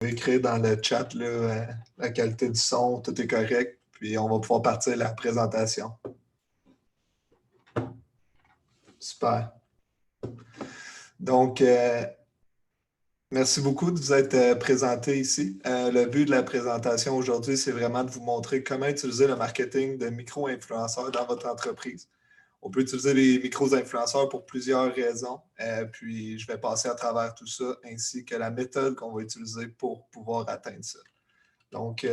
écrire dans le chat là, la qualité du son, tout est correct, puis on va pouvoir partir la présentation. Super. Donc, merci beaucoup de vous être présenté ici. Le but de la présentation aujourd'hui, c'est vraiment de vous montrer comment utiliser le marketing de micro-influenceurs dans votre entreprise. On peut utiliser les micro-influenceurs pour plusieurs raisons, puis je vais passer à travers tout ça, ainsi que la méthode qu'on va utiliser pour pouvoir atteindre ça. Donc,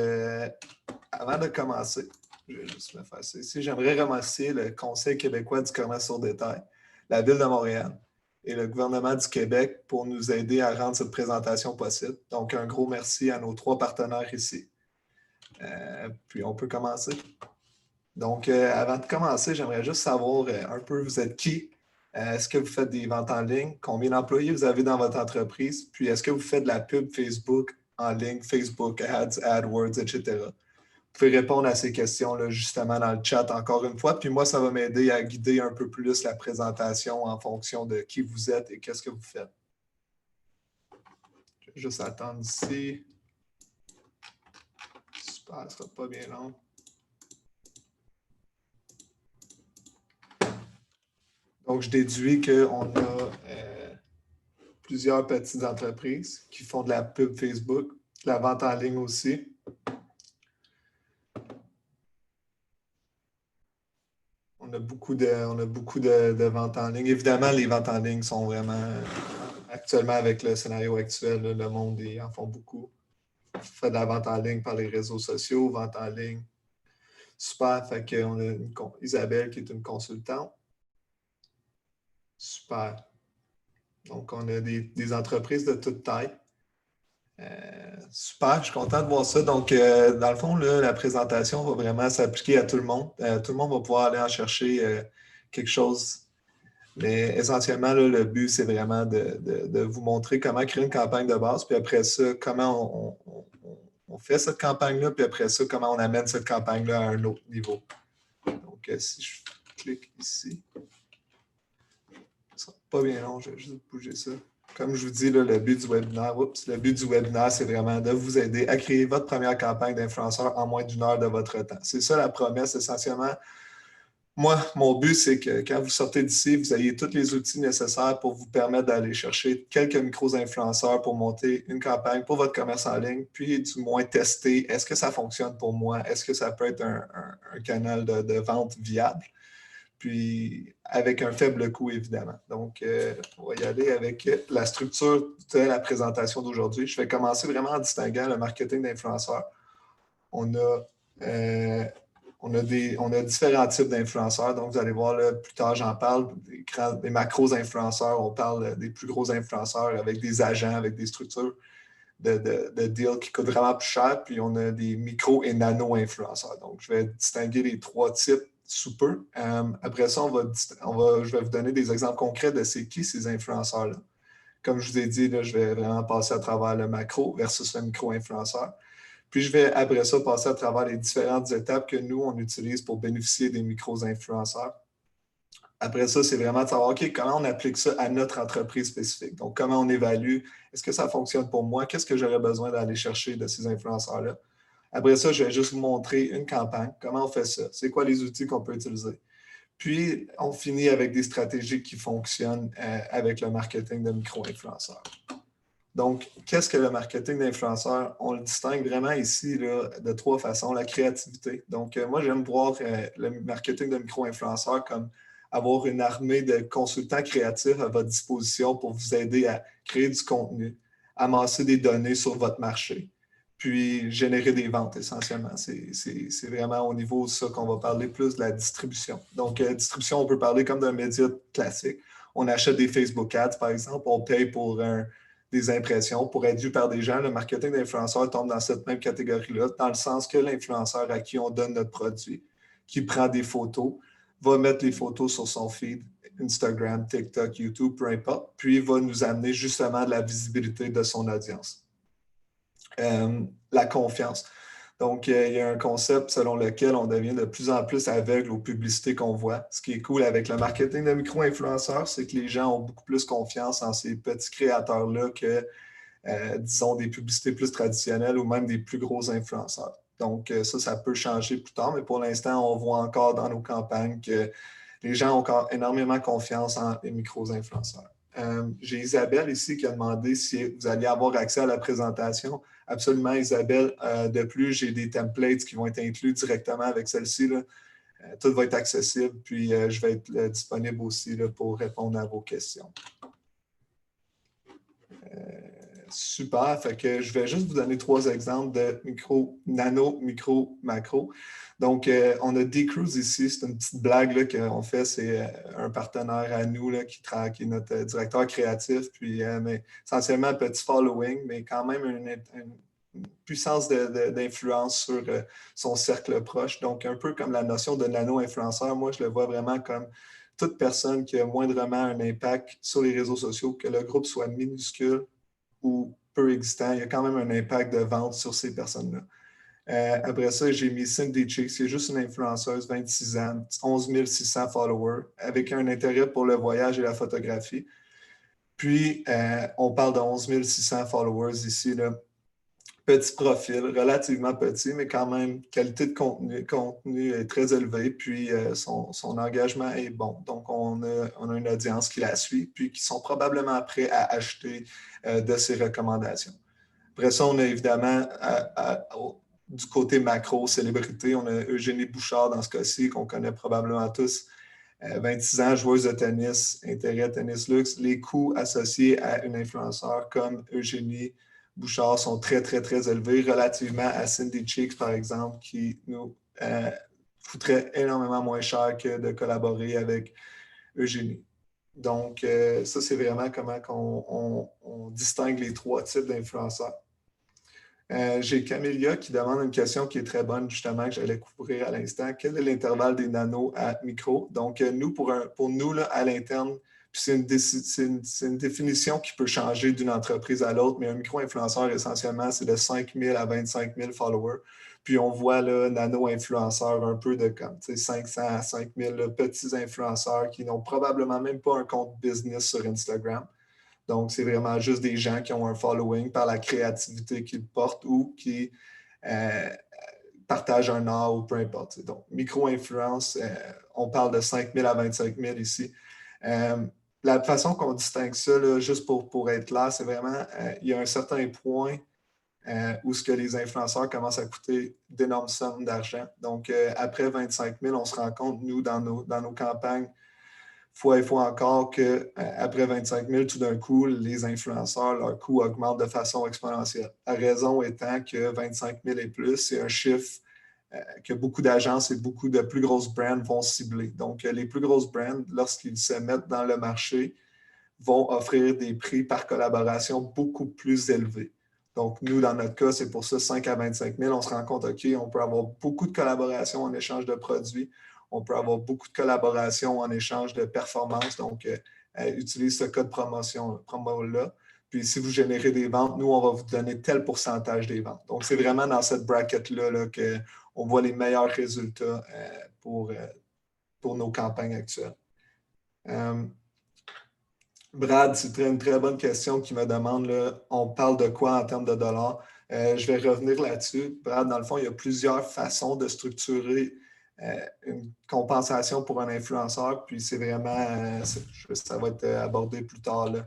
avant de commencer, je vais juste me faire ça ici. J'aimerais remercier le Conseil québécois du commerce sur détail, la Ville de Montréal et le gouvernement du Québec pour nous aider à rendre cette présentation possible. Donc, un gros merci à nos 3 partenaires ici. Puis, on peut commencer. Donc, avant de commencer, j'aimerais juste savoir un peu, vous êtes qui? Est-ce que vous faites des ventes en ligne? Combien d'employés vous avez dans votre entreprise? Puis, est-ce que vous faites de la pub Facebook en ligne, Facebook Ads, AdWords, etc.? Vous pouvez répondre à ces questions-là justement dans le chat encore une fois. Puis moi, ça va m'aider à guider un peu plus la présentation en fonction de qui vous êtes et qu'est-ce que vous faites. Je vais juste attendre ici. Super, ça ne sera pas bien long. Donc, je déduis qu'on a plusieurs petites entreprises qui font de la pub Facebook, de la vente en ligne aussi. On a beaucoup de ventes en ligne. Évidemment, les ventes en ligne sont vraiment, actuellement avec le scénario actuel, le monde en font beaucoup. On fait de la vente en ligne par les réseaux sociaux, vente en ligne. Super, fait qu'on a Isabelle qui est une consultante. Super. Donc, on a des entreprises de toute taille. Super, je suis content de voir ça. Donc, dans le fond, là, la présentation va vraiment s'appliquer à tout le monde. Tout le monde va pouvoir aller en chercher quelque chose. Mais essentiellement, là, le but, c'est vraiment de vous montrer comment créer une campagne de base, puis après ça, comment on fait cette campagne-là, puis après ça, comment on amène cette campagne-là à un autre niveau. Donc, si je clique ici, ça sera pas bien long, je vais juste bouger ça. Comme je vous dis, là, le but du webinaire, c'est vraiment de vous aider à créer votre première campagne d'influenceur en moins d'1 heure de votre temps. C'est ça la promesse, essentiellement. Moi, mon but, c'est que quand vous sortez d'ici, vous ayez tous les outils nécessaires pour vous permettre d'aller chercher quelques micro-influenceurs pour monter une campagne pour votre commerce en ligne, puis du moins tester, est-ce que ça fonctionne pour moi? Est-ce que ça peut être un canal de vente viable? Puis avec un faible coût, évidemment. Donc, on va y aller avec la structure de la présentation d'aujourd'hui. Je vais commencer vraiment en distinguant le marketing d'influenceurs. On a différents types d'influenceurs. Donc, vous allez voir, là, plus tard, j'en parle, des macros-influenceurs. On parle des plus gros influenceurs avec des agents, avec des structures de deals qui coûtent vraiment plus cher. Puis, on a des micro- et nano-influenceurs. Donc, je vais distinguer les 3 types sous peu. Après ça, je vais vous donner des exemples concrets de c'est qui ces influenceurs-là. Comme je vous ai dit, là, je vais vraiment passer à travers le macro versus le micro-influenceur. Puis, je vais après ça passer à travers les différentes étapes que nous, on utilise pour bénéficier des micro-influenceurs. Après ça, c'est vraiment de savoir, OK, comment on applique ça à notre entreprise spécifique. Donc, comment on évalue, est-ce que ça fonctionne pour moi? Qu'est-ce que j'aurais besoin d'aller chercher de ces influenceurs-là? Après ça, je vais juste vous montrer une campagne. Comment on fait ça? C'est quoi les outils qu'on peut utiliser? Puis, on finit avec des stratégies qui fonctionnent avec le marketing de micro-influenceurs. Donc, qu'est-ce que le marketing d'influenceurs? On le distingue vraiment ici là, de 3 façons. La créativité. Donc, moi, j'aime voir le marketing de micro-influenceurs comme avoir une armée de consultants créatifs à votre disposition pour vous aider à créer du contenu, amasser des données sur votre marché, puis générer des ventes essentiellement. C'est vraiment au niveau de ça qu'on va parler plus de la distribution. Donc, distribution, on peut parler comme d'un média classique. On achète des Facebook Ads, par exemple, on paye pour des impressions pour être vu par des gens. Le marketing d'influenceur tombe dans cette même catégorie-là, dans le sens que l'influenceur à qui on donne notre produit, qui prend des photos, va mettre les photos sur son feed, Instagram, TikTok, YouTube, peu importe, puis va nous amener justement de la visibilité de son audience. La confiance. Donc, il y a un concept selon lequel on devient de plus en plus aveugle aux publicités qu'on voit. Ce qui est cool avec le marketing de micro-influenceurs, c'est que les gens ont beaucoup plus confiance en ces petits créateurs-là que disons, des publicités plus traditionnelles ou même des plus gros influenceurs. Donc, ça peut changer plus tard, mais pour l'instant, on voit encore dans nos campagnes que les gens ont encore énormément confiance en les micro-influenceurs. J'ai Isabelle ici qui a demandé si vous alliez avoir accès à la présentation. Absolument, Isabelle. De plus, j'ai des templates qui vont être inclus directement avec celle-ci. Tout va être accessible, puis je vais être disponible aussi là, pour répondre à vos questions. Super, fait que je vais juste vous donner 3 exemples de nano, micro, macro. Donc, on a D-Cruise ici, c'est une petite blague qu'on fait, c'est un partenaire à nous là, qui est notre directeur créatif, puis mais essentiellement petit following, mais quand même une puissance d'influence sur son cercle proche. Donc, un peu comme la notion de nano-influenceur, moi, je le vois vraiment comme toute personne qui a moindrement un impact sur les réseaux sociaux, que le groupe soit minuscule ou peu existant, il y a quand même un impact de vente sur ces personnes-là. Après ça, j'ai mis Cindy Chicks, qui est juste une influenceuse, 26 ans, 11 600 followers, avec un intérêt pour le voyage et la photographie. Puis, on parle de 11 600 followers ici, là. Petit profil, relativement petit, mais quand même, qualité de contenu est très élevée, puis son engagement est bon. Donc, on a une audience qui la suit, puis qui sont probablement prêts à acheter de ses recommandations. Après ça, on a évidemment, du côté macro, célébrité, on a Eugénie Bouchard dans ce cas-ci, qu'on connaît probablement tous. 26 ans, joueuse de tennis, intérêt tennis luxe. Les coûts associés à une influenceur comme Eugénie Bouchard sont très, très, très élevés relativement à Cindy Chicks, par exemple, qui nous coûterait énormément moins cher que de collaborer avec Eugénie. Donc, ça, c'est vraiment comment on distingue les 3 types d'influenceurs. J'ai Camélia qui demande une question qui est très bonne, justement, que j'allais couvrir à l'instant. Quel est l'intervalle des nanos à micro? Donc, nous, pour nous, là, à l'interne, c'est une définition qui peut changer d'une entreprise à l'autre, mais un micro-influenceur, essentiellement, c'est de 5 000 à 25 000 followers. Puis, on voit là, nano-influenceurs un peu de comme 500 à 5 000 là, petits influenceurs qui n'ont probablement même pas un compte business sur Instagram. Donc, c'est vraiment juste des gens qui ont un following par la créativité qu'ils portent ou qui partagent un art ou peu importe. Donc, micro-influence, on parle de 5 000 à 25 000 ici. La façon qu'on distingue ça, là, juste pour être clair, c'est vraiment, il y a un certain point où ce que les influenceurs commencent à coûter d'énormes sommes d'argent. Donc, après 25 000, on se rend compte, nous, dans nos campagnes, fois et fois encore qu'après 25 000, tout d'un coup, les influenceurs, leur coût augmente de façon exponentielle. La raison étant que 25 000 et plus, c'est un chiffre que beaucoup d'agences et beaucoup de plus grosses brands vont cibler. Donc, les plus grosses brands, lorsqu'ils se mettent dans le marché, vont offrir des prix par collaboration beaucoup plus élevés. Donc, nous, dans notre cas, c'est pour ça 5 à 25 000. On se rend compte, OK, on peut avoir beaucoup de collaborations en échange de produits. On peut avoir beaucoup de collaborations en échange de performances. Donc, utilise ce code promo-là. Puis, si vous générez des ventes, nous, on va vous donner tel pourcentage des ventes. Donc, c'est vraiment dans cette bracket-là là, qu'on voit les meilleurs résultats pour nos campagnes actuelles. Brad, c'est une très bonne question qui me demande, là, on parle de quoi en termes de dollars? Je vais revenir là-dessus. Brad, dans le fond, il y a plusieurs façons de structurer une compensation pour un influenceur, puis c'est vraiment, ça va être abordé plus tard, là.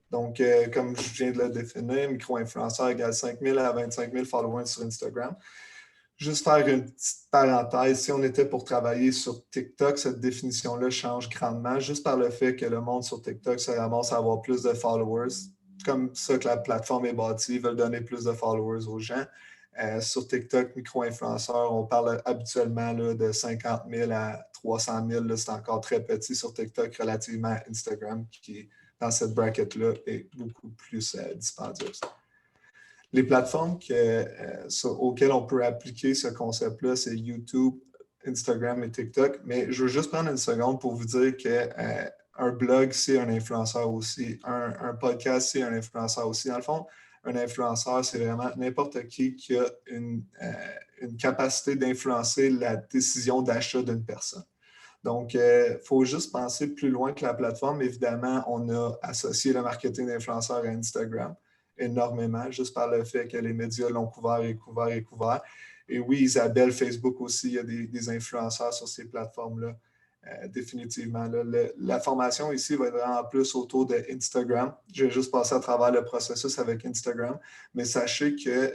Donc, comme je viens de le définir, micro-influenceur égale 5 000 à 25 000 followers sur Instagram. Juste faire une petite parenthèse, si on était pour travailler sur TikTok, cette définition-là change grandement, juste par le fait que le monde sur TikTok se ramasse à avoir plus de followers. Comme ça que la plateforme est bâtie, ils veulent donner plus de followers aux gens. Sur TikTok, micro-influenceurs, on parle habituellement là, de 50 000 à 300 000. C'est encore très petit sur TikTok relativement à Instagram, qui, dans cette bracket-là, est beaucoup plus dispendieuse. Les plateformes auxquelles on peut appliquer ce concept-là, c'est YouTube, Instagram et TikTok. Mais je veux juste prendre une seconde pour vous dire qu'un blog, c'est un influenceur aussi. Un podcast, c'est un influenceur aussi. Dans le fond, un influenceur, c'est vraiment n'importe qui a une capacité d'influencer la décision d'achat d'une personne. Donc, il faut juste penser plus loin que la plateforme. Évidemment, on a associé le marketing d'influenceur à Instagram. énormément, juste par le fait que les médias l'ont couvert et couvert et couvert. Et oui, Isabelle, Facebook aussi, il y a des influenceurs sur ces plateformes-là. Définitivement. Là. La formation ici va être vraiment plus autour de Instagram. J'ai juste passé à travers le processus avec Instagram, mais sachez que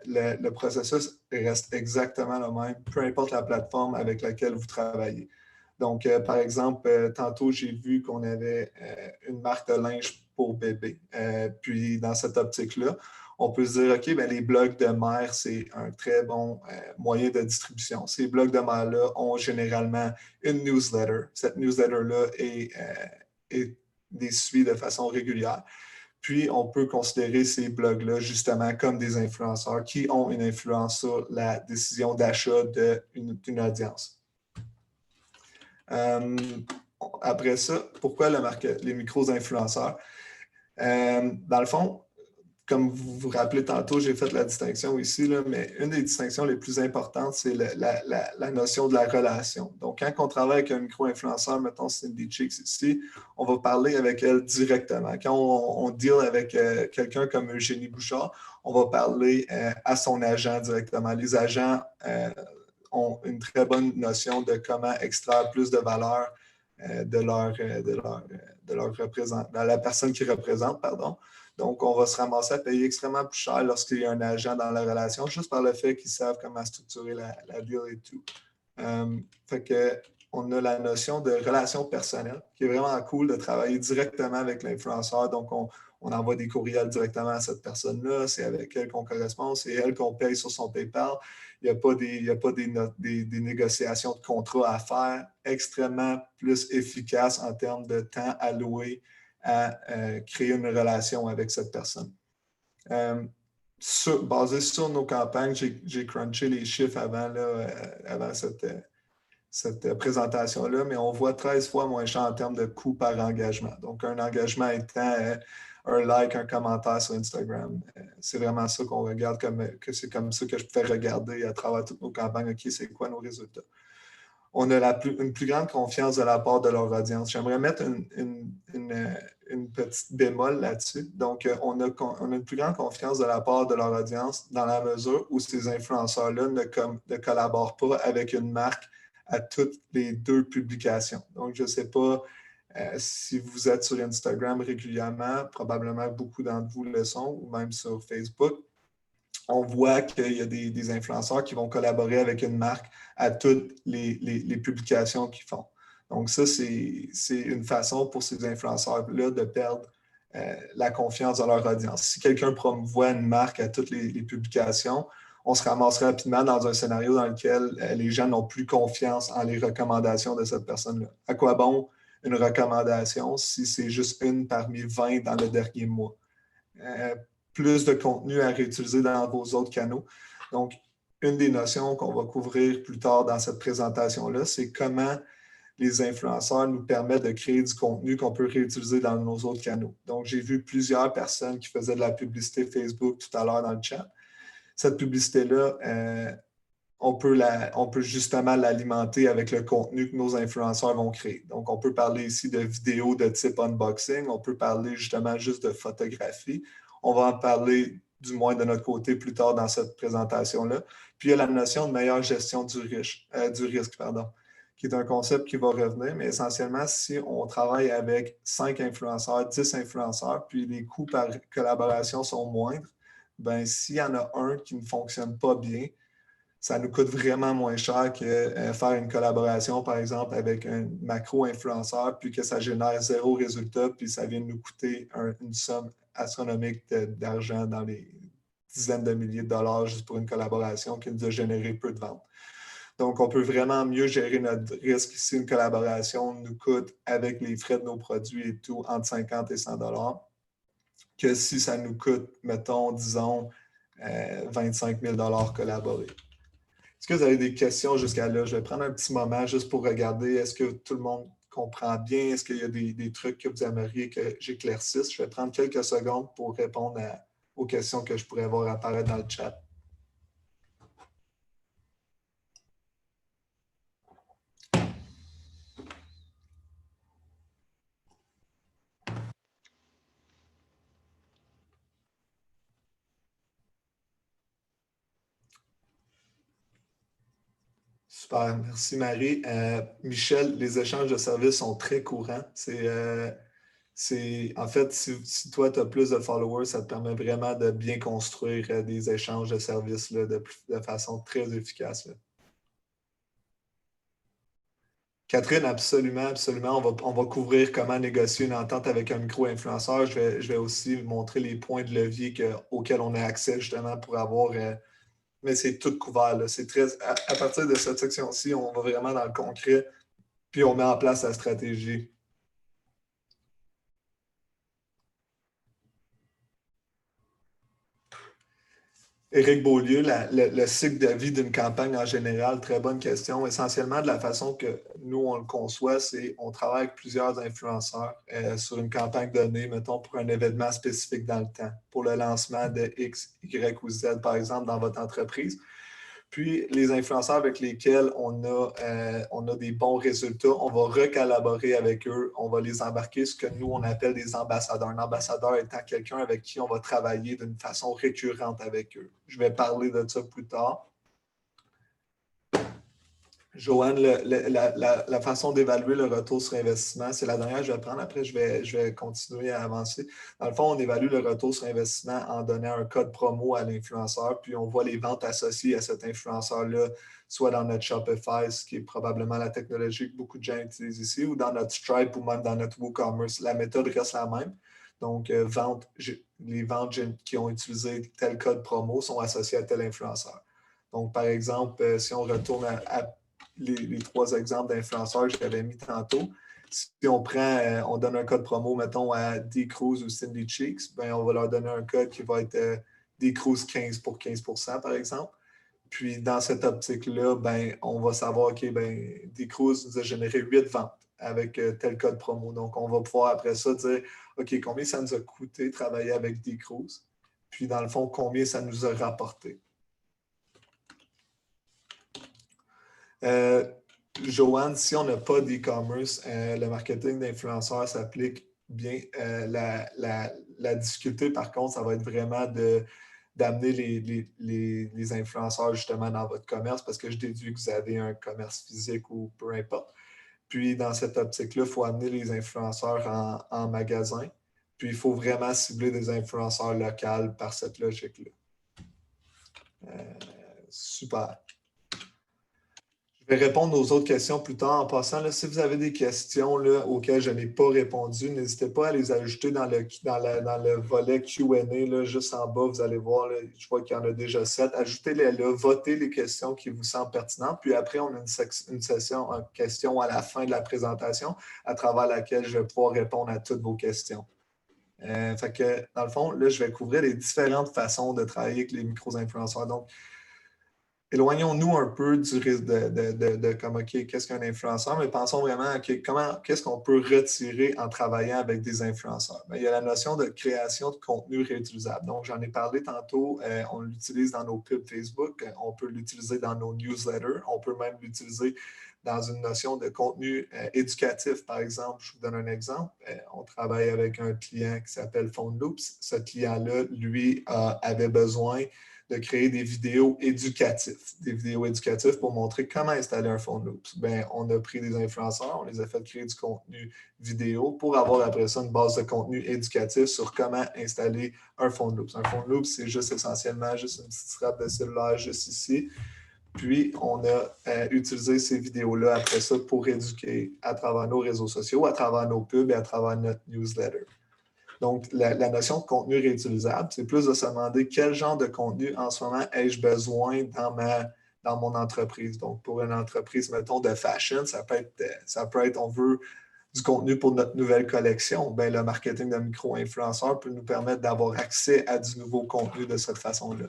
le processus reste exactement le même, peu importe la plateforme avec laquelle vous travaillez. Donc, par exemple, tantôt, j'ai vu qu'on avait une marque de linge pour bébé. Puis, dans cette optique-là, on peut se dire, OK, bien, les blogs de mère, c'est un très bon moyen de distribution. Ces blogs de mère-là ont généralement une newsletter. Cette newsletter-là est suivie de façon régulière. Puis, on peut considérer ces blogs-là justement comme des influenceurs qui ont une influence sur la décision d'achat d'une audience. Après ça, pourquoi les micro-influenceurs? Dans le fond, comme vous vous rappelez tantôt, j'ai fait la distinction ici, là, mais une des distinctions les plus importantes, c'est la notion de la relation. Donc, quand on travaille avec un micro-influenceur, mettons Cindy Cheeks ici, on va parler avec elle directement. Quand on deal avec quelqu'un comme Eugénie Bouchard, on va parler à son agent directement. Les agents ont une très bonne notion de comment extraire plus de valeur de la personne qui représente, pardon. Donc, on va se ramasser à payer extrêmement plus cher lorsqu'il y a un agent dans la relation, juste par le fait qu'ils savent comment structurer la deal et tout. Fait que on a la notion de relation personnelle, qui est vraiment cool de travailler directement avec l'influenceur. Donc, on envoie des courriels directement à cette personne-là. C'est avec elle qu'on correspond. C'est elle qu'on paye sur son PayPal. Il n'y a pas des négociations de contrat à faire. Extrêmement plus efficace en termes de temps alloué à créer une relation avec cette personne. Basé sur nos campagnes, j'ai crunché les chiffres avant cette présentation-là, mais on voit 13 fois moins cher en termes de coût par engagement. Donc, un engagement étant un like, un commentaire sur Instagram. C'est vraiment ça qu'on regarde, que c'est comme ça que je peux regarder à travers toutes nos campagnes. OK, c'est quoi nos résultats? On a une plus grande confiance de la part de leur audience. J'aimerais mettre une petite bémol là-dessus. Donc, on a une plus grande confiance de la part de leur audience dans la mesure où ces influenceurs-là ne collaborent pas avec une marque à toutes les 2 publications. Donc, je ne sais pas si vous êtes sur Instagram régulièrement, probablement beaucoup d'entre vous le sont, ou même sur Facebook. On voit qu'il y a des influenceurs qui vont collaborer avec une marque à toutes les publications qu'ils font. Donc, ça, c'est une façon pour ces influenceurs-là de perdre la confiance dans leur audience. Si quelqu'un promouvoit une marque à toutes les publications, on se ramasse rapidement dans un scénario dans lequel les gens n'ont plus confiance en les recommandations de cette personne-là. À quoi bon une recommandation si c'est juste une parmi 20 dans le dernier mois? Plus de contenu à réutiliser dans vos autres canaux. Donc, une des notions qu'on va couvrir plus tard dans cette présentation-là, c'est comment les influenceurs nous permettent de créer du contenu qu'on peut réutiliser dans nos autres canaux. Donc, j'ai vu plusieurs personnes qui faisaient de la publicité Facebook tout à l'heure dans le chat. Cette publicité-là, on peut justement l'alimenter avec le contenu que nos influenceurs vont créer. Donc, on peut parler ici de vidéos de type unboxing, on peut parler justement juste de photographie. On va en parler du moins de notre côté plus tard dans cette présentation-là. Puis, il y a la notion de meilleure gestion du risque, qui est un concept qui va revenir, mais essentiellement, si on travaille avec 5 influenceurs, 10 influenceurs, puis les coûts par collaboration sont moindres, bien, s'il y en a un qui ne fonctionne pas bien, ça nous coûte vraiment moins cher que faire une collaboration, par exemple, avec un macro-influenceur, puis que ça génère 0 résultat, puis ça vient nous coûter une somme astronomique d'argent dans les dizaines de milliers de dollars juste pour une collaboration qui nous a généré peu de ventes. Donc, on peut vraiment mieux gérer notre risque si une collaboration nous coûte, avec les frais de nos produits et tout, entre 50 et 100 dollars, que si ça nous coûte, mettons, disons, 25 000 dollars collaborer. Est-ce que vous avez des questions jusqu'à là? Je vais prendre un petit moment juste pour regarder. Est-ce que tout le monde comprend bien? Est-ce qu'il y a des trucs que vous aimeriez que j'éclaircisse? Je vais prendre quelques secondes pour répondre aux questions que je pourrais voir apparaître dans le chat. Super, merci Marie. Michel, les échanges de services sont très courants. En fait, si toi, tu as plus de followers, ça te permet vraiment de bien construire des échanges de services là, de façon très efficace, là. Catherine, absolument, absolument. On va couvrir comment négocier une entente avec un micro-influenceur. Je vais aussi montrer les points de levier auxquels on a accès justement pour avoir. Mais c'est tout couvert, là. C'est à partir de cette section-ci, on va vraiment dans le concret, puis on met en place la stratégie. Éric Beaulieu, le cycle de vie d'une campagne en général, très bonne question. Essentiellement, de la façon que nous, on le conçoit, c'est on travaille avec plusieurs influenceurs sur une campagne donnée, mettons, pour un événement spécifique dans le temps, pour le lancement de X, Y ou Z, par exemple, dans votre entreprise. Puis, les influenceurs avec lesquels on a des bons résultats, on va recollaborer avec eux, on va les embarquer, ce que nous, on appelle des ambassadeurs. Un ambassadeur étant quelqu'un avec qui on va travailler d'une façon récurrente avec eux. Je vais parler de ça plus tard. Joanne, la façon d'évaluer le retour sur investissement, c'est la dernière que je vais prendre. Après, je vais continuer à avancer. Dans le fond, on évalue le retour sur investissement en donnant un code promo à l'influenceur, puis on voit les ventes associées à cet influenceur-là, soit dans notre Shopify, ce qui est probablement la technologie que beaucoup de gens utilisent ici, ou dans notre Stripe ou même dans notre WooCommerce. La méthode reste la même. Donc, les ventes qui ont utilisé tel code promo sont associées à tel influenceur. Donc, par exemple, si on retourne à les trois exemples d'influenceurs que j'avais mis tantôt. Si on donne un code promo, mettons, à D-Cruz ou Cindy Cheeks, ben, on va leur donner un code qui va être D-Cruz 15 pour 15%, par exemple. Puis, dans cette optique-là, ben, on va savoir, OK, ben, D-Cruz nous a généré 8 ventes avec tel code promo. Donc, on va pouvoir après ça dire, OK, combien ça nous a coûté travailler avec D-Cruz? Puis, dans le fond, combien ça nous a rapporté? Joanne, si on n'a pas d'e-commerce, le marketing d'influenceurs s'applique bien. La difficulté, par contre, ça va être vraiment d'amener les influenceurs justement dans votre commerce parce que je déduis que vous avez un commerce physique ou peu importe. Puis, dans cette optique-là, il faut amener les influenceurs en magasin. Puis, il faut vraiment cibler des influenceurs locaux par cette logique-là. Super. Je vais répondre aux autres questions plus tard en passant. Là, si vous avez des questions là, auxquelles je n'ai pas répondu, n'hésitez pas à les ajouter dans le volet Q&A, là, juste en bas. Vous allez voir, là, je vois qu'il y en a déjà 7. Ajoutez-les là, votez les questions qui vous semblent pertinentes. Puis après, on a une session en questions à la fin de la présentation à travers laquelle je vais pouvoir répondre à toutes vos questions. Fait que, dans le fond, là, je vais couvrir les différentes façons de travailler avec les micro-influenceurs. Donc, éloignons-nous un peu du risque de comme, OK, qu'est-ce qu'un influenceur, mais pensons vraiment à qu'est-ce qu'on peut retirer en travaillant avec des influenceurs. Bien, il y a la notion de création de contenu réutilisable. Donc, j'en ai parlé tantôt, on l'utilise dans nos pubs Facebook, on peut l'utiliser dans nos newsletters, on peut même l'utiliser dans une notion de contenu éducatif, par exemple. Je vous donne un exemple. On travaille avec un client qui s'appelle PhoneLoops. Ce client-là, lui, avait besoin de créer des vidéos éducatives pour montrer comment installer un PhoneLoops. Ben, on a pris des influenceurs, on les a fait créer du contenu vidéo pour avoir après ça une base de contenu éducatif sur comment installer un PhoneLoops. Un PhoneLoops, c'est juste essentiellement juste une petite strap de cellulaire juste ici. Puis, on a utilisé ces vidéos-là après ça pour éduquer à travers nos réseaux sociaux, à travers nos pubs et à travers notre newsletter. Donc, la notion de contenu réutilisable, c'est plus de se demander quel genre de contenu en ce moment ai-je besoin dans mon entreprise. Donc, pour une entreprise, mettons, de fashion, ça peut être on veut du contenu pour notre nouvelle collection. Bien, le marketing de micro-influenceurs peut nous permettre d'avoir accès à du nouveau contenu de cette façon-là.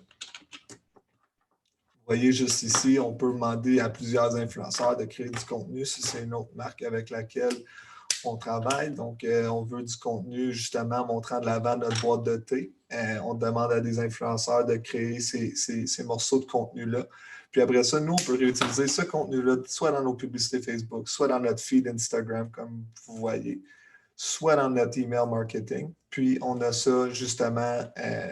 Vous voyez juste ici, on peut demander à plusieurs influenceurs de créer du contenu si c'est une autre marque avec laquelle on travaille. Donc, on veut du contenu justement montrant de l'avant notre boîte de thé. On demande à des influenceurs de créer ces morceaux de contenu-là. Puis après ça, nous, on peut réutiliser ce contenu-là soit dans nos publicités Facebook, soit dans notre feed Instagram, comme vous voyez, soit dans notre email marketing. Puis, on a ça justement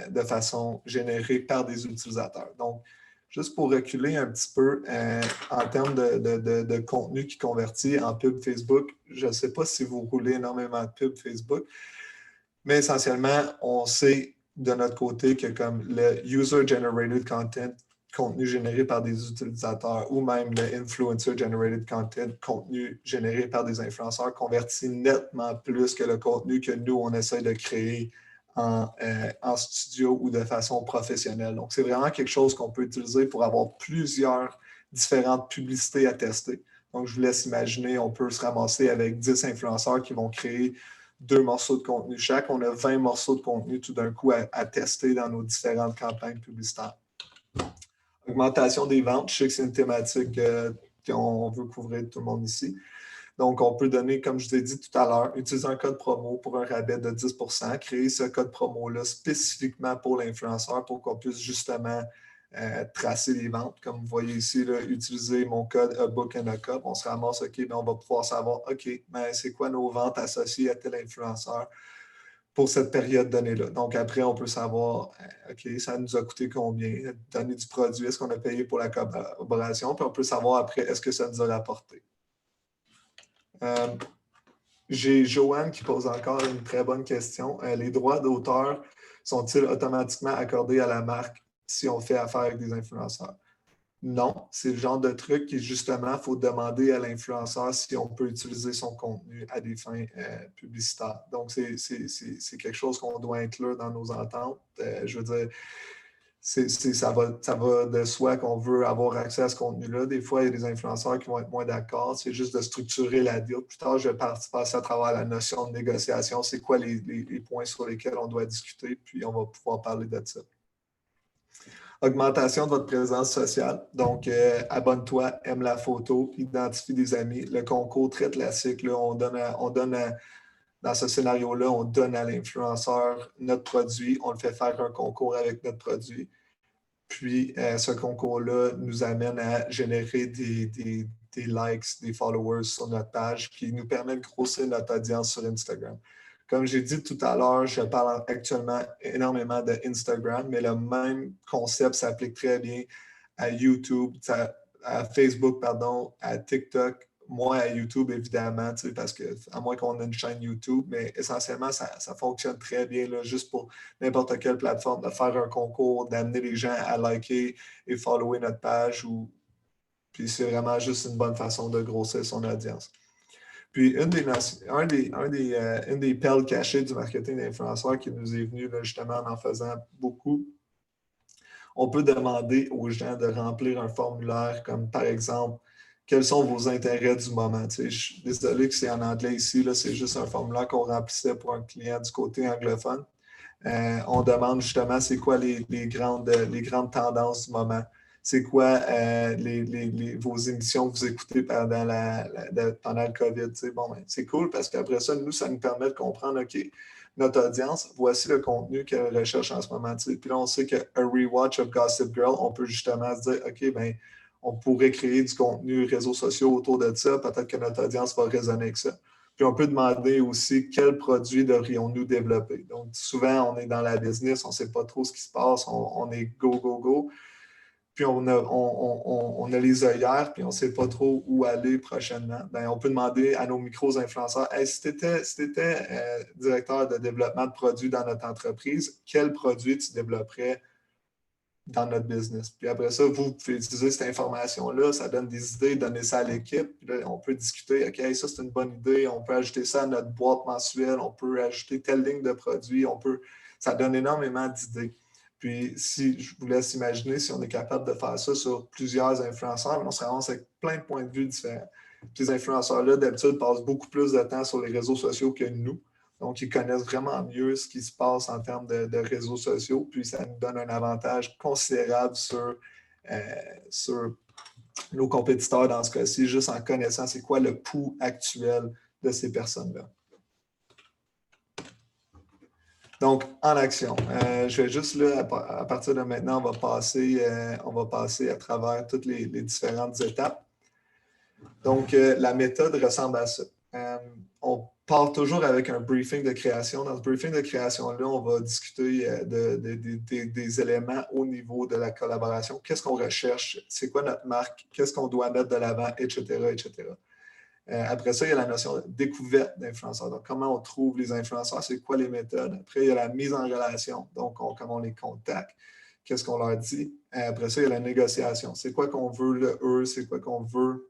de façon générée par des utilisateurs. Donc, Juste pour reculer un petit peu en termes de contenu qui convertit en pub Facebook, je ne sais pas si vous roulez énormément de pub Facebook, mais essentiellement, on sait de notre côté que comme le user-generated content, contenu généré par des utilisateurs, ou même le influencer-generated content, contenu généré par des influenceurs, convertit nettement plus que le contenu que nous, on essaie de créer en studio ou de façon professionnelle. Donc, c'est vraiment quelque chose qu'on peut utiliser pour avoir plusieurs différentes publicités à tester. Donc, je vous laisse imaginer, on peut se ramasser avec 10 influenceurs qui vont créer 2 morceaux de contenu chaque. On a 20 morceaux de contenu tout d'un coup à tester dans nos différentes campagnes publicitaires. Augmentation des ventes, je sais que c'est une thématique qu'on veut couvrir tout le monde ici. Donc, on peut donner, comme je vous ai dit tout à l'heure, utiliser un code promo pour un rabais de 10 %, créer ce code promo-là spécifiquement pour l'influenceur pour qu'on puisse justement tracer les ventes. Comme vous voyez ici, là, utiliser mon code A Book and a Cup. On se ramasse, OK, bien, on va pouvoir savoir, OK, mais c'est quoi nos ventes associées à tel influenceur pour cette période donnée-là. Donc, après, on peut savoir, OK, ça nous a coûté combien, donner du produit, est-ce qu'on a payé pour la collaboration, puis on peut savoir après, est-ce que ça nous a rapporté. J'ai Joanne qui pose encore une très bonne question. Les droits d'auteur sont-ils automatiquement accordés à la marque si on fait affaire avec des influenceurs? Non, c'est le genre de truc qui, justement, il faut demander à l'influenceur si on peut utiliser son contenu à des fins publicitaires. Donc, c'est quelque chose qu'on doit inclure dans nos ententes. Je veux dire, ça va de soi qu'on veut avoir accès à ce contenu-là. Des fois, il y a des influenceurs qui vont être moins d'accord. C'est juste de structurer la deal. Plus tard, je vais passer à travers la notion de négociation. C'est quoi les points sur lesquels on doit discuter, puis on va pouvoir parler de ça. Augmentation de votre présence sociale. Donc, abonne-toi, aime la photo, identifie des amis. Le concours très classique, là, dans ce scénario-là, on donne à l'influenceur notre produit, on le fait faire un concours avec notre produit. Puis, ce concours-là nous amène à générer des likes, des followers sur notre page qui nous permet de grossir notre audience sur Instagram. Comme j'ai dit tout à l'heure, je parle actuellement énormément de Instagram, mais le même concept s'applique très bien à YouTube, à Facebook, pardon, à TikTok, moi à YouTube, évidemment, parce que, à moins qu'on ait une chaîne YouTube, mais essentiellement, ça fonctionne très bien, là, juste pour n'importe quelle plateforme, de faire un concours, d'amener les gens à liker et follower notre page. Puis c'est vraiment juste une bonne façon de grossir son audience. Puis une des perles cachées du marketing d'influenceurs qui nous est venu là, justement en faisant beaucoup, on peut demander aux gens de remplir un formulaire comme par exemple, quels sont vos intérêts du moment? Je suis désolé que c'est en anglais ici, là, c'est juste un formulaire qu'on remplissait pour un client du côté anglophone. On demande justement c'est quoi les grandes tendances du moment. C'est quoi vos émissions que vous écoutez pendant le COVID? Bon, ben, c'est cool parce qu'après ça, nous, ça nous permet de comprendre, OK, notre audience, voici le contenu qu'elle recherche en ce moment. Puis là, on sait qu'un rewatch of Gossip Girl, on peut justement se dire, OK, bien, on pourrait créer du contenu réseaux sociaux autour de ça. Peut-être que notre audience va résonner avec ça. Puis on peut demander aussi quels produits devrions-nous développer. Donc, souvent, on est dans la business, on ne sait pas trop ce qui se passe, on est go, go, go. Puis on a les œillères, puis on ne sait pas trop où aller prochainement. Bien, on peut demander à nos micro-influenceurs, hey, si tu étais directeur de développement de produits dans notre entreprise, quel produit tu développerais dans notre business. Puis après ça, vous pouvez utiliser cette information-là, ça donne des idées, donner ça à l'équipe. Puis là, on peut discuter, OK, ça c'est une bonne idée, on peut ajouter ça à notre boîte mensuelle, on peut ajouter telle ligne de produits, ça donne énormément d'idées. Puis si je vous laisse imaginer, si on est capable de faire ça sur plusieurs influenceurs, on se ramasse avec plein de points de vue différents. Puis ces influenceurs-là, d'habitude, passent beaucoup plus de temps sur les réseaux sociaux que nous. Donc, ils connaissent vraiment mieux ce qui se passe en termes de réseaux sociaux, puis ça nous donne un avantage considérable sur nos compétiteurs dans ce cas-ci, juste en connaissant c'est quoi le pouls actuel de ces personnes-là. Donc, en action. Je vais juste là, à partir de maintenant, on va passer à travers toutes les différentes étapes. Donc, la méthode ressemble à ça. part toujours avec un briefing de création. Dans ce briefing de création-là, on va discuter des éléments au niveau de la collaboration. Qu'est-ce qu'on recherche? C'est quoi notre marque? Qu'est-ce qu'on doit mettre de l'avant? Etc., etc. Après ça, il y a la notion de découverte d'influenceurs. Donc, comment on trouve les influenceurs? C'est quoi les méthodes? Après, il y a la mise en relation. Donc, comment on les contacte? Qu'est-ce qu'on leur dit? Après ça, il y a la négociation. C'est quoi qu'on veut, eux? C'est quoi qu'on veut?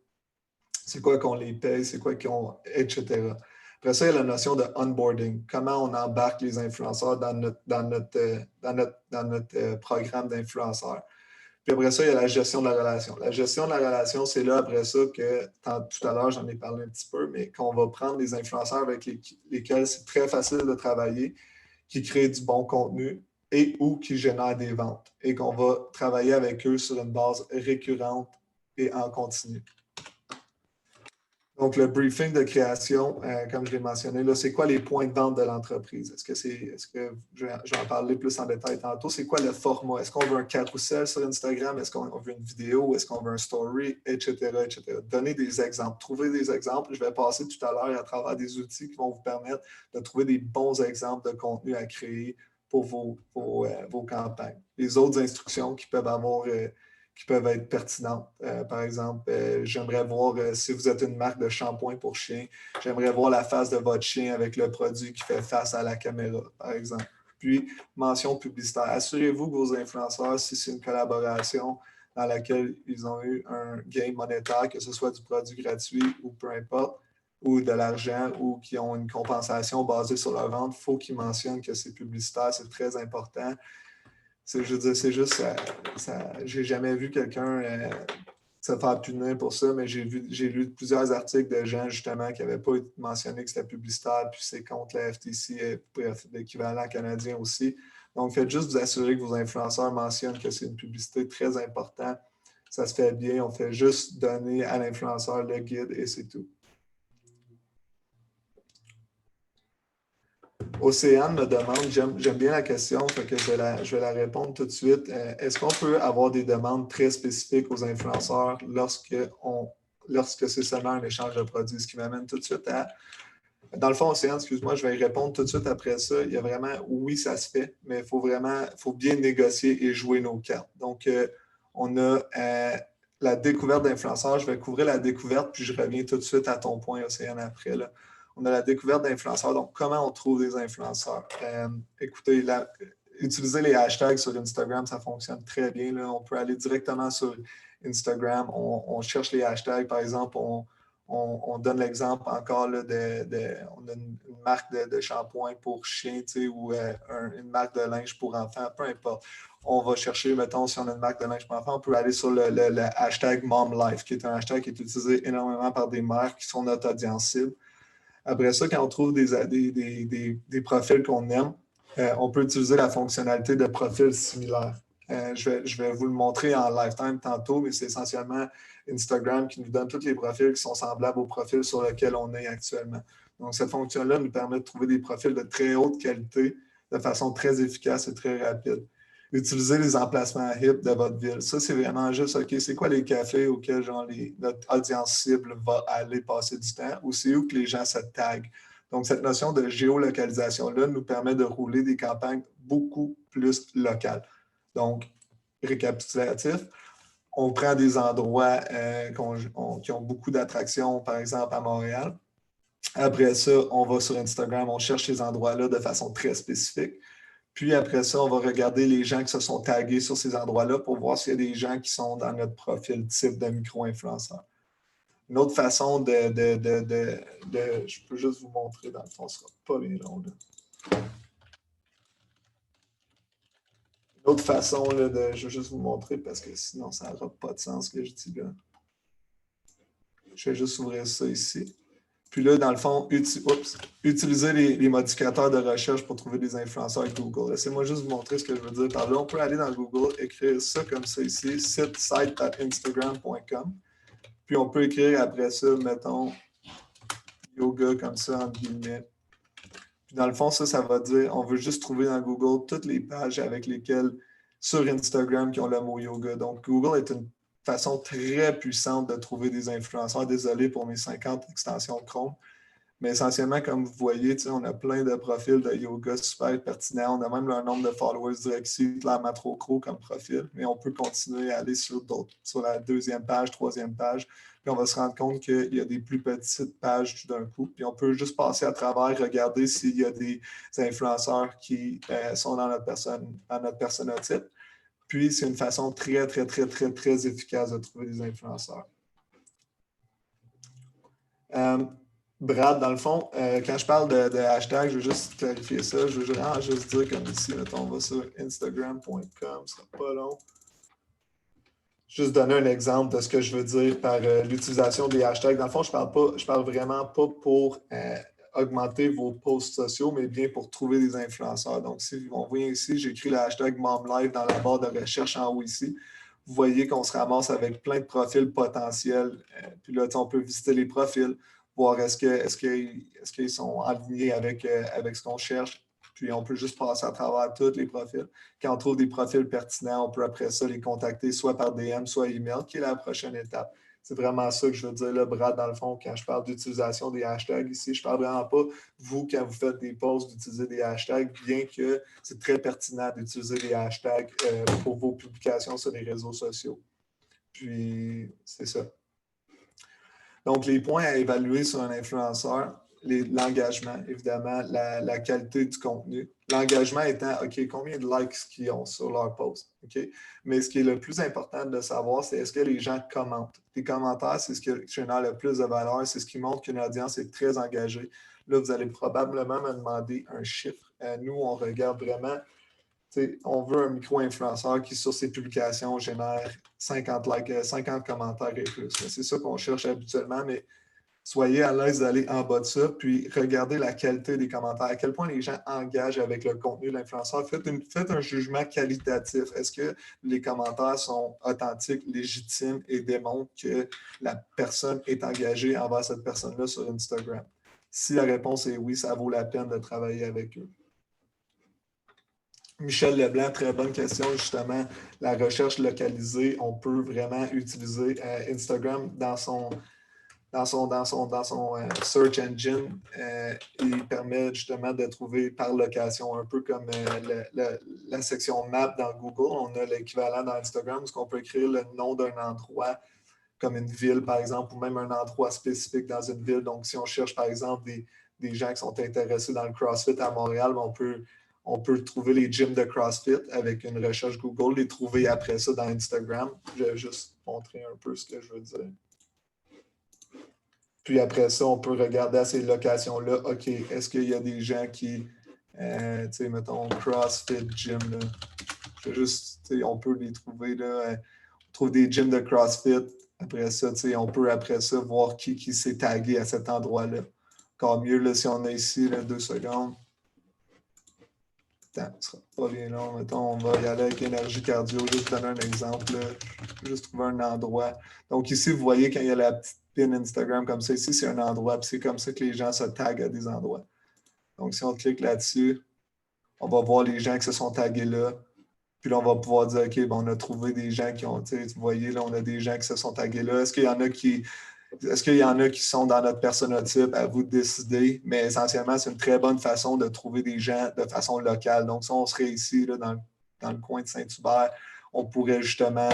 C'est quoi qu'on les paye? C'est quoi qu'on... etc. Après ça, il y a la notion de onboarding. Comment on embarque les influenceurs dans notre programme d'influenceurs. Puis après ça, il y a la gestion de la relation. La gestion de la relation, c'est là, après ça, que tout à l'heure, j'en ai parlé un petit peu, mais qu'on va prendre des influenceurs avec lesquels c'est très facile de travailler, qui créent du bon contenu et ou qui génèrent des ventes. Et qu'on va travailler avec eux sur une base récurrente et en continu. Donc, le briefing de création, comme je l'ai mentionné, là, c'est quoi les points de vente de l'entreprise? Est-ce que je vais en parler plus en détail tantôt? C'est quoi le format? Est-ce qu'on veut un carrousel sur Instagram? Est-ce qu'on veut une vidéo? Est-ce qu'on veut un story? Etc., etc. Donner des exemples. Trouver des exemples. Je vais passer tout à l'heure à travers des outils qui vont vous permettre de trouver des bons exemples de contenu à créer pour vos campagnes. Les autres instructions qui peuvent être pertinentes. Par exemple, j'aimerais voir si vous êtes une marque de shampoing pour chien, j'aimerais voir la face de votre chien avec le produit qui fait face à la caméra, par exemple. Puis, mention publicitaire. Assurez-vous que vos influenceurs, si c'est une collaboration dans laquelle ils ont eu un gain monétaire, que ce soit du produit gratuit ou peu importe, ou de l'argent, ou qui ont une compensation basée sur leur vente, il faut qu'ils mentionnent que c'est publicitaire, c'est très important. Je veux dire, c'est juste, j'ai jamais vu quelqu'un se faire punir pour ça, mais j'ai lu plusieurs articles de gens, justement, qui n'avaient pas mentionné que c'était publicitaire, puis c'est contre la FTC, bref, l'équivalent canadien aussi. Donc, faites juste vous assurer que vos influenceurs mentionnent que c'est une publicité très importante. Ça se fait bien, on fait juste donner à l'influenceur le guide et c'est tout. Océane me demande, j'aime bien la question, fait que je vais la répondre tout de suite. Est-ce qu'on peut avoir des demandes très spécifiques aux influenceurs lorsque c'est seulement un échange de produits? Ce qui m'amène tout de suite à... Dans le fond, Océane, excuse-moi, je vais y répondre tout de suite après ça. Il y a vraiment, oui, ça se fait, mais il faut bien négocier et jouer nos cartes. Donc, on a la découverte d'influenceurs. Je vais couvrir la découverte, puis je reviens tout de suite à ton point, Océane, après, là. On a la découverte d'influenceurs. Donc, comment on trouve des influenceurs? Écoutez, utiliser les hashtags sur Instagram, ça fonctionne très bien. Là. On peut aller directement sur Instagram. On cherche les hashtags. Par exemple, on donne l'exemple encore là, on a une marque de shampoing pour chien ou une marque de linge pour enfants, peu importe. On va chercher, mettons, si on a une marque de linge pour enfants, on peut aller sur le hashtag MomLife, qui est un hashtag qui est utilisé énormément par des mères qui sont notre audience cible. Après ça, quand on trouve des profils qu'on aime, on peut utiliser la fonctionnalité de profils similaires. Je vais vous le montrer en lifetime tantôt, mais c'est essentiellement Instagram qui nous donne tous les profils qui sont semblables aux profils sur lesquels on est actuellement. Donc, cette fonction-là nous permet de trouver des profils de très haute qualité de façon très efficace et très rapide. Utilisez les emplacements hip de votre ville. Ça, c'est vraiment juste, OK, c'est quoi les cafés auxquels notre audience cible va aller passer du temps ou c'est où que les gens se taguent. Donc, cette notion de géolocalisation-là nous permet de rouler des campagnes beaucoup plus locales. Donc, récapitulatif, on prend des endroits qui ont beaucoup d'attractions, par exemple à Montréal. Après ça, on va sur Instagram, on cherche ces endroits-là de façon très spécifique. Puis après ça, on va regarder les gens qui se sont tagués sur ces endroits-là pour voir s'il y a des gens qui sont dans notre profil type de micro-influenceur. Une autre façon je peux juste vous montrer, dans le fond, ce ne sera pas bien long. Là. Une autre façon, là, je vais juste vous montrer parce que sinon, ça n'aura pas de sens ce que je dis là. Je vais juste ouvrir ça ici. Puis là, dans le fond, utiliser les modificateurs de recherche pour trouver des influenceurs avec Google. Laissez-moi juste vous montrer ce que je veux dire par là. On peut aller dans Google, écrire ça comme ça ici, site.instagram.com. Puis on peut écrire après ça, mettons, yoga comme ça, entre guillemets. Puis dans le fond, ça va dire, on veut juste trouver dans Google toutes les pages avec lesquelles, sur Instagram, qui ont le mot yoga. Donc, Google est une façon très puissante de trouver des influenceurs. Désolé pour mes 50 extensions Chrome. Mais essentiellement, comme vous voyez, on a plein de profils de yoga super pertinents. On a même un nombre de followers direct ici, clairement trop gros comme profil. Mais on peut continuer à aller sur la deuxième page, troisième page. Puis on va se rendre compte qu'il y a des plus petites pages tout d'un coup. Puis on peut juste passer à travers, regarder s'il y a des influenceurs qui sont dans notre personnotype. Puis c'est une façon très, très, très, très, très efficace de trouver des influenceurs. Brad, dans le fond, quand je parle de hashtag, je veux juste clarifier ça. Je veux juste dire comme ici, mettons, on va sur instagram.com, ce sera pas long. Juste donner un exemple de ce que je veux dire par l'utilisation des hashtags. Dans le fond, je parle vraiment pas pour augmenter vos posts sociaux, mais bien pour trouver des influenceurs. Donc, si on voit ici, j'écris le hashtag MomLife dans la barre de recherche en haut ici. Vous voyez qu'on se ramasse avec plein de profils potentiels. Puis là, on peut visiter les profils, voir est-ce qu'ils sont alignés avec ce qu'on cherche. Puis on peut juste passer à travers tous les profils. Quand on trouve des profils pertinents, on peut après ça les contacter soit par DM, soit email, qui est la prochaine étape. C'est vraiment ça que je veux dire là, Brad, dans le fond, quand je parle d'utilisation des hashtags ici. Je ne parle vraiment pas, vous, quand vous faites des posts, d'utiliser des hashtags, bien que c'est très pertinent d'utiliser des hashtags pour vos publications sur les réseaux sociaux. Puis, c'est ça. Donc, les points à évaluer sur un influenceur, l'engagement, évidemment, la qualité du contenu. L'engagement étant, OK, combien de likes qu'ils ont sur leur post? OK? Mais ce qui est le plus important de savoir, c'est est-ce que les gens commentent? Les commentaires, c'est ce qui génère le plus de valeur, c'est ce qui montre qu'une audience est très engagée. Là, vous allez probablement me demander un chiffre. Nous, on regarde vraiment, on veut un micro-influenceur qui, sur ses publications, génère 50 likes, 50 commentaires et plus. C'est ça qu'on cherche habituellement, mais soyez à l'aise d'aller en bas de ça, puis regardez la qualité des commentaires, à quel point les gens engagent avec le contenu de l'influenceur. Faites un jugement qualitatif. Est-ce que les commentaires sont authentiques, légitimes et démontrent que la personne est engagée envers cette personne-là sur Instagram? Si la réponse est oui, ça vaut la peine de travailler avec eux. Michel Leblanc, très bonne question, justement. La recherche localisée, on peut vraiment utiliser Instagram dans son search engine. Il permet justement de trouver par location, un peu comme la section map dans Google. On a l'équivalent dans Instagram où on peut écrire le nom d'un endroit, comme une ville, par exemple, ou même un endroit spécifique dans une ville. Donc, si on cherche, par exemple, des gens qui sont intéressés dans le CrossFit à Montréal, on peut trouver les gyms de CrossFit avec une recherche Google, les trouver après ça dans Instagram. Je vais juste montrer un peu ce que je veux dire. Puis après ça, on peut regarder à ces locations-là, OK, est-ce qu'il y a des gens qui, tu sais, mettons, CrossFit Gym, là. On peut les trouver, là. On trouve des gyms de CrossFit. Après ça, on peut après ça voir qui s'est tagué à cet endroit-là. Encore mieux, là, si on est ici, là, 2 secondes. Attends, ce sera pas bien long. Mettons, on va y aller avec énergie cardio. Juste donner un exemple, là. Juste trouver un endroit. Donc ici, vous voyez quand il y a la petite pin Instagram comme ça, ici, c'est un endroit. Puis c'est comme ça que les gens se taguent à des endroits. Donc si on clique là-dessus, on va voir les gens qui se sont tagués là. Puis là, on va pouvoir dire, OK, bon, on a trouvé des gens qui ont, vous voyez, là, on a des gens qui se sont tagués là. Est-ce qu'il y en a qui sont dans notre personnotype? À vous de décider. Mais essentiellement, c'est une très bonne façon de trouver des gens de façon locale. Donc, si on serait ici, là, dans le coin de Saint-Hubert, on pourrait justement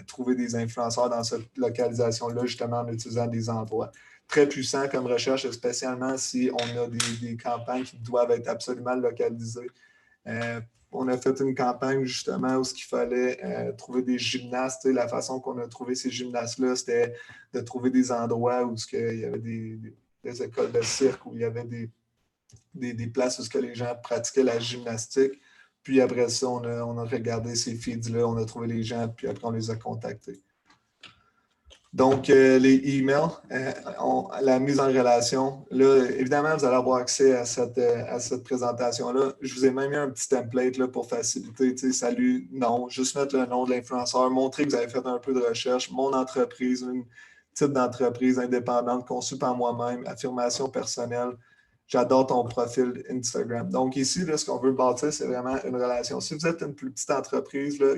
trouver des influenceurs dans cette localisation-là, justement en utilisant des endroits. Très puissant comme recherche, spécialement si on a des campagnes qui doivent être absolument localisées. On a fait une campagne justement où il fallait trouver des gymnastes. La façon qu'on a trouvé ces gymnastes-là, c'était de trouver des endroits où il y avait des écoles de cirque, où il y avait des places où les gens pratiquaient la gymnastique. Puis après ça, on a regardé ces feeds-là, on a trouvé les gens, puis après on les a contactés. Donc, les emails, la mise en relation. Là, évidemment, vous allez avoir accès à cette présentation-là. Je vous ai même mis un petit template là, pour faciliter. Salut, non, juste mettre le nom de l'influenceur, montrer que vous avez fait un peu de recherche, mon entreprise, une type d'entreprise indépendante conçue par moi-même, affirmation personnelle. J'adore ton profil Instagram. Donc ici, là, ce qu'on veut bâtir, c'est vraiment une relation. Si vous êtes une plus petite entreprise, là,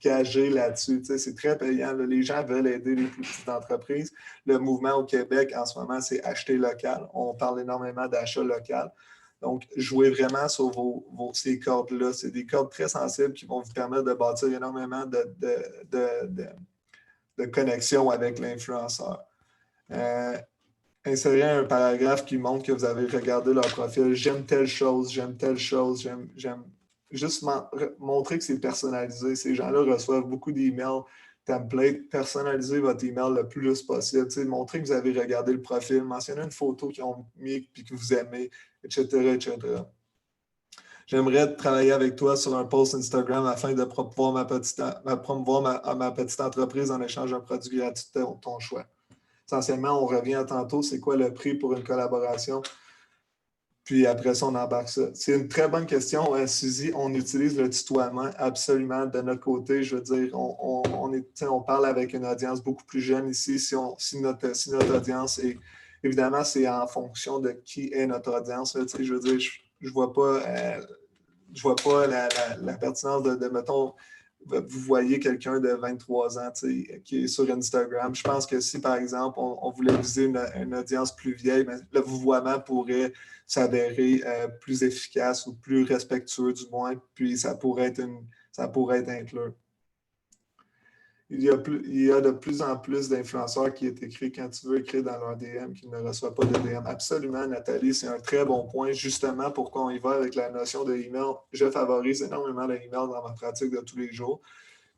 gagez là-dessus. C'est très payant. Là. Les gens veulent aider les plus petites entreprises. Le mouvement au Québec en ce moment, c'est acheter local. On parle énormément d'achat local. Donc, jouez vraiment sur ces cordes-là. C'est des cordes très sensibles qui vont vous permettre de bâtir énormément de connexion avec l'influenceur. Insérer un paragraphe qui montre que vous avez regardé leur profil. J'aime telle chose, j'aime. Juste montrer que c'est personnalisé. Ces gens-là reçoivent beaucoup d'emails templates. Personnalisez votre email le plus possible. Montrez que vous avez regardé le profil, mentionnez une photo qu'ils ont mis et que vous aimez, etc., etc. J'aimerais travailler avec toi sur un post Instagram afin de promouvoir ma petite entreprise en échange d'un produit gratuit de ton choix. Essentiellement, on revient à tantôt, c'est quoi le prix pour une collaboration? Puis après ça, on embarque ça. C'est une très bonne question, Suzy. On utilise le tutoiement absolument de notre côté. Je veux dire, on parle avec une audience beaucoup plus jeune ici. Si notre audience est... Évidemment, c'est en fonction de qui est notre audience. Là, je veux dire, je ne vois pas, la pertinence mettons, vous voyez quelqu'un de 23 ans qui est sur Instagram. Je pense que si, par exemple, on voulait viser une audience plus vieille, bien, le vouvoiement pourrait s'avérer plus efficace ou plus respectueux, du moins, puis ça pourrait être inclus. Il y a de plus en plus d'influenceurs qui est écrit quand tu veux écrire dans leur DM qui ne reçoivent pas de DM. Absolument, Nathalie, c'est un très bon point. Justement, pourquoi on y va avec la notion de email. Je favorise énormément le email dans ma pratique de tous les jours.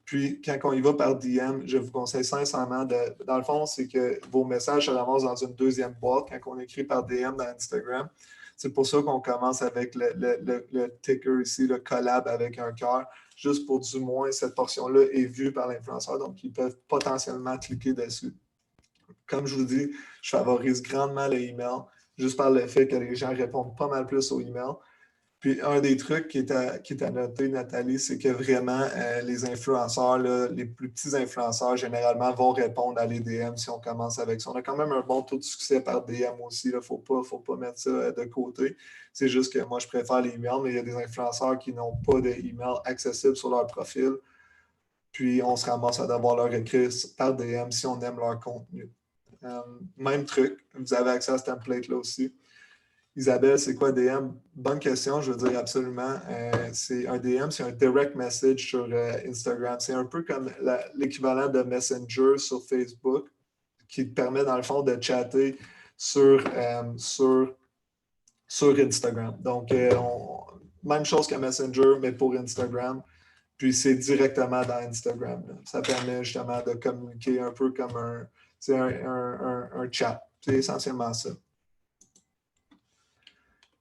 Puis, quand on y va par DM, je vous conseille sincèrement dans le fond, c'est que vos messages se ramassent dans une deuxième boîte quand on écrit par DM dans Instagram. C'est pour ça qu'on commence avec le ticker ici, le collab avec un cœur, juste pour du moins cette portion-là est vue par l'influenceur, donc ils peuvent potentiellement cliquer dessus. Comme je vous dis, je favorise grandement les emails, juste par le fait que les gens répondent pas mal plus aux emails. Puis un des trucs qui est à noter, Nathalie, c'est que vraiment, les influenceurs, là, les plus petits influenceurs, généralement, vont répondre à les DM si on commence avec ça. On a quand même un bon taux de succès par DM aussi. Il ne faut pas mettre ça de côté. C'est juste que moi, je préfère les emails, mais il y a des influenceurs qui n'ont pas d'email accessible sur leur profil. Puis on se ramasse à devoir leur écrire par DM si on aime leur contenu. Même truc, vous avez accès à ce template-là aussi. Isabelle, c'est quoi DM? Bonne question, je veux dire absolument. C'est un DM, c'est un direct message sur Instagram. C'est un peu comme l'équivalent de Messenger sur Facebook qui te permet, dans le fond, de chatter sur Instagram. Donc, même chose que Messenger, mais pour Instagram. Puis, c'est directement dans Instagram. Là. Ça permet justement de communiquer un peu comme un chat. C'est essentiellement ça.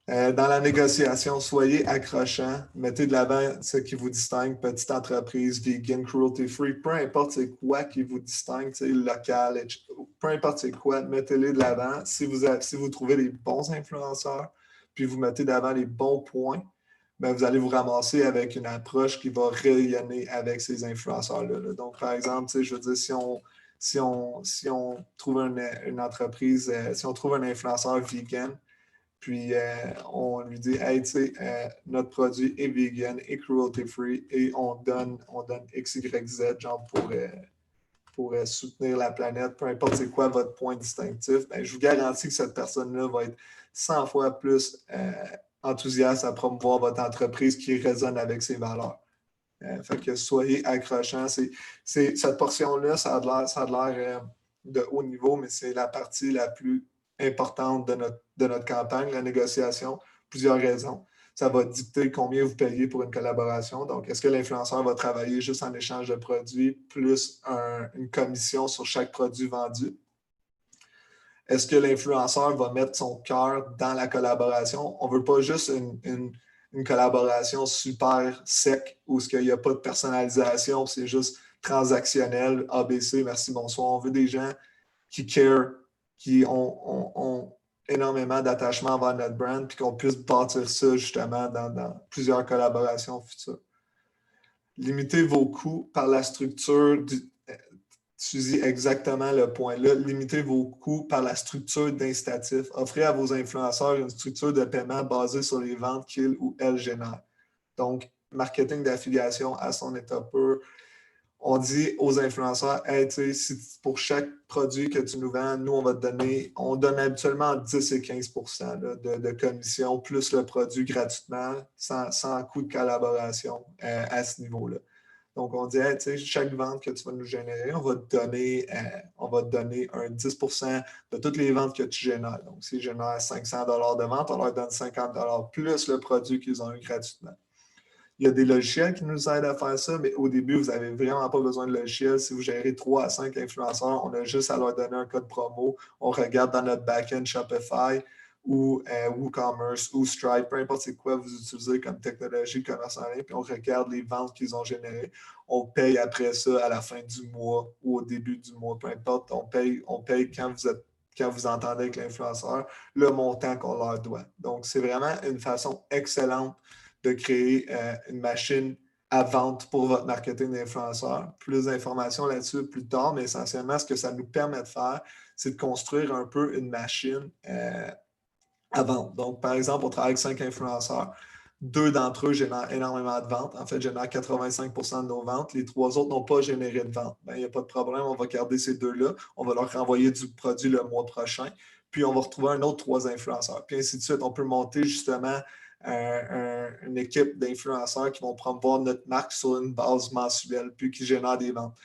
Dans la négociation, soyez accrochant, mettez de l'avant ce qui vous distingue, petite entreprise, vegan, cruelty-free, peu importe c'est quoi qui vous distingue, local, peu importe c'est quoi, mettez-les de l'avant. Si vous trouvez les bons influenceurs, puis vous mettez d'avant les bons points, bien, vous allez vous ramasser avec une approche qui va rayonner avec ces influenceurs-là. Là. Donc, par exemple, je veux dire, si on trouve une entreprise, si on trouve un influenceur vegan, puis on lui dit, hey, tu sais, notre produit est vegan et cruelty-free et on donne X, Y, Z, genre pour soutenir la planète, peu importe c'est quoi votre point distinctif, bien, je vous garantis que cette personne-là va être 100 fois plus enthousiaste à promouvoir votre entreprise qui résonne avec ses valeurs. Fait que soyez accrochants. Cette portion-là, ça a l'air de haut niveau, mais c'est la partie la plus importante de notre campagne, la négociation, plusieurs raisons. Ça va dicter combien vous payez pour une collaboration. Donc, est-ce que l'influenceur va travailler juste en échange de produits plus une commission sur chaque produit vendu? Est-ce que l'influenceur va mettre son cœur dans la collaboration? On ne veut pas juste une collaboration super sec où il n'y a pas de personnalisation, c'est juste transactionnel, ABC, merci, bonsoir. On veut des gens qui care, qui ont énormément d'attachement envers notre brand, puis qu'on puisse bâtir ça justement dans plusieurs collaborations futures. Limitez vos coûts par la structure tu dis exactement le point là. Limitez vos coûts par la structure d'incitatif. Offrez à vos influenceurs une structure de paiement basée sur les ventes qu'ils ou elles génèrent. Donc, marketing d'affiliation à son état pur. On dit aux influenceurs, hey, si pour chaque produit que tu nous vends, nous, on donne habituellement 10 et 15 là, de commission, plus le produit gratuitement, sans coût de collaboration à ce niveau-là. Donc, on dit, hey, chaque vente que tu vas nous générer, on va te donner un 10 de toutes les ventes que tu génères. Donc, s'ils génèrent 500 de vente, on leur donne 50 plus le produit qu'ils ont eu gratuitement. Il y a des logiciels qui nous aident à faire ça, mais au début, vous n'avez vraiment pas besoin de logiciels. Si vous gérez 3 à 5 influenceurs, on a juste à leur donner un code promo. On regarde dans notre backend Shopify ou WooCommerce ou Stripe, peu importe c'est quoi vous utilisez comme technologie de commerce en ligne, puis on regarde les ventes qu'ils ont générées. On paye après ça à la fin du mois ou au début du mois, peu importe. On paye quand vous entendez avec l'influenceur le montant qu'on leur doit. Donc, c'est vraiment une façon excellente de créer une machine à vente pour votre marketing d'influenceur. Plus d'informations là-dessus plus tard, mais essentiellement, ce que ça nous permet de faire, c'est de construire un peu une machine à vente. Donc, par exemple, on travaille avec 5 influenceurs. 2 d'entre eux génèrent énormément de ventes. En fait, génèrent 85 de nos ventes. Les 3 autres n'ont pas généré de vente. Il n'y a pas de problème. On va garder ces 2-là. On va leur renvoyer du produit le mois prochain. Puis, on va retrouver un autre 3 influenceurs. Puis, ainsi de suite. On peut monter justement une équipe d'influenceurs qui vont promouvoir notre marque sur une base mensuelle, puis qui génèrent des ventes.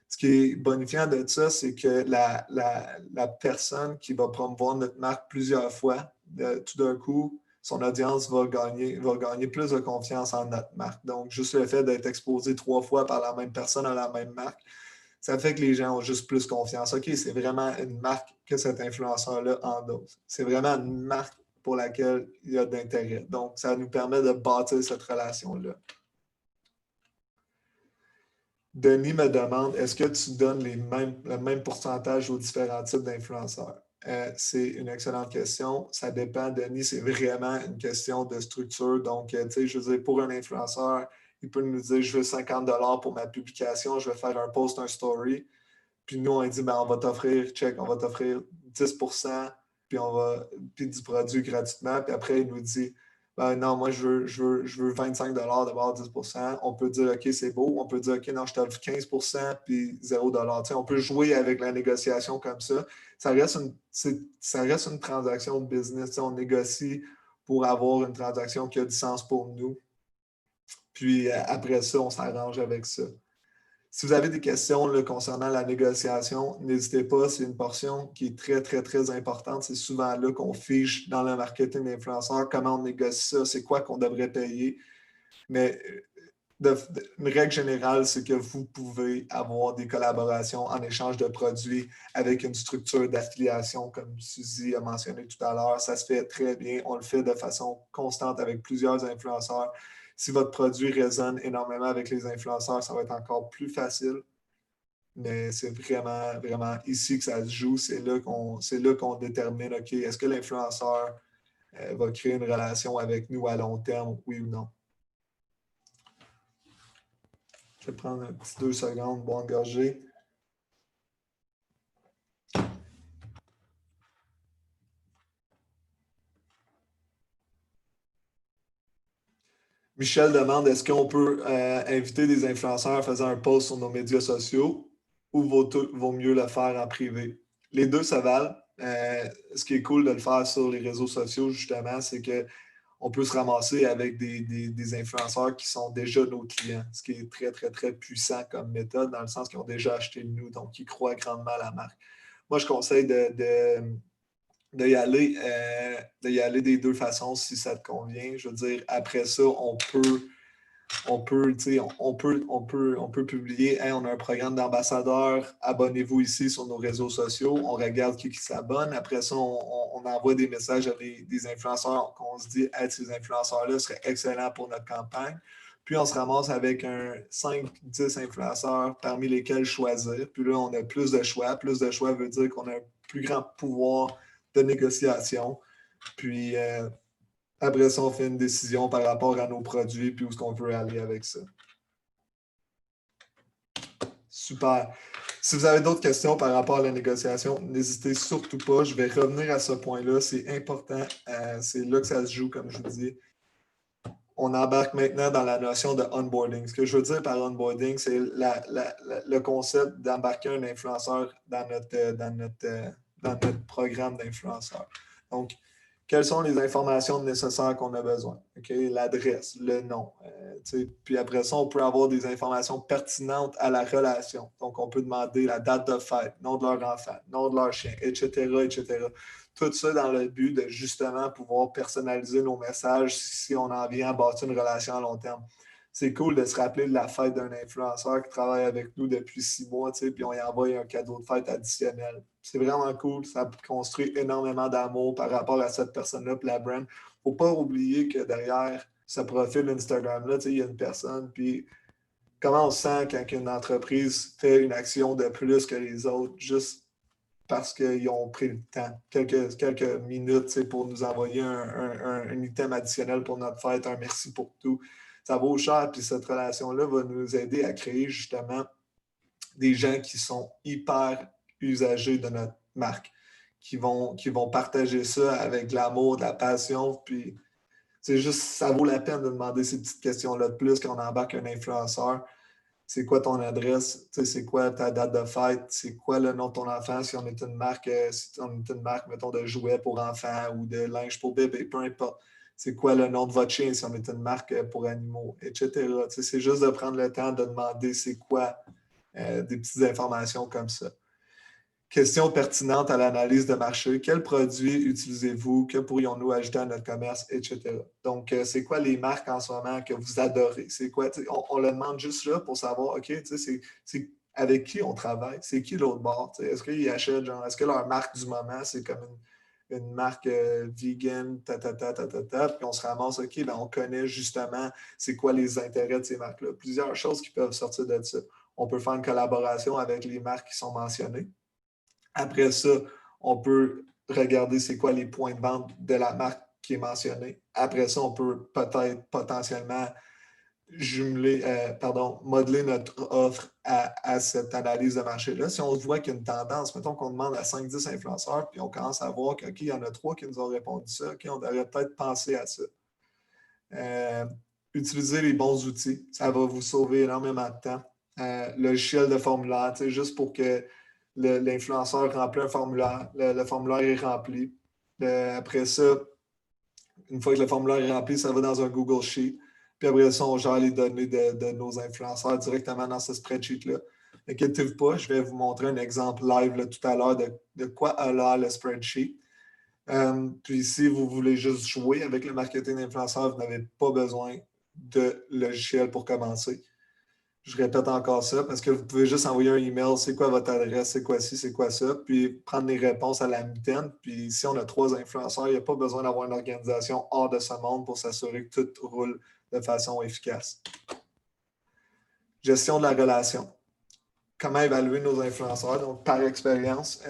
Ce qui est bonifiant de ça, c'est que la personne qui va promouvoir notre marque plusieurs fois, tout d'un coup, son audience va gagner plus de confiance en notre marque. Donc, juste le fait d'être exposé 3 fois par la même personne à la même marque, ça fait que les gens ont juste plus confiance. OK, c'est vraiment une marque que cet influenceur-là endosse. C'est vraiment une marque pour laquelle il y a d'intérêt. Donc, ça nous permet de bâtir cette relation-là. Denis me demande, est-ce que tu donnes le même pourcentage aux différents types d'influenceurs? C'est une excellente question. Ça dépend, Denis, c'est vraiment une question de structure. Donc, tu sais, je veux dire, pour un influenceur, il peut nous dire, je veux 50 pour ma publication, je vais faire un post, un story. Puis nous, on dit, ben, on va t'offrir 10 puis du produit gratuitement. Puis après, il nous dit, ben, non, moi, je veux 25 d'abord 10. On peut dire, OK, c'est beau. On peut dire, OK, non, je t'offre 15 puis 0 tu sais, on peut jouer avec la négociation comme ça. Ça reste une transaction de business. Tu sais, on négocie pour avoir une transaction qui a du sens pour nous. Puis après ça, on s'arrange avec ça. Si vous avez des questions là, concernant la négociation, n'hésitez pas. C'est une portion qui est très, très, très importante. C'est souvent là qu'on fiche dans le marketing d'influenceurs comment on négocie ça, c'est quoi qu'on devrait payer. Mais une règle générale, c'est que vous pouvez avoir des collaborations en échange de produits avec une structure d'affiliation, comme Suzy a mentionné tout à l'heure. Ça se fait très bien. On le fait de façon constante avec plusieurs influenceurs. Si votre produit résonne énormément avec les influenceurs, ça va être encore plus facile. Mais c'est vraiment, vraiment ici que ça se joue. C'est là qu'on détermine, OK, est-ce que l'influenceur va créer une relation avec nous à long terme, oui ou non? Je vais prendre un petit 2 secondes, boire une gorgée. Michel demande, est-ce qu'on peut inviter des influenceurs faisant un post sur nos médias sociaux ou vaut mieux le faire en privé? Les deux se valent. Ce qui est cool de le faire sur les réseaux sociaux, justement, c'est qu'on peut se ramasser avec des influenceurs qui sont déjà nos clients, ce qui est très, très, très puissant comme méthode, dans le sens qu'ils ont déjà acheté de nous, donc ils croient grandement à la marque. Moi, je conseille d'y aller des deux façons si ça te convient. Je veux dire, après ça, on peut publier, hey, on a un programme d'ambassadeurs, abonnez-vous ici sur nos réseaux sociaux, on regarde qui s'abonne. Après ça, on envoie des messages à des influenceurs qu'on se dit, hey, ces influenceurs-là seraient excellents pour notre campagne. Puis on se ramasse avec 5-10 influenceurs parmi lesquels choisir. Puis là, on a plus de choix. Plus de choix veut dire qu'on a un plus grand pouvoir de négociation. Puis après ça, on fait une décision par rapport à nos produits puis où est-ce qu'on veut aller avec ça. Super. Si vous avez d'autres questions par rapport à la négociation, n'hésitez surtout pas. Je vais revenir à ce point-là. C'est important. C'est là que ça se joue, comme je vous dis. On embarque maintenant dans la notion de onboarding. Ce que je veux dire par onboarding, c'est le concept d'embarquer un influenceur dans notre programme d'influenceurs. Donc, quelles sont les informations nécessaires qu'on a besoin? Okay? L'adresse, le nom. Puis après ça, on peut avoir des informations pertinentes à la relation. Donc, on peut demander la date de fête, nom de leur enfant, nom de leur chien, etc., etc. Tout ça dans le but de justement pouvoir personnaliser nos messages si on en vient à bâtir une relation à long terme. C'est cool de se rappeler de la fête d'un influenceur qui travaille avec nous depuis 6 mois, puis on y envoie un cadeau de fête additionnel. C'est vraiment cool. Ça construit énormément d'amour par rapport à cette personne-là et la brand. Il ne faut pas oublier que derrière ce profil Instagram-là, il y a une personne. Puis comment on se sent quand une entreprise fait une action de plus que les autres, juste parce qu'ils ont pris le temps, quelques minutes pour nous envoyer un item additionnel pour notre fête, un merci pour tout. Ça vaut cher, puis cette relation-là va nous aider à créer justement des gens qui sont hyper usagers de notre marque, qui vont partager ça avec l'amour, de la passion, puis c'est juste, ça vaut la peine de demander ces petites questions-là de plus quand on embarque un influenceur. C'est quoi ton adresse? C'est quoi ta date de fête? C'est quoi le nom de ton enfant? Si on est une marque, mettons, de jouets pour enfants ou de linge pour bébé, peu importe. C'est quoi le nom de votre chien si on est une marque pour animaux, etc. C'est juste de prendre le temps de demander c'est quoi des petites informations comme ça. Question pertinente à l'analyse de marché. Quels produits utilisez-vous? Que pourrions-nous ajouter à notre commerce, etc. Donc, c'est quoi les marques en ce moment que vous adorez? C'est quoi? On le demande juste là pour savoir, OK, c'est avec qui on travaille? C'est qui l'autre bord? Est-ce qu'ils achètent, genre, est-ce que leur marque du moment, c'est comme une marque vegan, puis on se ramasse, OK, ben on connaît justement c'est quoi les intérêts de ces marques-là. Plusieurs choses qui peuvent sortir de ça. On peut faire une collaboration avec les marques qui sont mentionnées. Après ça, on peut regarder c'est quoi les points de vente de la marque qui est mentionnée. Après ça, on peut peut-être potentiellement modeler notre offre à cette analyse de marché-là. Si on voit qu'il y a une tendance, mettons qu'on demande à 5-10 influenceurs, puis on commence à voir qu'il y en a 3 qui nous ont répondu ça, OK, on devrait peut-être penser à ça. Utilisez les bons outils. Ça va vous sauver énormément de temps. Logiciel de formulaire, juste pour que l'influenceur remplit un formulaire. Le formulaire est rempli. Après ça, une fois que le formulaire est rempli, ça va dans un Google Sheet. Puis après ça, on gère les données de nos influenceurs directement dans ce spreadsheet-là. Inquiétez-vous pas, je vais vous montrer un exemple live là, tout à l'heure de quoi a l'air le spreadsheet. Puis si vous voulez juste jouer avec le marketing d'influenceur, vous n'avez pas besoin de logiciel pour commencer. Je répète encore ça parce que vous pouvez juste envoyer un email, c'est quoi votre adresse, c'est quoi ci, c'est quoi ça, puis prendre les réponses à la mitaine. Puis si on a 3 influenceurs, il n'y a pas besoin d'avoir une organisation hors de ce monde pour s'assurer que tout roule de façon efficace. Gestion de la relation. Comment évaluer nos influenceurs? Donc, par expérience,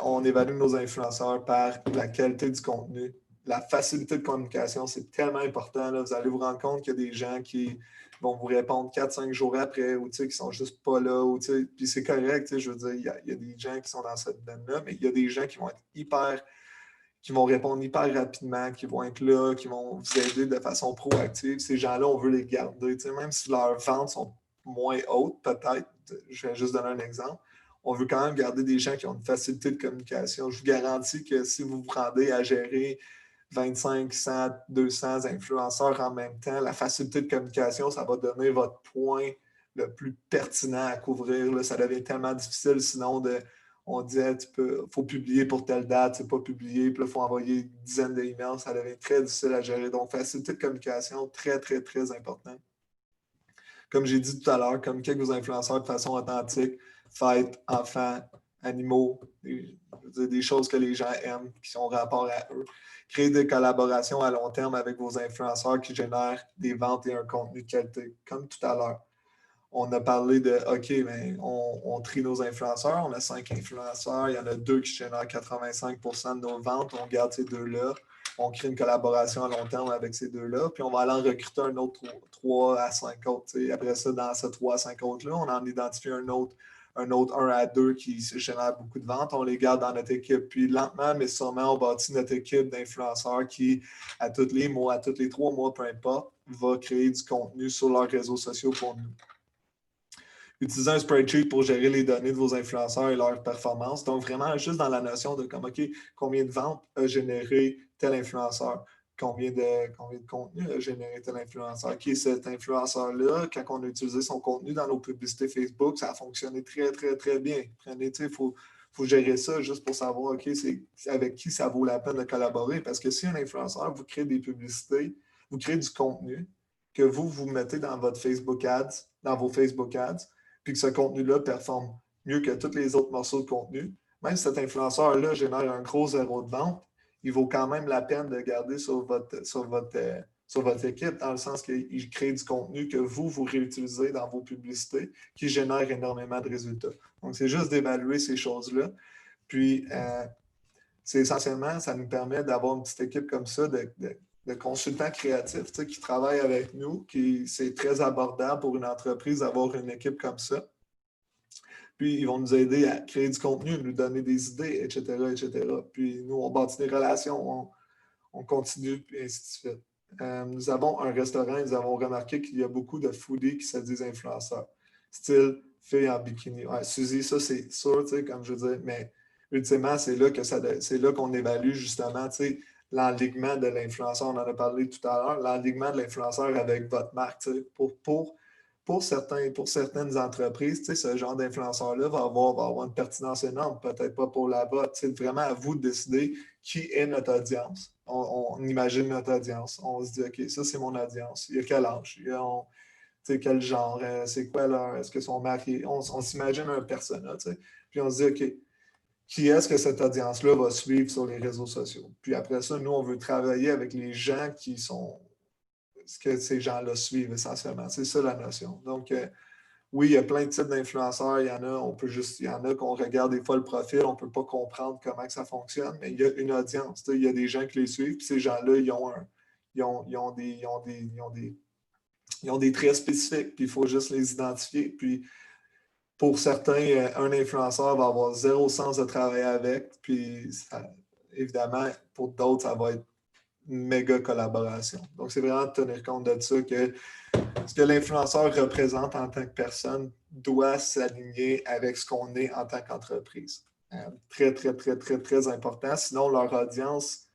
on évalue nos influenceurs par la qualité du contenu. La facilité de communication, c'est tellement important. Là. Vous allez vous rendre compte qu'il y a des gens qui vont vous répondre 4-5 jours après ou qui sont juste pas là. Puis c'est correct, je veux dire, il y a des gens qui sont dans cette donne-là, mais il y a des gens qui vont être qui vont répondre hyper rapidement, qui vont être là, qui vont vous aider de façon proactive. Ces gens-là, on veut les garder. Même si leurs ventes sont moins hautes, peut-être, je vais juste donner un exemple, on veut quand même garder des gens qui ont une facilité de communication. Je vous garantis que si vous vous rendez à gérer 25, 100, 200 influenceurs en même temps, la facilité de communication, ça va donner votre point le plus pertinent à couvrir. Là. Ça devient tellement difficile sinon on disait, il faut publier pour telle date, c'est pas publié, puis là, il faut envoyer une dizaine d'emails, ça devient très difficile à gérer. Donc, facilité de communication, très, très, très important. Comme j'ai dit tout à l'heure, communiquer avec vos influenceurs de façon authentique, fêtes, enfants, animaux, des choses que les gens aiment, qui sont rapport à eux. Créer des collaborations à long terme avec vos influenceurs qui génèrent des ventes et un contenu de qualité, comme tout à l'heure. On a parlé de, OK, ben, on trie nos influenceurs, on a 5 influenceurs, il y en a 2 qui génèrent 85% de nos ventes, on garde ces 2-là, on crée une collaboration à long terme avec ces 2-là, puis on va aller en recruter un autre 3 à 5 autres. Après ça, dans ces 3 à 5 autres-là, on en identifie un autre un autre 1 à 2 qui génère beaucoup de ventes, on les garde dans notre équipe. Puis lentement, mais sûrement, on bâtit notre équipe d'influenceurs qui, à tous les mois, à tous les 3 mois, peu importe, va créer du contenu sur leurs réseaux sociaux pour nous. Utilisez un spreadsheet pour gérer les données de vos influenceurs et leurs performances. Donc, vraiment, juste dans la notion de comme, OK, combien de ventes a généré tel influenceur? Combien de contenu a généré tel influenceur? Qui est cet influenceur-là? Quand on a utilisé son contenu dans nos publicités Facebook, ça a fonctionné très, très, très bien. Il faut gérer ça juste pour savoir, OK, c'est avec qui ça vaut la peine de collaborer. Parce que si un influenceur vous crée des publicités, vous créez du contenu que vous mettez dans votre Facebook Ads, dans vos Facebook Ads, puis que ce contenu-là performe mieux que tous les autres morceaux de contenu, même si cet influenceur-là génère un gros zéro de vente, il vaut quand même la peine de garder sur votre équipe, dans le sens qu'il crée du contenu que vous réutilisez dans vos publicités, qui génère énormément de résultats. Donc, c'est juste d'évaluer ces choses-là. Puis, c'est essentiellement, ça nous permet d'avoir une petite équipe comme ça de consultants créatifs qui travaillent avec nous, c'est très abordable pour une entreprise d'avoir une équipe comme ça. Puis, ils vont nous aider à créer du contenu, nous donner des idées, etc., etc. Puis, nous, on bâtit des relations, on continue, puis ainsi de suite. Nous avons un restaurant et nous avons remarqué qu'il y a beaucoup de foodies qui se disent influenceurs. Style filles en bikini. Ouais, Suzy, ça, c'est sûr, comme je veux dire, mais ultimement, c'est là qu'on évalue justement, l'enlignement de l'influenceur. On en a parlé tout à l'heure, l'enlignement de l'influenceur avec votre marque. Pour certaines entreprises, ce genre d'influenceur-là va avoir une pertinence énorme, peut-être pas pour la vôtre. C'est vraiment à vous de décider qui est notre audience. On imagine notre audience. On se dit, OK, ça, c'est mon audience. Il y a quel âge? Quel genre? C'est quoi leur? Est-ce qu'ils sont mariés? On s'imagine un persona, puis on se dit, OK, qui est-ce que cette audience-là va suivre sur les réseaux sociaux? Puis après ça, nous, on veut travailler avec les gens qui sont ce que ces gens-là suivent essentiellement. C'est ça la notion. Donc, oui, il y a plein de types d'influenceurs. Il y en a qu'on regarde des fois le profil, on ne peut pas comprendre comment que ça fonctionne, mais il y a une audience. Il y a des gens qui les suivent, puis ces gens-là, ils ont des traits spécifiques, puis il faut juste les identifier. Puis pour certains, un influenceur va avoir zéro sens de travailler avec, puis évidemment, pour d'autres, ça va être une méga collaboration. Donc, c'est vraiment de tenir compte de ça que ce que l'influenceur représente en tant que personne doit s'aligner avec ce qu'on est en tant qu'entreprise. Très, très, très, très, très important. Sinon, leur audience,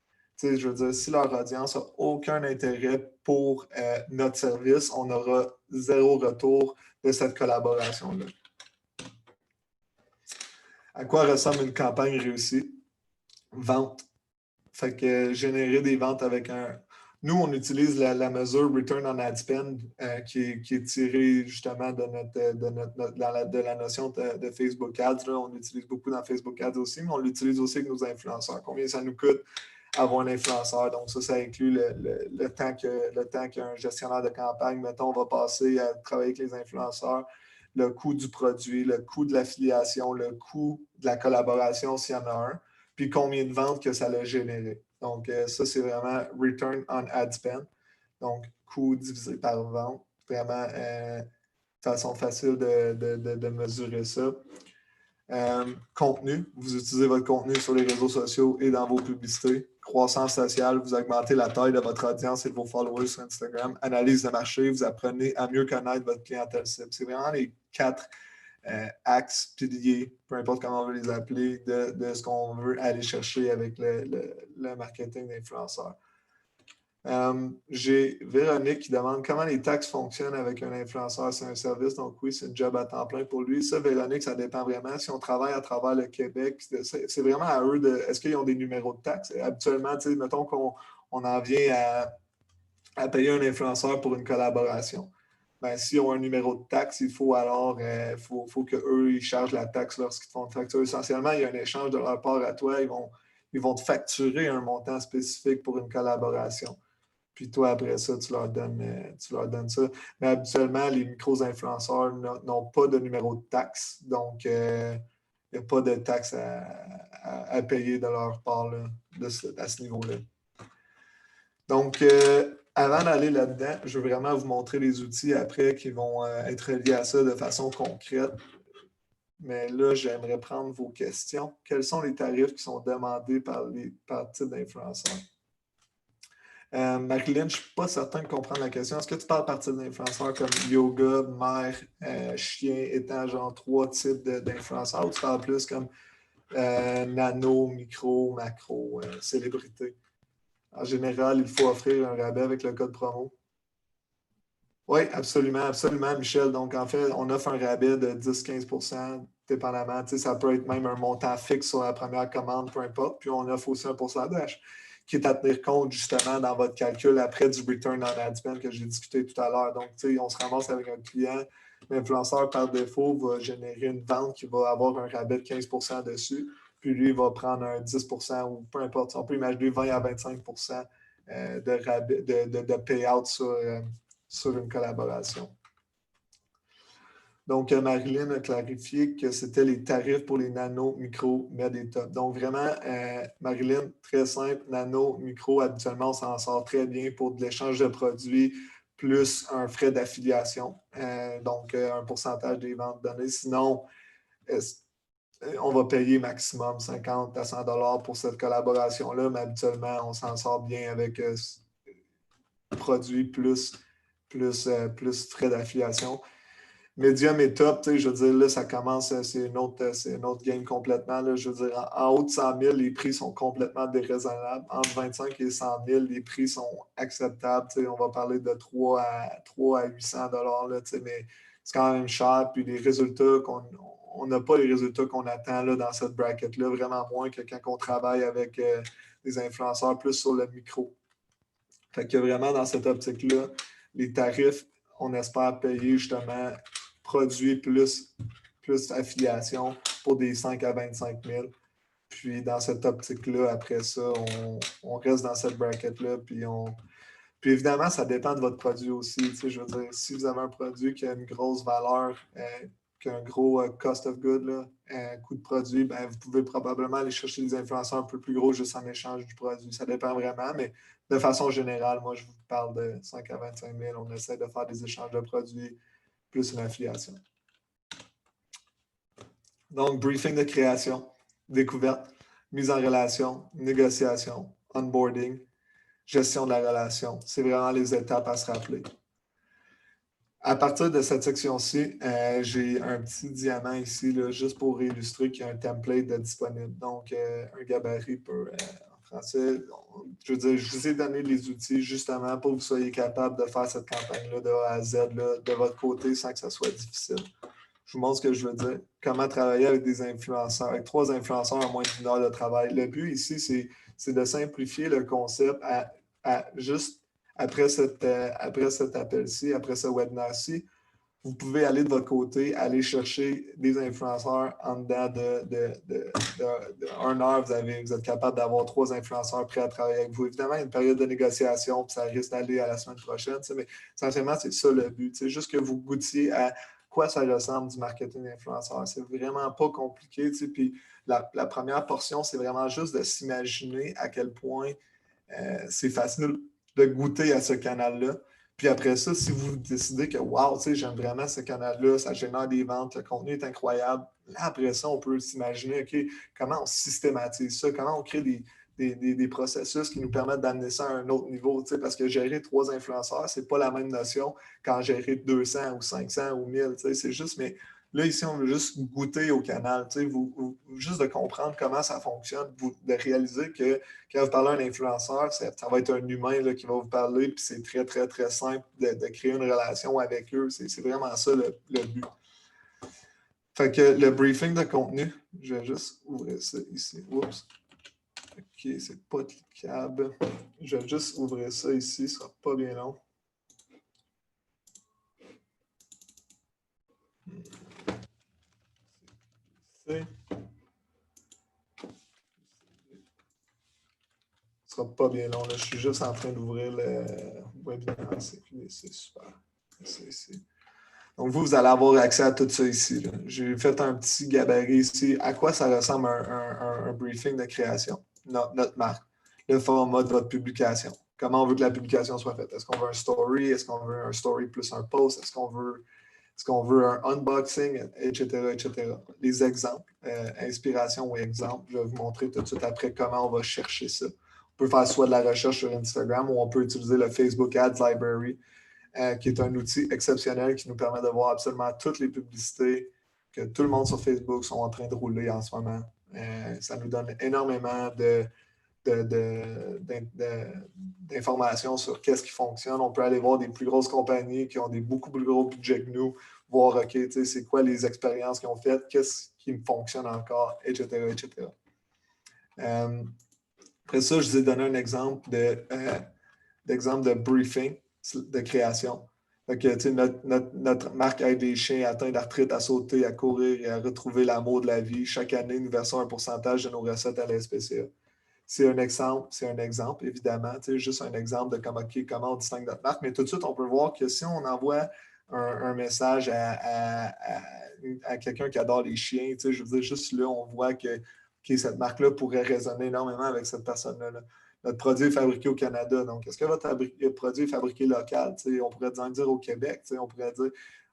je veux dire, si leur audience n'a aucun intérêt pour notre service, on aura zéro retour de cette collaboration-là. À quoi ressemble une campagne réussie? Vente. Fait que générer des ventes avec un. Nous, on utilise la mesure Return on Ad Spend qui est tirée justement de la notion de Facebook Ads. Là. On l'utilise beaucoup dans Facebook Ads aussi, mais on l'utilise aussi avec nos influenceurs. Combien ça nous coûte avoir un influenceur? Donc, ça inclut le temps qu'un gestionnaire de campagne, mettons, va passer à travailler avec les influenceurs, le coût du produit, le coût de l'affiliation, le coût de la collaboration s'il y en a un, puis combien de ventes que ça a généré. Donc, ça, c'est vraiment Return on Ad Spend. Donc, coût divisé par vente. Vraiment, façon facile de mesurer ça. Contenu. Vous utilisez votre contenu sur les réseaux sociaux et dans vos publicités. Croissance sociale, vous augmentez la taille de votre audience et de vos followers sur Instagram. Analyse de marché, vous apprenez à mieux connaître votre clientèle cible. C'est vraiment les 4 axes, piliers, peu importe comment on veut les appeler, de ce qu'on veut aller chercher avec le marketing d'influenceurs. J'ai Véronique qui demande comment les taxes fonctionnent avec un influenceur. C'est un service, donc oui, c'est un job à temps plein pour lui. Ça, Véronique, ça dépend vraiment. Si on travaille à travers le Québec, c'est vraiment à eux de. Est-ce qu'ils ont des numéros de taxes? Habituellement, mettons qu'on en vient à payer un influenceur pour une collaboration. Ben, s'ils ont un numéro de taxe, il faut alors faut qu'eux, ils chargent la taxe lorsqu'ils te font une facture. Essentiellement, il y a un échange de leur part à toi. Ils vont te facturer un montant spécifique pour une collaboration. Puis toi, après ça, tu leur donnes ça. Mais habituellement, les micro-influenceurs n'ont pas de numéro de taxe. Donc, il n'y a pas de taxe à payer de leur part là, à ce niveau-là. Donc, avant d'aller là-dedans, je veux vraiment vous montrer les outils après qui vont être liés à ça de façon concrète. Mais là, j'aimerais prendre vos questions. Quels sont les tarifs qui sont demandés par type d'influenceur? Marilyn, je ne suis pas certain de comprendre la question. Est-ce que tu parles par type d'influenceur comme yoga, mère, chien, étant genre 3 types d'influenceurs, ou tu parles plus comme nano, micro, macro, célébrité? En général, il faut offrir un rabais avec le code promo. Oui, absolument, absolument, Michel. Donc, en fait, on offre un rabais de 10-15 dépendamment. Tu sais, ça peut être même un montant fixe sur la première commande, peu importe. Puis, on offre aussi un pourcentage qui est à tenir compte justement dans votre calcul après du return on ad spend que j'ai discuté tout à l'heure. Donc, tu sais, on se ramasse avec un client, l'influenceur par défaut va générer une vente qui va avoir un rabais de 15 dessus. Puis, lui, il va prendre un 10 ou peu importe. On peut imaginer 20 à 25 de, rabais, de payout sur une collaboration. Donc, Marilyn a clarifié que c'était les tarifs pour les nano, micro, med et top. Donc, vraiment, Marilyn, très simple, nano, micro, habituellement, on s'en sort très bien pour de l'échange de produits plus un frais d'affiliation, donc un pourcentage des ventes données. Sinon, on va payer maximum 50 à 100 $ pour cette collaboration-là, mais habituellement, on s'en sort bien avec produits plus frais d'affiliation. Medium et top, je veux dire, là, ça commence, c'est une autre game complètement. Là, je veux dire, en haut de 100 000, les prix sont complètement déraisonnables. Entre 25 et 100 000, les prix sont acceptables. On va parler de 3 à 800 $ là, mais c'est quand même cher. Puis les résultats, on n'a pas les résultats qu'on attend là, dans cette bracket-là, vraiment moins que quand on travaille avec des influenceurs plus sur le micro. Fait que vraiment, dans cette optique-là, les tarifs, on espère payer justement produits plus affiliation pour des 5 à 25 000. Puis dans cette optique-là, après ça, on reste dans cette bracket-là. Puis évidemment, ça dépend de votre produit aussi. Je veux dire, si vous avez un produit qui a une grosse valeur, qui a un gros cost of good, coût de produit, ben, vous pouvez probablement aller chercher des influenceurs un peu plus gros juste en échange du produit. Ça dépend vraiment, mais de façon générale, moi, je vous parle de 5 à 25 000. On essaie de faire des échanges de produits plus une affiliation. Donc, briefing de création, découverte, mise en relation, négociation, onboarding, gestion de la relation. C'est vraiment les étapes à se rappeler. À partir de cette section-ci, j'ai un petit diamant ici, là, juste pour illustrer qu'il y a un template disponible. Donc, un gabarit en français. Je veux dire, je vous ai donné les outils justement pour que vous soyez capable de faire cette campagne-là de A à Z là, de votre côté sans que ça soit difficile. Je vous montre ce que je veux dire. Comment travailler avec des influenceurs, avec 3 influenceurs en moins d'1 heure de travail. Le but ici, c'est de simplifier le concept à juste après cet appel-ci, après ce webinaire-ci. Vous pouvez aller de votre côté, aller chercher des influenceurs en dedans de 1 heure. Vous êtes capable d'avoir 3 influenceurs prêts à travailler avec vous. Évidemment, il y a une période de négociation, puis ça risque d'aller à la semaine prochaine. Mais essentiellement, c'est ça le but. C'est juste que vous goûtiez à quoi ça ressemble du marketing influenceur. C'est vraiment pas compliqué. Puis la première portion, c'est vraiment juste de s'imaginer à quel point c'est facile de goûter à ce canal-là. Puis après ça, si vous décidez que wow, j'aime vraiment ce canal-là, ça génère des ventes, le contenu est incroyable, là, après ça, on peut s'imaginer, OK, comment on systématise ça, comment on crée des processus qui nous permettent d'amener ça à un autre niveau, parce que gérer 3 influenceurs, c'est pas la même notion qu'en gérer 200 ou 500 ou 1000, c'est juste, mais là, ici, on veut juste goûter au canal, juste de comprendre comment ça fonctionne, de réaliser que quand vous parlez à un influenceur, ça va être un humain là, qui va vous parler, puis c'est très, très, très simple de créer une relation avec eux. C'est vraiment ça le but. Fait que le briefing de contenu, je vais juste ouvrir ça ici. Oups. OK, c'est pas cliquable. Je vais juste ouvrir ça ici, ce sera pas bien long. Ce sera pas bien long. Là. Je suis juste en train d'ouvrir le webinaire. C'est super. Donc, vous allez avoir accès à tout ça ici. J'ai fait un petit gabarit ici. À quoi ça ressemble un briefing de création? Notre marque. Le format de votre publication. Comment on veut que la publication soit faite? Est-ce qu'on veut un story? Est-ce qu'on veut un story plus un post? Est-ce qu'on veut Est-ce qu'on veut un unboxing, etc., etc. Les exemples, inspiration ou exemple, je vais vous montrer tout de suite après comment on va chercher ça. On peut faire soit de la recherche sur Instagram ou on peut utiliser le Facebook Ads Library, qui est un outil exceptionnel qui nous permet de voir absolument toutes les publicités que tout le monde sur Facebook sont en train de rouler en ce moment. Ça nous donne énormément d'informations sur qu'est-ce qui fonctionne. On peut aller voir des plus grosses compagnies qui ont des beaucoup plus gros budgets que nous, voir, OK, c'est quoi les expériences qu'ils ont faites, qu'est-ce qui fonctionne encore, etc., etc. Après ça, je vous ai donné un exemple de briefing de création. Fait que, notre marque aide les chiens atteints d'arthrite à sauter, à courir et à retrouver l'amour de la vie. Chaque année, nous versons un pourcentage de nos recettes à la SPCA. C'est un exemple, évidemment, juste un exemple de comment on distingue notre marque, mais tout de suite, on peut voir que si on envoie un message à quelqu'un qui adore les chiens, je veux dire, juste là, on voit que cette marque-là pourrait résonner énormément avec cette personne-là. Notre produit est fabriqué au Canada. Donc, est-ce que votre produit est fabriqué local? On pourrait dire au Québec.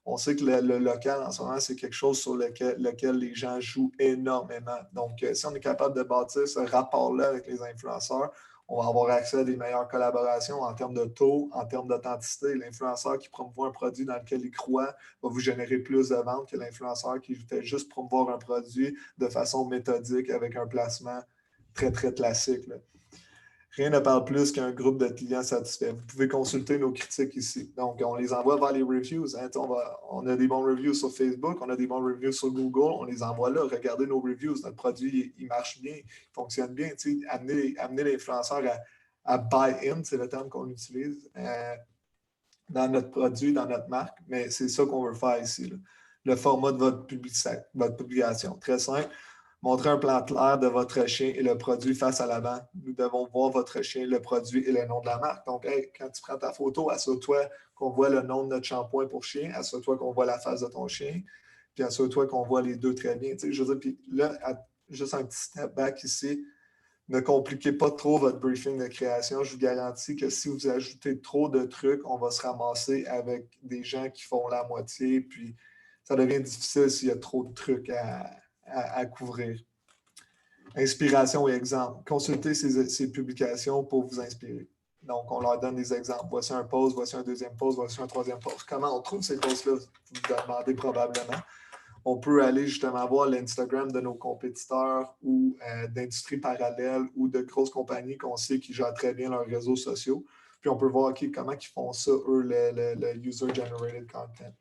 On sait que le local, en ce moment, c'est quelque chose sur lequel les gens jouent énormément. Donc, si on est capable de bâtir ce rapport-là avec les influenceurs, on va avoir accès à des meilleures collaborations en termes de taux, en termes d'authenticité. L'influenceur qui promouvoit un produit dans lequel il croit va vous générer plus de ventes que l'influenceur qui fait juste promouvoir un produit de façon méthodique avec un placement très, très classique. Là. Rien ne parle plus qu'un groupe de clients satisfaits. Vous pouvez consulter nos critiques ici. Donc, on les envoie vers les reviews. Hein. On a des bons reviews sur Facebook, on a des bons reviews sur Google, on les envoie là. Regardez nos reviews. Notre produit, il marche bien, il fonctionne bien. Amener l'influenceur à buy-in, c'est le terme qu'on utilise, dans notre produit, dans notre marque. Mais c'est ça qu'on veut faire ici. Là. Le format de votre publication. Très simple. Montrez un plan clair de votre chien et le produit face à l'avant. Nous devons voir votre chien, le produit et le nom de la marque. Donc, quand tu prends ta photo, assure-toi qu'on voit le nom de notre shampoing pour chien, assure-toi qu'on voit la face de ton chien, puis assure-toi qu'on voit les deux très bien. Je veux dire, puis là, juste un petit step back ici. Ne compliquez pas trop votre briefing de création. Je vous garantis que si vous ajoutez trop de trucs, on va se ramasser avec des gens qui font la moitié, puis ça devient difficile s'il y a trop de trucs à couvrir. Inspiration et exemple. Consultez ces publications pour vous inspirer. Donc, on leur donne des exemples. Voici un post, voici un deuxième post, voici un troisième post. Comment on trouve ces posts-là? Vous vous demandez probablement. On peut aller justement voir l'Instagram de nos compétiteurs ou d'industries parallèles ou de grosses compagnies qu'on sait qui gèrent très bien leurs réseaux sociaux. Puis on peut voir comment ils font ça, eux, le user-generated content.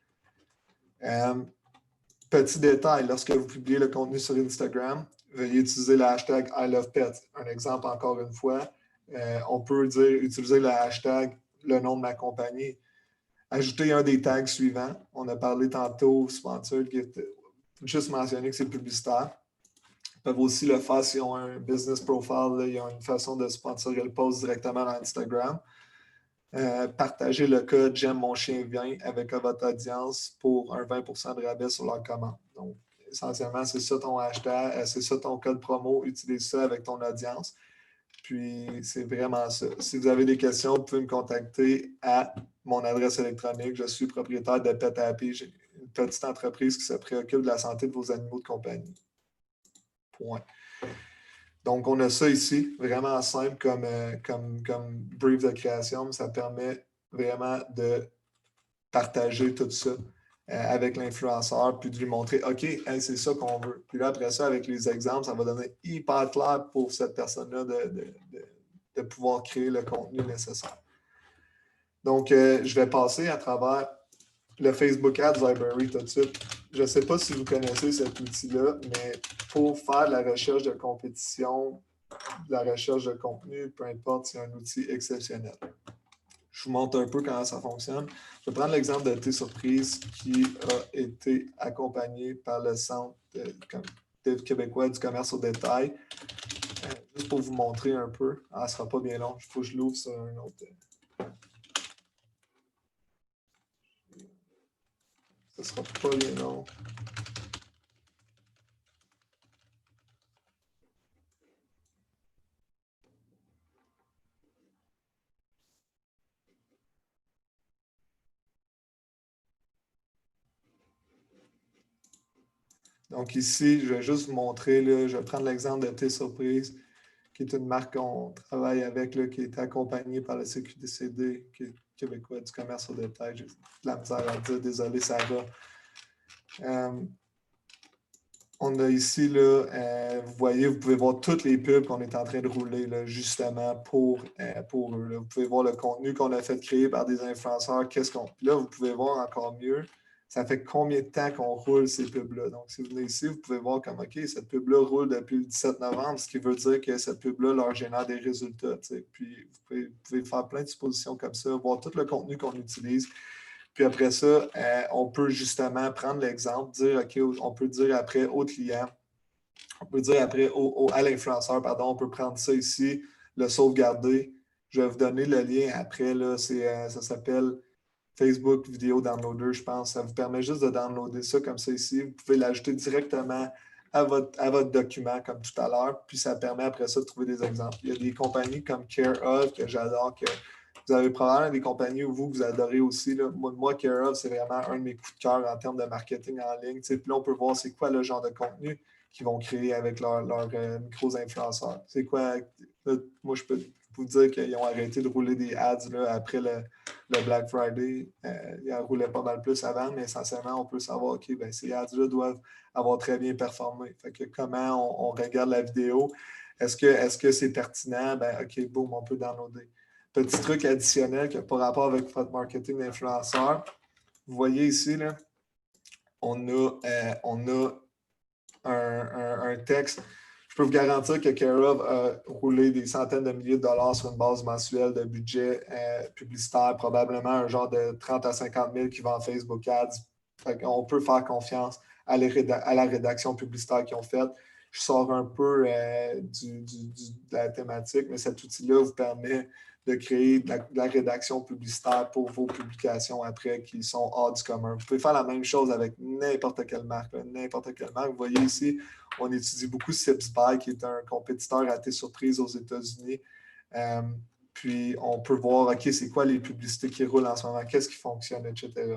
Petit détail, lorsque vous publiez le contenu sur Instagram, veuillez utiliser le hashtag I love pets. Un exemple, encore une fois, on peut utiliser le hashtag le nom de ma compagnie. Ajouter un des tags suivants. On a parlé tantôt, Sponsored Gift, juste mentionner que c'est publicitaire. Ils peuvent aussi le faire s'ils ont un business profile. Là, ils ont une façon de sponsorer le post directement dans Instagram. Partagez le code J'aime mon chien vient avec votre audience pour un 20% de rabais sur leur commande. Donc, essentiellement, c'est ça ton hashtag, c'est ça ton code promo. Utilise ça avec ton audience. Puis, c'est vraiment ça. Si vous avez des questions, vous pouvez me contacter à mon adresse électronique. Je suis propriétaire de Pet Happy. J'ai une petite entreprise qui se préoccupe de la santé de vos animaux de compagnie. Point. Donc, on a ça ici, vraiment simple comme brief de création. Ça permet vraiment de partager tout ça avec l'influenceur, puis de lui montrer, OK, hey, c'est ça qu'on veut. Puis là, après ça, avec les exemples, ça va donner hyper clair pour cette personne-là de pouvoir créer le contenu nécessaire. Donc, je vais passer à travers le Facebook Ads Library tout de suite. Je ne sais pas si vous connaissez cet outil-là, mais pour faire de la recherche de compétition, de la recherche de contenu, peu importe, c'est un outil exceptionnel. Je vous montre un peu comment ça fonctionne. Je vais prendre l'exemple de T-Surprise qui a été accompagné par le Centre québécois du commerce au détail. Juste pour vous montrer un peu. Ça ne sera pas bien long. Il faut que je l'ouvre sur un autre. Ça ne sera pas bien long. Donc ici, je vais juste vous montrer, là, je vais prendre l'exemple de T-Surprise, qui est une marque qu'on travaille avec, là, qui est accompagnée par le CQDCD, qui est québécois du commerce au détail. J'ai de la misère à dire, désolé, Sarah. On a ici, là, vous voyez, vous pouvez voir toutes les pubs qu'on est en train de rouler, là, justement pour eux. Là. Vous pouvez voir le contenu qu'on a fait créer par des influenceurs. Là, vous pouvez voir encore mieux, ça fait combien de temps qu'on roule ces pubs-là. Donc, si vous venez ici, vous pouvez voir comme, OK, cette pub-là roule depuis le 17 novembre, ce qui veut dire que cette pub-là leur génère des résultats. Puis, vous pouvez faire plein de suppositions comme ça, voir tout le contenu qu'on utilise. Puis après ça, on peut justement prendre l'exemple, dire, OK, on peut dire après au client, on peut dire après à l'influenceur, pardon, on peut prendre ça ici, le sauvegarder. Je vais vous donner le lien après, là, ça s'appelle Facebook Vidéo Downloader, je pense. Ça vous permet juste de downloader ça comme ça ici. Vous pouvez l'ajouter directement à votre document, comme tout à l'heure, puis ça permet après ça de trouver des exemples. Il y a des compagnies comme CareOf que j'adore, que vous avez probablement des compagnies où vous adorez aussi. Là. Moi, CareOf, c'est vraiment un de mes coups de cœur en termes de marketing en ligne. Puis là, on peut voir c'est quoi le genre de contenu qu'ils vont créer avec leurs micro-influenceurs. C'est quoi? Là, moi, je peux vous dire qu'ils ont arrêté de rouler des ads là, après le Black Friday. Ils en roulaient pas mal plus avant, mais essentiellement, on peut savoir, OK, ben, ces ads-là doivent avoir très bien performé. Fait que comment on regarde la vidéo? Est-ce que c'est pertinent? Ben, OK, boum, on peut downloader. Petit truc additionnel qui n'a pas rapport avec votre marketing d'influenceur. Vous voyez ici, là, on a un texte. Je peux vous garantir que Care.of a roulé des centaines de milliers de dollars sur une base mensuelle de budget publicitaire, probablement un genre de 30 à 50 000 qui va en Facebook Ads. On peut faire confiance à la rédaction publicitaire qu'ils ont faite. Je sors un peu de la thématique, mais cet outil-là vous permet de créer de la rédaction publicitaire pour vos publications après qui sont hors du commun. Vous pouvez faire la même chose avec n'importe quelle marque. N'importe quelle marque. Vous voyez ici, on étudie beaucoup SipsBuy, qui est un compétiteur à T-Surprise aux États-Unis. Puis, on peut voir, OK, c'est quoi les publicités qui roulent en ce moment, qu'est-ce qui fonctionne, etc.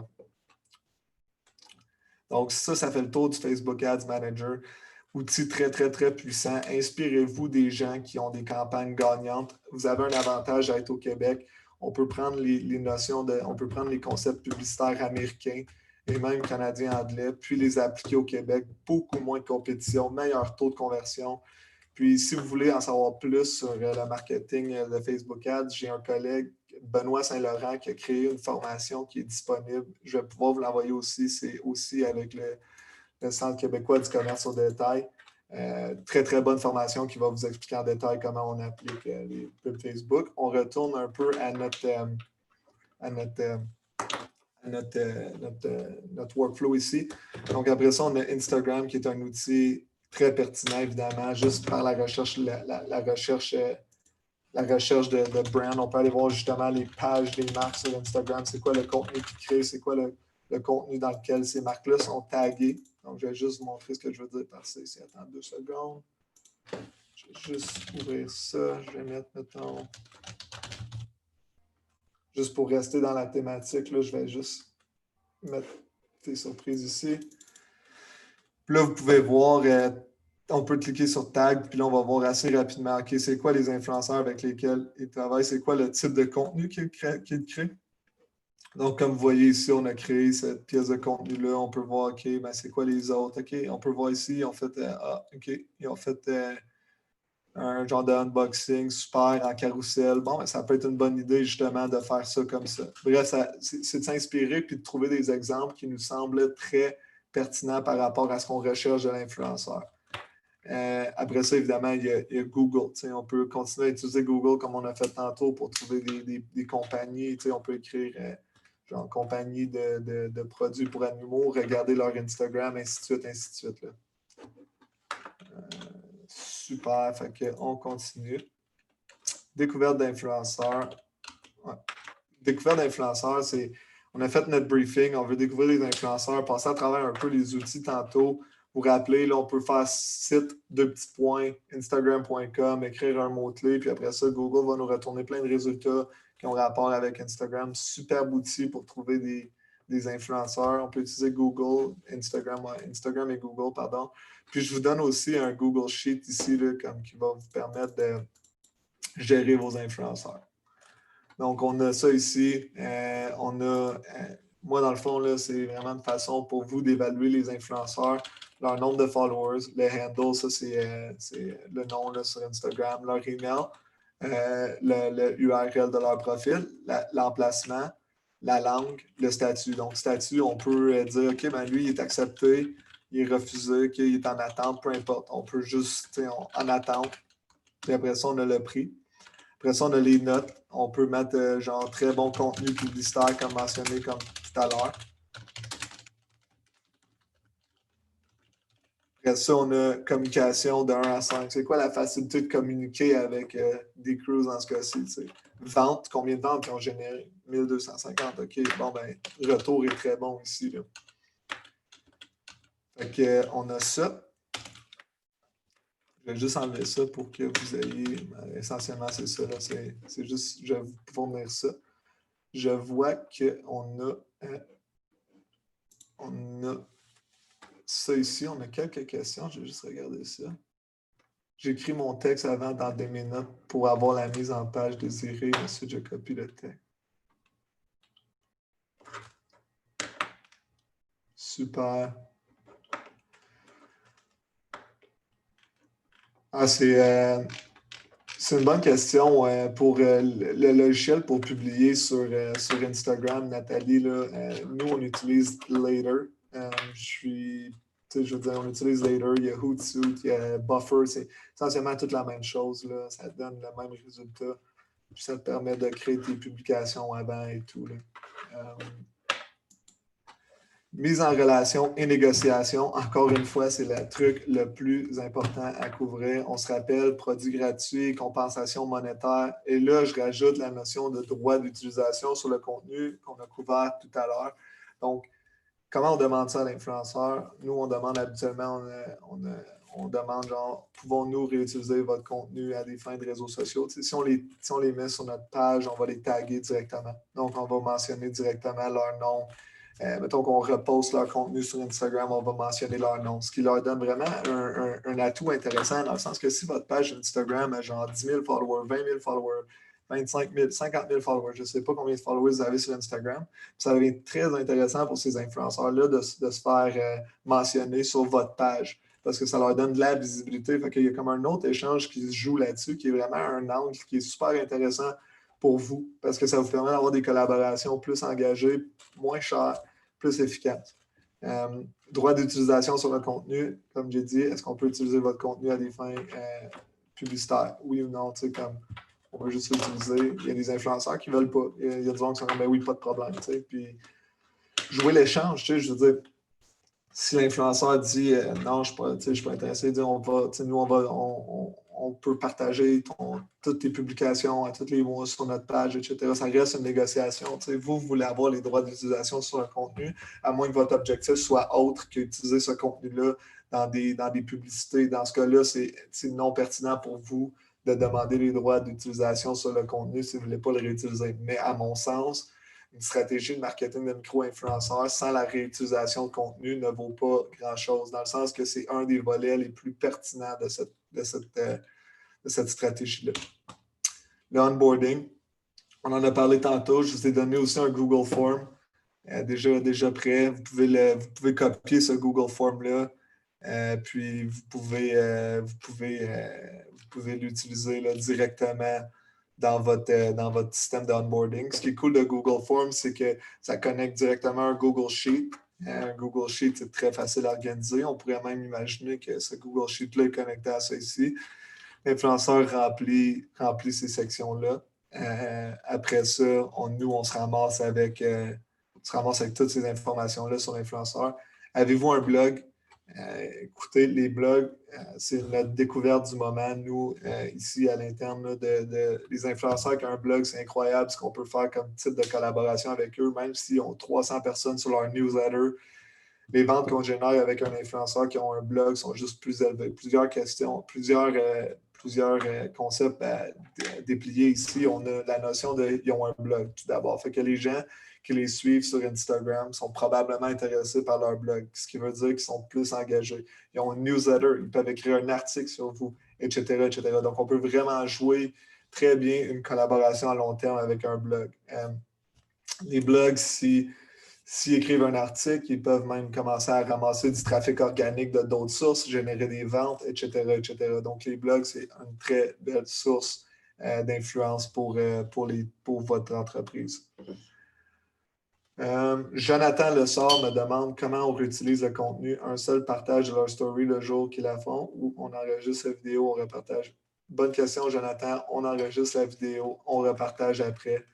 Donc, ça fait le tour du Facebook Ads Manager. Outil très, très, très puissant. Inspirez-vous des gens qui ont des campagnes gagnantes. Vous avez un avantage à être au Québec. On peut prendre les notions on peut prendre les concepts publicitaires américains et même canadiens anglais, puis les appliquer au Québec. Beaucoup moins de compétition, meilleur taux de conversion. Puis, si vous voulez en savoir plus sur le marketing de Facebook Ads, j'ai un collègue, Benoît Saint-Laurent, qui a créé une formation qui est disponible. Je vais pouvoir vous l'envoyer aussi. C'est aussi avec le Centre québécois du commerce au détail. Très, très bonne formation qui va vous expliquer en détail comment on applique les pubs Facebook. On retourne un peu à notre workflow ici. Donc, après ça, on a Instagram qui est un outil très pertinent, évidemment, juste par la recherche, la recherche de brand. On peut aller voir justement les pages des marques sur Instagram. C'est quoi le contenu qu'ils créent? C'est quoi le contenu dans lequel ces marques-là sont taguées? Donc, je vais juste vous montrer ce que je veux dire par ça ici. Attends 2 secondes. Je vais juste ouvrir ça. Je vais mettre, mettons, juste pour rester dans la thématique, là, je vais juste mettre tes surprises ici. Puis là, vous pouvez voir, on peut cliquer sur Tag, puis là, on va voir assez rapidement, OK, c'est quoi les influenceurs avec lesquels ils travaillent, c'est quoi le type de contenu qu'ils créent. Donc, comme vous voyez ici, on a créé cette pièce de contenu-là. On peut voir, OK, ben, c'est quoi les autres? OK, on peut voir ici, ils ont fait, un genre de unboxing super en carrousel. Bon, ben, ça peut être une bonne idée, justement, de faire ça comme ça. Bref, c'est de s'inspirer puis de trouver des exemples qui nous semblent très pertinents par rapport à ce qu'on recherche de l'influenceur. Après ça, évidemment, il y a Google. On peut continuer à utiliser Google comme on a fait tantôt pour trouver des compagnies. On peut écrire genre compagnie de produits pour animaux, regarder leur Instagram, ainsi de suite, ainsi de suite. Là. Super, fait qu'on continue. Découverte d'influenceurs. Ouais. Découverte d'influenceurs, c'est on a fait notre briefing, on veut découvrir les influenceurs, passer à travers un peu les outils tantôt. Vous rappelez, là, on peut faire site, 2 petits points, Instagram.com, écrire un mot-clé, puis après ça, Google va nous retourner plein de résultats qui ont rapport avec Instagram. Superbe outil pour trouver des influenceurs. On peut utiliser Google, Instagram et Google, pardon. Puis je vous donne aussi un Google Sheet ici, là, qui va vous permettre de gérer vos influenceurs. Donc, on a ça ici. Moi, dans le fond, là, c'est vraiment une façon pour vous d'évaluer les influenceurs, leur nombre de followers, les handles, ça, c'est le nom là, sur Instagram, leur email, le URL de leur profil, l'emplacement, la langue, le statut. Donc, statut, on peut dire, OK, ben lui, il est accepté, il est refusé, OK, il est en attente, peu importe. On peut juste, en attente. Puis après ça, on a le prix. Après ça, on a les notes. On peut mettre genre très bon contenu publicitaire, comme mentionné comme tout à l'heure. Après ça, on a communication de 1 à 5. C'est quoi la facilité de communiquer avec des crews dans ce cas-ci? Vente, combien de ventes ils ont généré? 1250. OK, bon, ben, le retour est très bon ici. Là. Fait que, on a ça. Je vais juste enlever ça pour que vous ayez. Essentiellement, c'est ça. Là. C'est juste, je vais vous fournir ça. Je vois qu'on a ça ici. On a quelques questions. Je vais juste regarder ça. J'écris mon texte avant dans mes notes pour avoir la mise en page désirée. Ensuite, je copie le texte. Super. Ah, c'est une bonne question pour le logiciel pour publier sur Instagram, Nathalie. Là, nous, on utilise Later. Je veux dire, on utilise Later, il y a Hootsuite, il y a Buffer. C'est essentiellement toute la même chose. Là. Ça donne le même résultat. Puis ça te permet de créer tes publications avant et tout. Là. Mise en relation et négociation, encore une fois, c'est le truc le plus important à couvrir. On se rappelle, produits gratuits, compensation monétaire. Et là, je rajoute la notion de droit d'utilisation sur le contenu qu'on a couvert tout à l'heure. Donc, comment on demande ça à l'influenceur? Nous, on demande habituellement, on demande genre, pouvons-nous réutiliser votre contenu à des fins de réseaux sociaux? Si on les met sur notre page, on va les taguer directement. Donc, on va mentionner directement leur nom. Mettons qu'on reposte leur contenu sur Instagram, on va mentionner leur nom, ce qui leur donne vraiment un atout intéressant dans le sens que si votre page Instagram a genre 10 000 followers, 20 000 followers, 25 000, 50 000 followers, je ne sais pas combien de followers vous avez sur Instagram, ça devient très intéressant pour ces influenceurs-là de se faire mentionner sur votre page parce que ça leur donne de la visibilité. Fait qu'il y a comme un autre échange qui se joue là-dessus qui est vraiment un angle qui est super intéressant pour vous parce que ça vous permet d'avoir des collaborations plus engagées, moins chères, plus efficace. Droit d'utilisation sur le contenu, comme j'ai dit, est-ce qu'on peut utiliser votre contenu à des fins publicitaires? Oui ou non? Comme on veut juste l'utiliser. Il y a des influenceurs qui ne veulent pas. Il y a des gens qui sont comme, ben oui, pas de problème. Puis jouer l'échange, je veux dire, si l'influenceur dit non, je ne suis pas intéressé, dit, on peut partager toutes tes publications à tous les mois sur notre page, etc. Ça reste une négociation. Vous voulez avoir les droits d'utilisation sur un contenu, à moins que votre objectif soit autre qu'utiliser ce contenu-là dans des publicités. Dans ce cas-là, c'est non pertinent pour vous de demander les droits d'utilisation sur le contenu si vous ne voulez pas le réutiliser. Mais à mon sens, une stratégie de marketing de micro-influenceurs sans la réutilisation de contenu ne vaut pas grand-chose, dans le sens que c'est un des volets les plus pertinents de cette stratégie-là. Le onboarding, on en a parlé tantôt, je vous ai donné aussi un Google Form déjà prêt. Vous pouvez copier ce Google Form-là, puis vous pouvez l'utiliser là, directement dans votre système d'onboarding. Ce qui est cool de Google Forms, c'est que ça connecte directement un Google Sheet. Un Google Sheet, c'est très facile à organiser. On pourrait même imaginer que ce Google Sheet-là est connecté à ça ici. L'influenceur remplit ces sections-là. Après ça, on se ramasse avec toutes ces informations-là sur l'influenceur. Avez-vous un blog? Écoutez, les blogs, c'est notre découverte du moment. Nous, ici, à l'interne, les influenceurs qui ont un blog, c'est incroyable ce qu'on peut faire comme type de collaboration avec eux, même s'ils ont 300 personnes sur leur newsletter. Les ventes qu'on génère avec un influenceur qui ont un blog sont juste plus élevées. Plusieurs questions, plusieurs plusieurs concepts à déplier ici. On a la notion de ils ont un blog, tout d'abord. Fait que les gens qui les suivent sur Instagram sont probablement intéressés par leur blog, ce qui veut dire qu'ils sont plus engagés. Ils ont une newsletter, ils peuvent écrire un article sur vous, etc., etc. Donc, on peut vraiment jouer très bien une collaboration à long terme avec un blog. Les blogs, s'ils écrivent un article, ils peuvent même commencer à ramasser du trafic organique de d'autres sources, générer des ventes, etc., etc. Donc, les blogs, c'est une très belle source d'influence pour votre entreprise. Jonathan Lessard me demande comment on réutilise le contenu. Un seul partage de leur story le jour qu'ils la font ou on enregistre la vidéo, on repartage. Bonne question, Jonathan. On enregistre la vidéo, on repartage après.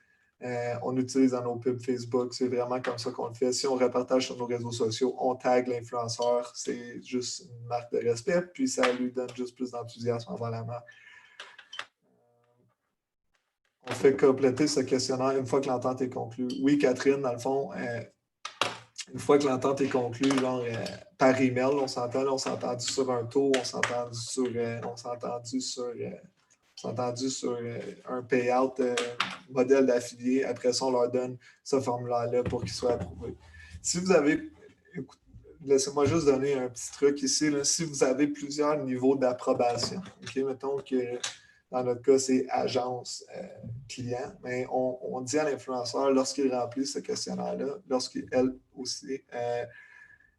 On utilise dans nos pubs Facebook. C'est vraiment comme ça qu'on le fait. Si on repartage sur nos réseaux sociaux, on tag l'influenceur. C'est juste une marque de respect. Puis ça lui donne juste plus d'enthousiasme envers la marque. On fait compléter ce questionnaire une fois que l'entente est conclue. Oui, Catherine, dans le fond, une fois que l'entente est conclue, genre par email, on s'est entendu sur un taux, on s'est entendu sur un payout modèle d'affilié. Après ça, on leur donne ce formulaire-là pour qu'il soit approuvé. Si vous avez, laissez-moi juste donner un petit truc ici, là. Si vous avez plusieurs niveaux d'approbation, OK, mettons que dans notre cas, c'est agence client, mais on dit à l'influenceur, lorsqu'il remplit ce questionnaire-là, lorsqu'elle aussi,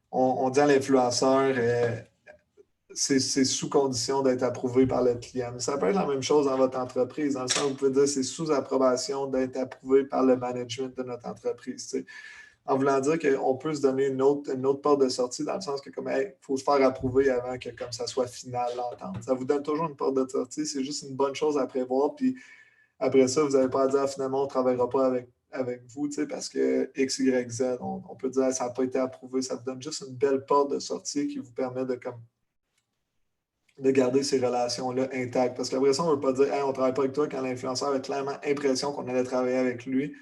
on dit à l'influenceur, c'est sous condition d'être approuvé par le client. Mais ça peut être la même chose dans votre entreprise, dans le sens où vous pouvez dire c'est sous approbation d'être approuvé par le management de notre entreprise. T'sais. En voulant dire qu'on peut se donner une autre porte de sortie dans le sens que comme il faut se faire approuver avant que comme ça soit final l'entente. Ça vous donne toujours une porte de sortie, c'est juste une bonne chose à prévoir. Puis après ça, vous n'avez pas à dire finalement on ne travaillera pas avec vous parce que X, Y, Z, on peut dire ça n'a pas été approuvé. Ça vous donne juste une belle porte de sortie qui vous permet de garder ces relations-là intactes. Parce qu'après ça, on ne veut pas dire hey, on ne travaille pas avec toi quand l'influenceur a clairement l'impression qu'on allait travailler avec lui.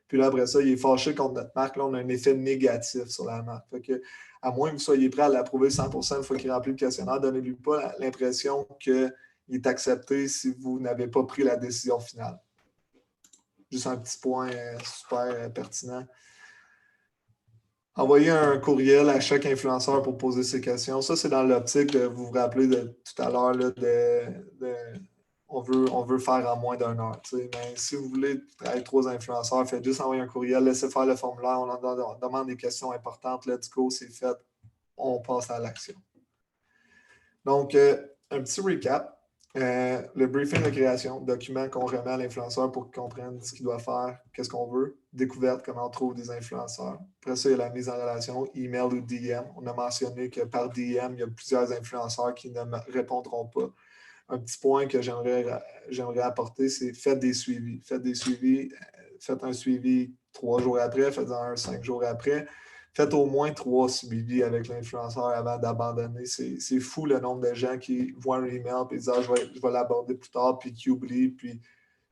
Puis là, après ça, il est fâché contre notre marque. Là, on a un effet négatif sur la marque. Fait que, à moins que vous soyez prêt à l'approuver 100% une fois qu'il remplit le questionnaire, donnez-lui pas l'impression qu'il est accepté si vous n'avez pas pris la décision finale. Juste un petit point super pertinent. Envoyer un courriel à chaque influenceur pour poser ses questions. Ça, c'est dans l'optique de vous rappeler de tout à l'heure on veut faire en moins d'une heure. Mais si vous voulez travailler 3 influenceurs, faites juste envoyer un courriel, laissez faire le formulaire, on demande des questions importantes, let's go, c'est fait, on passe à l'action. Donc, un petit recap. Le briefing de création, document qu'on remet à l'influenceur pour qu'il comprenne ce qu'il doit faire, qu'est-ce qu'on veut, découverte, comment on trouve des influenceurs. Après ça, il y a la mise en relation, email ou DM. On a mentionné que par DM, il y a plusieurs influenceurs qui ne répondront pas. Un petit point que j'aimerais apporter, c'est faites des suivis. Faites un suivi 3 jours après, faites-en un 5 jours après. Faites au moins 3 suivis avec l'influenceur avant d'abandonner. C'est fou le nombre de gens qui voient un email et disent ah, je vais l'aborder plus tard, puis qui oublient. Puis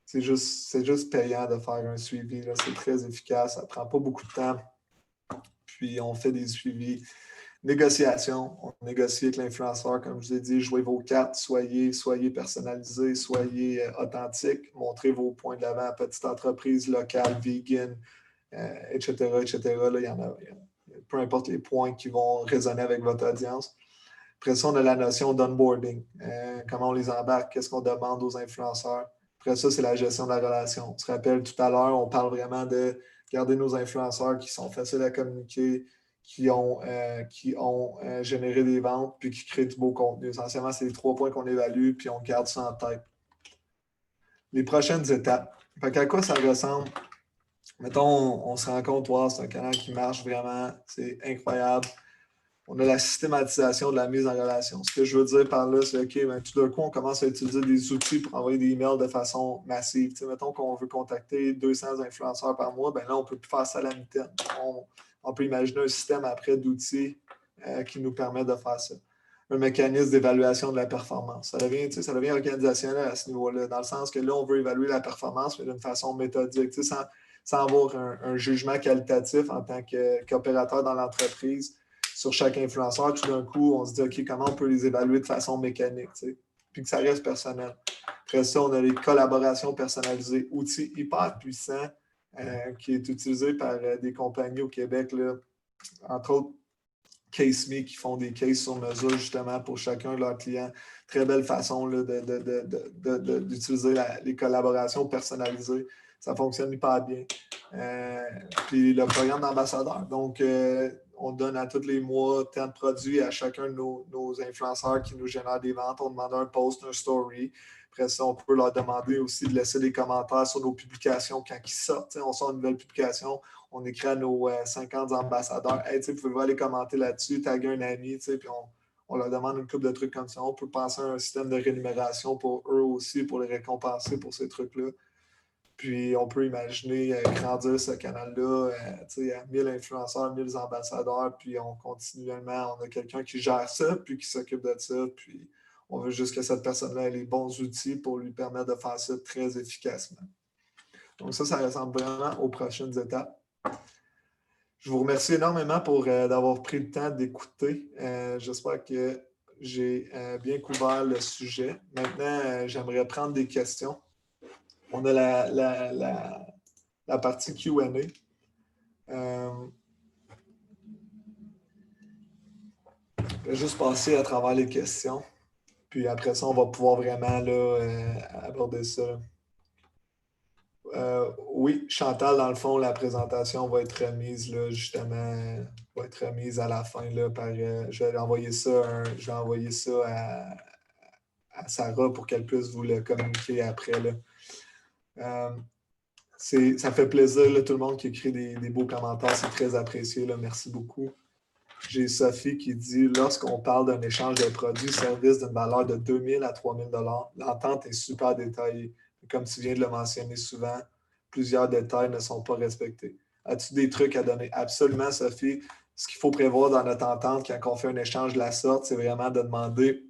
c'est juste payant de faire un suivi. Là. C'est très efficace. Ça ne prend pas beaucoup de temps. Puis on fait des suivis. Négociation. On négocie avec l'influenceur, comme je vous ai dit, jouez vos cartes, soyez personnalisés, soyez authentiques, montrez vos points de l'avant, petite entreprise locale, vegan, etc., etc. Là, il y en a, peu importe les points qui vont résonner avec votre audience. Après ça, on a la notion d'onboarding. Comment on les embarque, qu'est-ce qu'on demande aux influenceurs. Après ça, c'est la gestion de la relation. On se rappelle tout à l'heure, on parle vraiment de garder nos influenceurs qui sont faciles à communiquer, qui ont généré des ventes, puis qui créent du beau contenu. Essentiellement, c'est les 3 points qu'on évalue, puis on garde ça en tête. Les prochaines étapes. Fait qu'à quoi ça ressemble? Mettons, on se rend compte, wow, c'est un canal qui marche vraiment, c'est incroyable. On a la systématisation de la mise en relation. Ce que je veux dire par là, c'est OK, ben, tout d'un coup, on commence à utiliser des outils pour envoyer des emails de façon massive. T'sais, mettons qu'on veut contacter 200 influenceurs par mois, ben là, on ne peut plus faire ça à la mitaine. On peut imaginer un système après d'outils qui nous permet de faire ça. Un mécanisme d'évaluation de la performance. Ça devient organisationnel à ce niveau-là, dans le sens que là, on veut évaluer la performance, mais d'une façon méthodique, sans avoir un jugement qualitatif en tant qu'opérateur dans l'entreprise sur chaque influenceur. Tout d'un coup, on se dit, OK, comment on peut les évaluer de façon mécanique? T'sais? puis que ça reste personnel. Après ça, on a les collaborations personnalisées, outil hyper puissant qui est utilisé par des compagnies au Québec, là, entre autres CaseMe qui font des cases sur mesure justement pour chacun de leurs clients. Très belle façon là, d'utiliser les collaborations personnalisées. Ça fonctionne hyper bien. Puis le programme d'ambassadeur. Donc, on donne à tous les mois tant de produits à chacun de nos influenceurs qui nous génèrent des ventes. On demande un post, un story. Après ça, on peut leur demander aussi de laisser des commentaires sur nos publications quand ils sortent. T'sais, on sort une nouvelle publication, on écrit à nos 50 ambassadeurs. Hey, vous pouvez aller commenter là-dessus, taguer un ami, puis on leur demande une couple de trucs comme ça. On peut penser à un système de rémunération pour eux aussi, pour les récompenser pour ces trucs-là. Puis on peut imaginer grandir ce canal-là à 1000 influenceurs, 1000 ambassadeurs, puis continuellement, on a quelqu'un qui gère ça, puis qui s'occupe de ça, puis on veut juste que cette personne-là ait les bons outils pour lui permettre de faire ça très efficacement. Donc ça ressemble vraiment aux prochaines étapes. Je vous remercie énormément d'avoir pris le temps d'écouter. J'espère que j'ai bien couvert le sujet. Maintenant, j'aimerais prendre des questions. On a la partie Q&A. Je vais juste passer à travers les questions. Puis après ça, on va pouvoir vraiment là, aborder ça. Oui, Chantal, dans le fond, la présentation va être remise là, justement, va être remise à la fin. Là, je vais envoyer ça, à Sarah pour qu'elle puisse vous le communiquer après. Là. Ça fait plaisir, là, tout le monde qui écrit des beaux commentaires, c'est très apprécié. Là, merci beaucoup. J'ai Sophie qui dit « Lorsqu'on parle d'un échange de produits, services d'une valeur de 2 000 à 3 000 l'entente est super détaillée. Comme tu viens de le mentionner souvent, plusieurs détails ne sont pas respectés. As-tu des trucs à donner? » Absolument, Sophie. Ce qu'il faut prévoir dans notre entente quand on fait un échange de la sorte, c'est vraiment de demander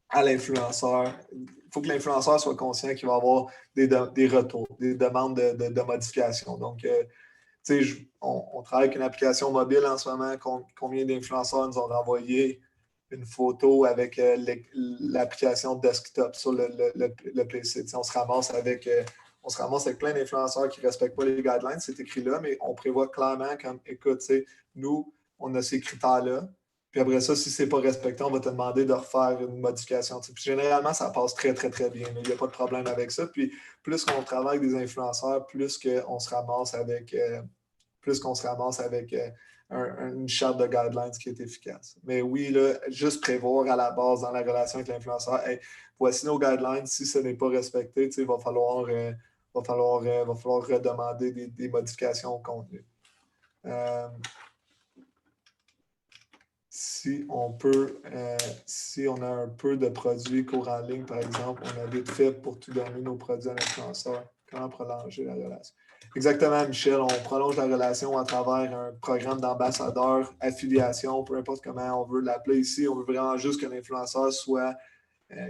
à l'influenceur. Il faut que l'influenceur soit conscient qu'il va avoir des retours, des demandes de modification. Donc, on travaille avec une application mobile en ce moment. Combien d'influenceurs nous ont renvoyé une photo avec l'application desktop sur le PC? On se ramasse avec plein d'influenceurs qui ne respectent pas les guidelines. C'est écrit là, mais on prévoit clairement comme, écoute, nous, on a ces critères-là. Puis après ça, si ce n'est pas respecté, on va te demander de refaire une modification. Puis généralement, ça passe très, très, très bien. Il n'y a pas de problème avec ça. Puis plus qu'on travaille avec des influenceurs, plus qu'on se ramasse avec une charte de guidelines qui est efficace. Mais oui, là, juste prévoir à la base dans la relation avec l'influenceur, hey, voici nos guidelines, si ce n'est pas respecté, il va falloir redemander des modifications au contenu. Si on a un peu de produits courants en ligne, par exemple, on a vite fait pour tout donner nos produits à l'influenceur. Comment prolonger la relation? Exactement, Michel. On prolonge la relation à travers un programme d'ambassadeur, affiliation, peu importe comment on veut l'appeler ici. On veut vraiment juste que l'influenceur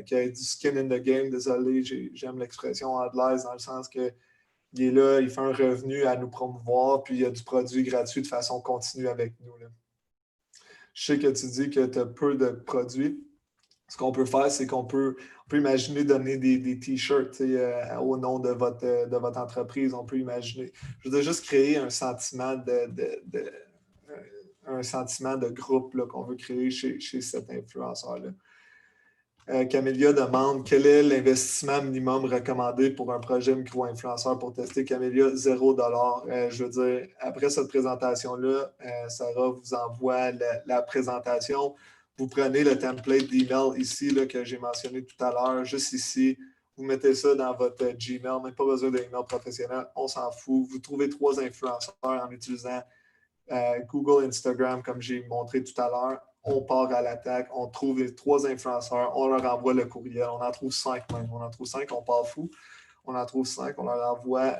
qu'il ait du skin in the game. Désolé, j'aime l'expression anglaise dans le sens qu'il est là, il fait un revenu à nous promouvoir, puis il y a du produit gratuit de façon continue avec nous. Là. Je sais que tu dis que tu as peu de produits. Ce qu'on peut faire, c'est qu'on peut imaginer donner des T-shirts au nom de votre entreprise. On peut imaginer. Je veux dire, juste créer un sentiment de groupe là, qu'on veut créer chez cet influenceur-là. Camélia demande quel est l'investissement minimum recommandé pour un projet micro-influenceur pour tester. Camélia, 0 $. Je veux dire, après cette présentation-là, Sarah vous envoie la présentation. Vous prenez le template d'email ici là, que j'ai mentionné tout à l'heure, juste ici. Vous mettez ça dans votre Gmail, même pas besoin d'un email professionnel, on s'en fout. Vous trouvez 3 influenceurs en utilisant Google, Instagram, comme j'ai montré tout à l'heure. On part à l'attaque, on trouve les 3 influenceurs, on leur envoie le courriel, on en trouve 5 même. On en trouve 5, on part fou. On en trouve 5, on leur envoie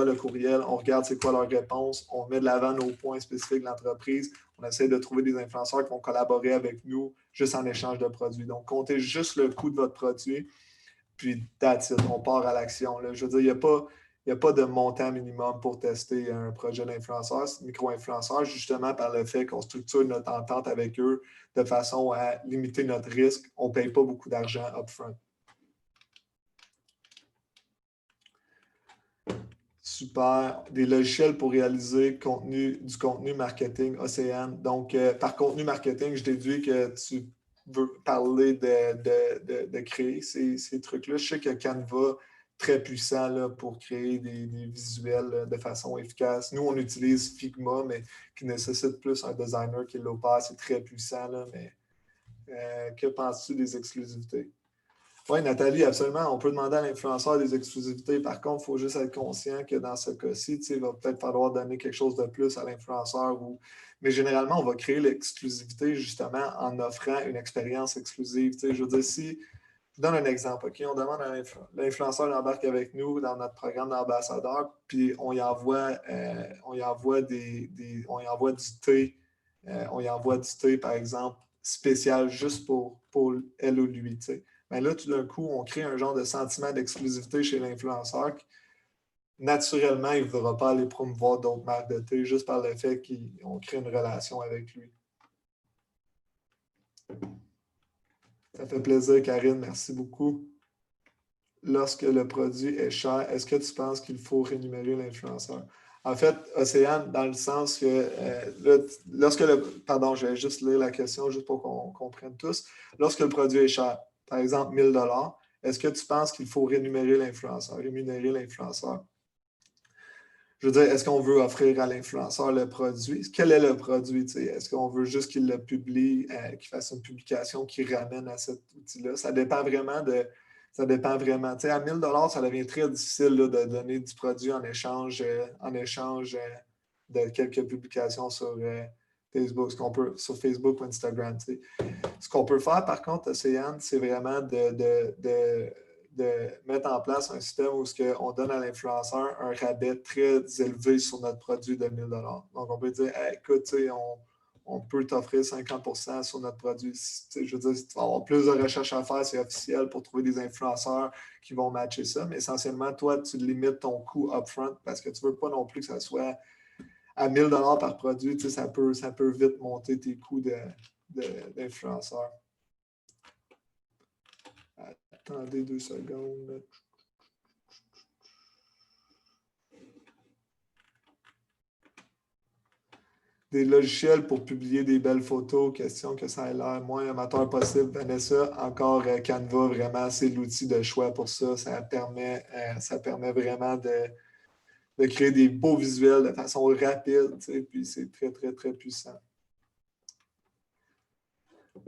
le courriel, on regarde c'est quoi leur réponse, on met de l'avant nos points spécifiques de l'entreprise, on essaie de trouver des influenceurs qui vont collaborer avec nous juste en échange de produits. Donc, comptez juste le coût de votre produit, puis that's it, on part à l'action. Là. Je veux dire, il n'y a pas Il n'y a pas de montant minimum pour tester un projet d'influenceur, micro-influenceur, justement par le fait qu'on structure notre entente avec eux de façon à limiter notre risque. On ne paye pas beaucoup d'argent upfront. Super. Des logiciels pour réaliser du contenu marketing, Océane. Donc, par contenu marketing, je déduis que tu veux parler de créer ces trucs-là. Je sais que Canva, très puissant là, pour créer des visuels là, de façon efficace. Nous, on utilise Figma, mais qui nécessite plus un designer qui l'opère. C'est très puissant, là, mais que penses-tu des exclusivités? Oui, Nathalie, absolument. On peut demander à l'influenceur des exclusivités. Par contre, il faut juste être conscient que dans ce cas-ci, il va peut-être falloir donner quelque chose de plus à l'influenceur. Mais généralement, on va créer l'exclusivité justement en offrant une expérience exclusive. Je veux dire, si je donne un exemple, OK? On demande à l'influenceur embarque avec nous dans notre programme d'ambassadeur, puis on y envoie du thé, on y envoie du thé, par exemple, spécial juste pour elle ou lui. T'sais. Mais là, tout d'un coup, on crée un genre de sentiment d'exclusivité chez l'influenceur. Naturellement, il ne voudra pas aller promouvoir d'autres marques de thé juste par le fait qu'on crée une relation avec lui. Ça fait plaisir, Karine. Merci beaucoup. Lorsque le produit est cher, est-ce que tu penses qu'il faut rémunérer l'influenceur? En fait, Océane, dans le sens que pardon, je vais juste lire la question juste pour qu'on comprenne tous. Lorsque le produit est cher, par exemple 1 000 $, est-ce que tu penses qu'il faut rémunérer l'influenceur? Je veux dire, est-ce qu'on veut offrir à l'influenceur le produit? Quel est le produit? Est-ce qu'on veut juste qu'il le publie, qu'il fasse une publication qui ramène à cet outil-là? Ça dépend vraiment de. Ça dépend vraiment. À 1 000 $, ça devient très difficile là, de donner du produit en échange de quelques publications sur Facebook, sur Facebook ou Instagram. T'sais. Ce qu'on peut faire, par contre, Océane, c'est vraiment de mettre en place un système où on donne à l'influenceur un rabais très élevé sur notre produit de 1 000 $. Donc, on peut dire, hey, écoute, on peut t'offrir 50 % sur notre produit. Je veux dire, tu vas avoir plus de recherches à faire, c'est officiel, pour trouver des influenceurs qui vont matcher ça. Mais essentiellement, toi, tu limites ton coût upfront parce que tu ne veux pas non plus que ça soit à 1 000 $ par produit. Ça peut vite monter tes coûts d'influenceur. Attendez 2 secondes. Des logiciels pour publier des belles photos, question que ça ait l'air moins amateur possible. Vanessa, encore Canva, vraiment, c'est l'outil de choix pour ça. Ça permet vraiment de créer des beaux visuels de façon rapide, puis c'est très, très, très puissant.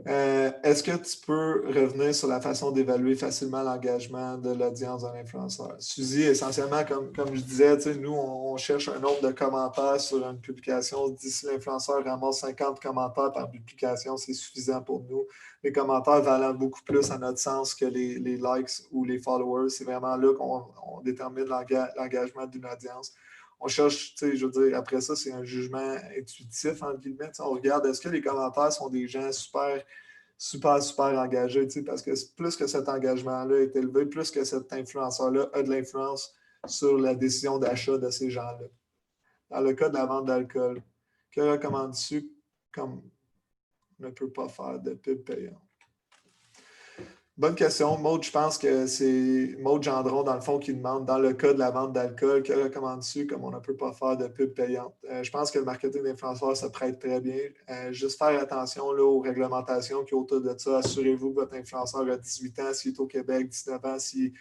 Est-ce que tu peux revenir sur la façon d'évaluer facilement l'engagement de l'audience d'un influenceur? Suzy, essentiellement, comme je disais, nous, on cherche un nombre de commentaires sur une publication. D'ici l'influenceur ramasse 50 commentaires par publication, c'est suffisant pour nous. Les commentaires valent beaucoup plus à notre sens que les likes ou les followers. C'est vraiment là qu'on détermine l'engagement d'une audience. On cherche, je veux dire, après ça, c'est un jugement intuitif, entre guillemets. On regarde, est-ce que les commentaires sont des gens super, super, super engagés, parce que plus que cet engagement-là est élevé, plus que cet influenceur-là a de l'influence sur la décision d'achat de ces gens-là. Dans le cas de la vente d'alcool, que recommandes-tu comme on ne peut pas faire de pub payante? Bonne question. Maud, je pense que c'est Maud Gendron, dans le fond, qui demande, dans le cas de la vente d'alcool, que recommandes-tu comme on ne peut pas faire de pub payante? Je pense que le marketing d'influenceurs se prête très bien. Juste faire attention là, aux réglementations qui sont autour de ça. Assurez-vous que votre influenceur a 18 ans, s'il est au Québec, 19 ans, s'il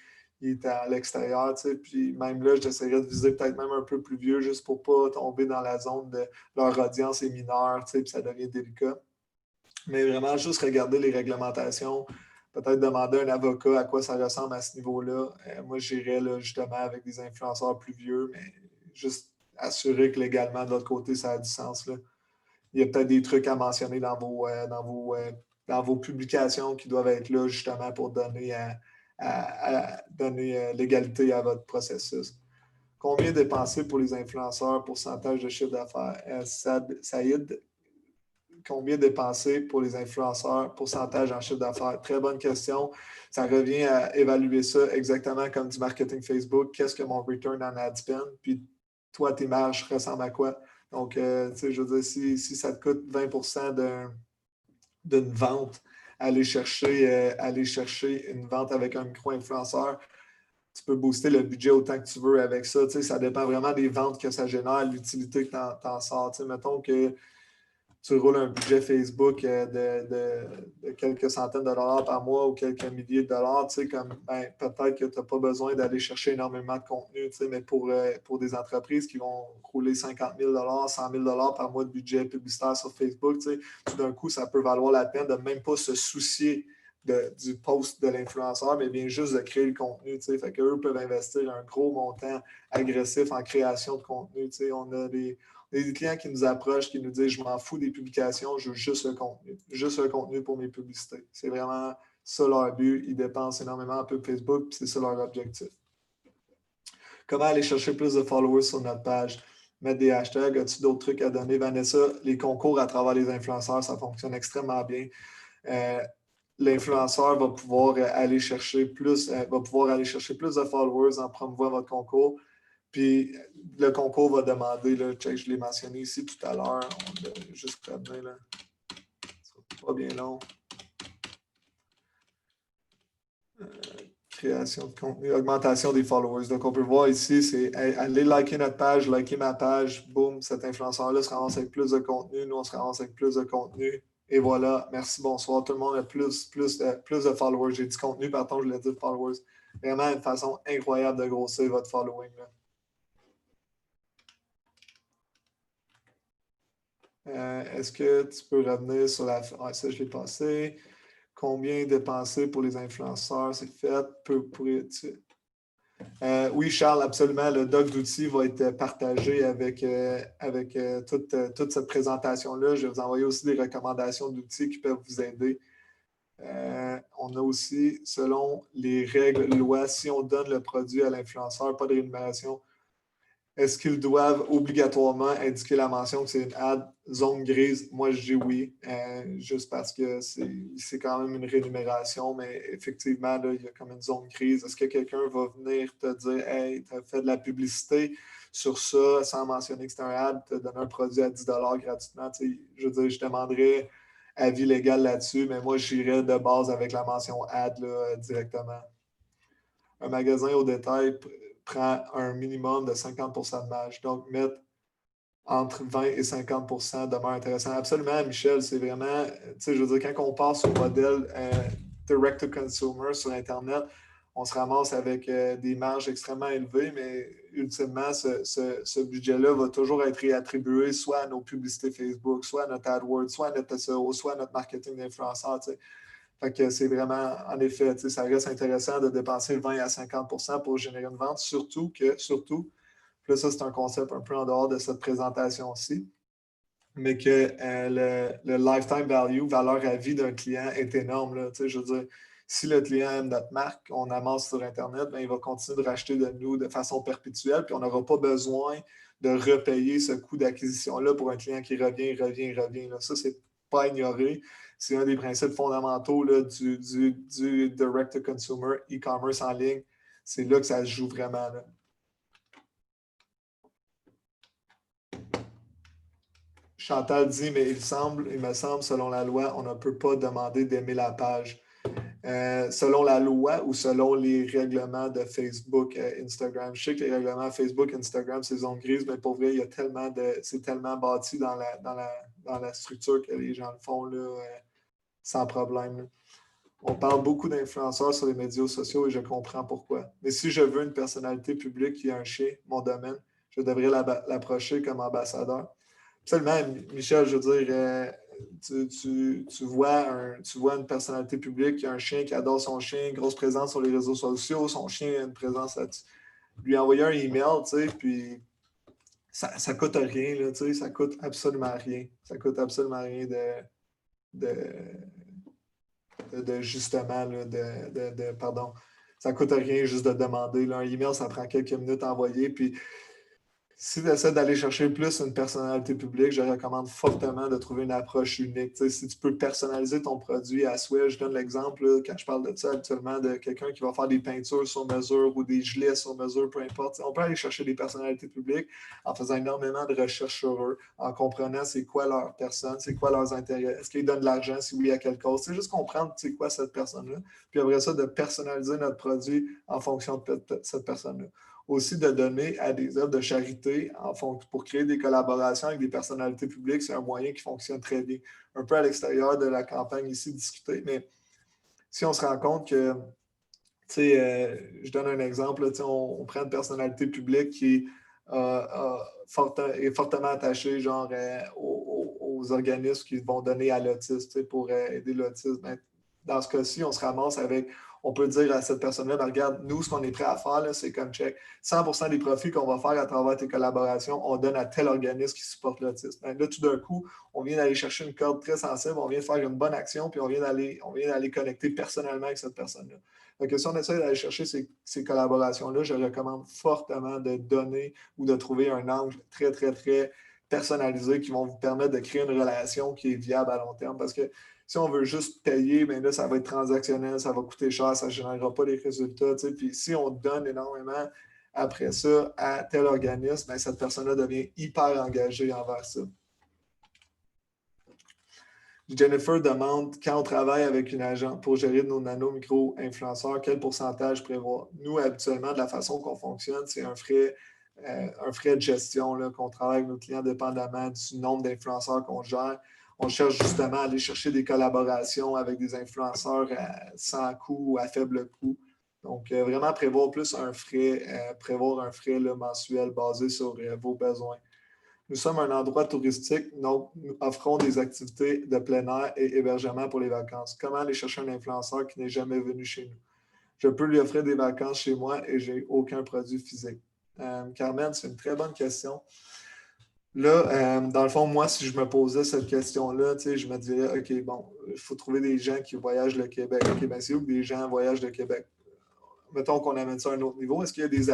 est à l'extérieur. Puis même là, j'essaierais de viser peut-être même un peu plus vieux, juste pour ne pas tomber dans la zone de leur audience est mineure, puis ça devient délicat. Mais vraiment, juste regarder les réglementations. Peut-être demander à un avocat à quoi ça ressemble à ce niveau-là. Moi, j'irais justement avec des influenceurs plus vieux, mais juste assurer que légalement, de l'autre côté, ça a du sens. Là. Il y a peut-être des trucs à mentionner dans vos publications qui doivent être là justement pour donner l'égalité à votre processus. Combien dépenser pour les influenceurs, pourcentage de chiffre d'affaires? Saïd, combien dépenser pour les influenceurs, pourcentage en chiffre d'affaires? Très bonne question. Ça revient à évaluer ça exactement comme du marketing Facebook. Qu'est-ce que mon return on ad spend? Puis toi, tes marges ressemblent à quoi? Donc, je veux dire, si ça te coûte 20 d'une vente, aller chercher une vente avec un micro-influenceur, tu peux booster le budget autant que tu veux avec ça. Ça dépend vraiment des ventes que ça génère, l'utilité que tu en sors. Mettons que tu roules un budget Facebook de quelques centaines de dollars par mois ou quelques milliers de dollars, peut-être que tu n'as pas besoin d'aller chercher énormément de contenu, mais pour des entreprises qui vont rouler 50 000 100 000 par mois de budget publicitaire sur Facebook, tout d'un coup, ça peut valoir la peine de même pas se soucier du post de l'influenceur, mais bien juste de créer le contenu. Fait qu'eux peuvent investir un gros montant agressif en création de contenu. On a des clients qui nous approchent, qui nous disent « Je m'en fous des publications, je veux juste le contenu. Juste le contenu pour mes publicités. » C'est vraiment ça leur but. Ils dépensent énormément en pub Facebook, puis c'est ça leur objectif. Comment aller chercher plus de followers sur notre page? Mettre des hashtags. As-tu d'autres trucs à donner, Vanessa? Les concours à travers les influenceurs, ça fonctionne extrêmement bien. L'influenceur va pouvoir aller chercher plus de followers en promouvant votre concours. Puis le concours va demander, là, je l'ai mentionné ici tout à l'heure, on va juste ramener, là. Ça sera pas bien long. Création de contenu, augmentation des followers. Donc, on peut voir ici, c'est aller liker notre page, liker ma page, boum, cet influenceur-là se ramasse avec plus de contenu, nous, on se ramasse avec plus de contenu. Et voilà, merci, bonsoir. Tout le monde a plus de followers. J'ai dit contenu, pardon, je l'ai dit followers. Vraiment une façon incroyable de grossir votre following, là. Est-ce que tu peux revenir sur la... Ouais, ça, je l'ai passé. Combien dépenser pour les influenceurs? C'est fait. Oui, Charles, absolument. Le doc d'outils va être partagé avec toute cette présentation-là. Je vais vous envoyer aussi des recommandations d'outils qui peuvent vous aider. On a aussi, selon les règles loi, si on donne le produit à l'influenceur, pas de rémunération, est-ce qu'ils doivent obligatoirement indiquer la mention que c'est une ad zone grise? Moi, je dis oui, juste parce que c'est quand même une rémunération, mais effectivement, là, il y a comme une zone grise. Est-ce que quelqu'un va venir te dire « Hey, tu as fait de la publicité sur ça sans mentionner que c'est un ad, tu as donné un produit à 10 gratuitement? » Je veux dire, je demanderais avis légal là-dessus, mais moi, j'irais de base avec la mention ad là, directement. Un magasin au détail prend un minimum de 50 de marge. Donc, mettre entre 20 et 50 demeure intéressant. Absolument, Michel, c'est vraiment, je veux dire, quand on passe au modèle direct-to-consumer sur Internet, on se ramasse avec des marges extrêmement élevées, mais ultimement, ce budget-là va toujours être réattribué soit à nos publicités Facebook, soit à notre AdWords, soit à notre SEO, soit à notre marketing d'influenceurs. Fait que c'est vraiment, en effet, ça reste intéressant de dépenser 20 à 50 pour générer une vente, surtout, là, ça, c'est un concept un peu en dehors de cette présentation-ci, mais que le lifetime value, valeur à vie d'un client est énorme. Là, je veux dire, si le client aime notre marque, on amasse sur Internet, bien, il va continuer de racheter de nous de façon perpétuelle, puis on n'aura pas besoin de repayer ce coût d'acquisition-là pour un client qui revient. Là. Ça, c'est pas ignoré. C'est un des principes fondamentaux là, du direct-to-consumer e-commerce en ligne. C'est là que ça se joue vraiment. Là. Chantal dit, mais il me semble, selon la loi, on ne peut pas demander d'aimer la page. Selon la loi ou selon les règlements de Facebook, Instagram. Je sais que les règlements Facebook, Instagram, c'est zone grise, mais pour vrai, il y a c'est tellement bâti dans la structure que les gens le font là, sans problème. Là. On parle beaucoup d'influenceurs sur les médias sociaux et je comprends pourquoi. Mais si je veux une personnalité publique qui a un chien, mon domaine, je devrais l'approcher comme ambassadeur. Absolument, Michel, je veux dire, tu vois une personnalité publique qui a un chien qui adore son chien, grosse présence sur les réseaux sociaux, son chien a une présence là-dessus. Lui envoyer un email, puis ça ne coûte rien, là, ça coûte absolument rien. Ça coûte absolument rien de justement, là, pardon. Ça ne coûte rien juste de demander. Là, un email, ça prend quelques minutes à envoyer, puis Si tu essaies d'aller chercher plus une personnalité publique, je recommande fortement de trouver une approche unique. Tu sais, si tu peux personnaliser ton produit à souhait, je donne l'exemple, là, quand je parle de ça habituellement, de quelqu'un qui va faire des peintures sur mesure ou des gelées sur mesure, peu importe. Tu sais, on peut aller chercher des personnalités publiques en faisant énormément de recherches sur eux, en comprenant c'est quoi leur personne, c'est quoi leurs intérêts, est-ce qu'ils donnent de l'argent, si oui, à quelle cause. C'est juste comprendre c'est quoi cette personne-là. Puis après ça, de personnaliser notre produit en fonction de cette personne-là. Aussi de donner à des œuvres de charité pour créer des collaborations avec des personnalités publiques, c'est un moyen qui fonctionne très bien. Un peu à l'extérieur de la campagne ici discuter, mais si on se rend compte que, je donne un exemple, on prend une personnalité publique qui est fortement attachée genre, aux organismes qui vont donner à l'autisme pour aider l'autisme. Ben, dans ce cas-ci, on se ramasse avec, on peut dire à cette personne-là, ben, regarde, nous, ce qu'on est prêt à faire, là, c'est comme check. 100% des profits qu'on va faire à travers tes collaborations, on donne à tel organisme qui supporte l'autisme. Ben, là, tout d'un coup, on vient d'aller chercher une corde très sensible, on vient de faire une bonne action, puis on vient d'aller connecter personnellement avec cette personne-là. Donc, si on essaie d'aller chercher ces collaborations-là, je recommande fortement de donner ou de trouver un angle très, très, très personnalisé qui vont vous permettre de créer une relation qui est viable à long terme. Parce que si on veut juste payer, bien là, ça va être transactionnel, ça va coûter cher, ça ne générera pas les résultats. Puis si on donne énormément après ça à tel organisme, bien, cette personne-là devient hyper engagée envers ça. Jennifer demande, quand on travaille avec une agent pour gérer nos nano-micro-influenceurs, quel pourcentage prévoir? Nous, habituellement, de la façon qu'on fonctionne, c'est un frais de gestion qu'on travaille avec nos clients dépendamment du nombre d'influenceurs qu'on gère. On cherche justement à aller chercher des collaborations avec des influenceurs sans coût ou à faible coût. Donc, vraiment prévoir plus prévoir un frais mensuel basé sur vos besoins. Nous sommes un endroit touristique, donc nous offrons des activités de plein air et hébergement pour les vacances. Comment aller chercher un influenceur qui n'est jamais venu chez nous? Je peux lui offrir des vacances chez moi et je n'ai aucun produit physique. Carmen, c'est une très bonne question. Là, dans le fond, moi, si je me posais cette question-là, je me dirais, OK, bon, il faut trouver des gens qui voyagent le Québec. OK, bien, c'est où que des gens voyagent le Québec? Mettons qu'on amène ça à un autre niveau. Est-ce qu'il y a des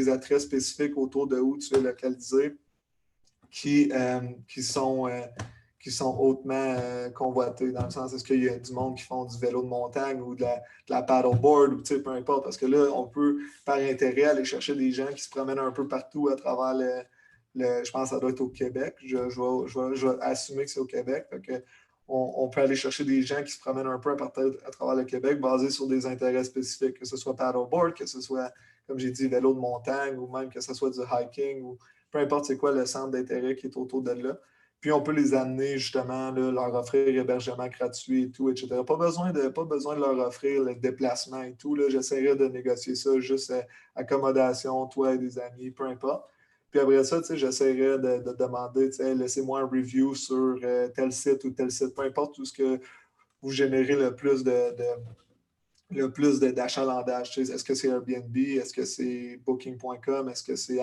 attraits, spécifiques autour de où tu es localisé qui, euh, qui, sont, euh, qui sont hautement convoités, dans le sens, est-ce qu'il y a du monde qui font du vélo de montagne ou de la paddleboard, ou peu importe, parce que là, on peut, par intérêt, aller chercher des gens qui se promènent un peu partout à travers je pense que ça doit être au Québec. Je vais assumer que c'est au Québec. On peut aller chercher des gens qui se promènent un peu à travers le Québec basés sur des intérêts spécifiques, que ce soit paddleboard, que ce soit, comme j'ai dit, vélo de montagne ou même que ce soit du hiking ou peu importe c'est quoi le centre d'intérêt qui est autour de là. Puis on peut les amener justement, là, leur offrir hébergement gratuit et tout, etc. Pas besoin de leur offrir le déplacement et tout. J'essaierai de négocier ça, juste accommodation, toi et des amis, peu importe. Puis après ça, j'essaierai de demander, laissez-moi un review sur tel site ou tel site, peu importe tout ce que vous générez d'achalandage. Est-ce que c'est Airbnb? Est-ce que c'est Booking.com? Est-ce que c'est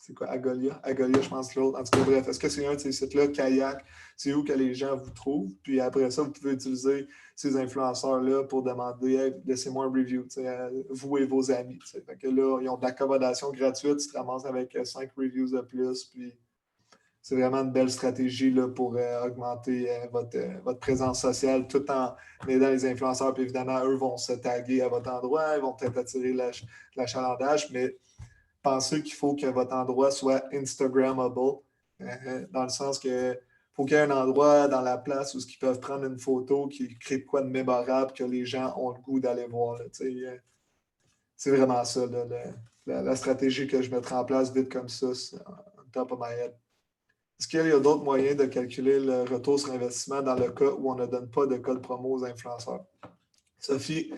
c'est quoi, Agolia? Agolia, je pense, l'autre. En tout cas, bref, est-ce que c'est un de ces sites-là, Kayak? C'est où que les gens vous trouvent? Puis après ça, vous pouvez utiliser ces influenceurs-là pour demander, hey, laissez-moi un review, vous et vos amis. Fait que là, ils ont de l'accommodation gratuite, tu te ramasses avec 5 reviews de plus, puis c'est vraiment une belle stratégie là, pour augmenter votre présence sociale tout en aidant les influenceurs. Puis évidemment, eux vont se taguer à votre endroit, ils vont peut-être attirer l'achalandage, mais pensez qu'il faut que votre endroit soit Instagrammable, dans le sens que faut qu'il y ait un endroit dans la place où ils peuvent prendre une photo qui crée de quoi de mémorable que les gens ont le goût d'aller voir. Là, c'est vraiment ça, là, la stratégie que je mettrai en place vite comme ça, on top of my head. Est-ce qu'il y a d'autres moyens de calculer le retour sur investissement dans le cas où on ne donne pas de code promo aux influenceurs? Sophie,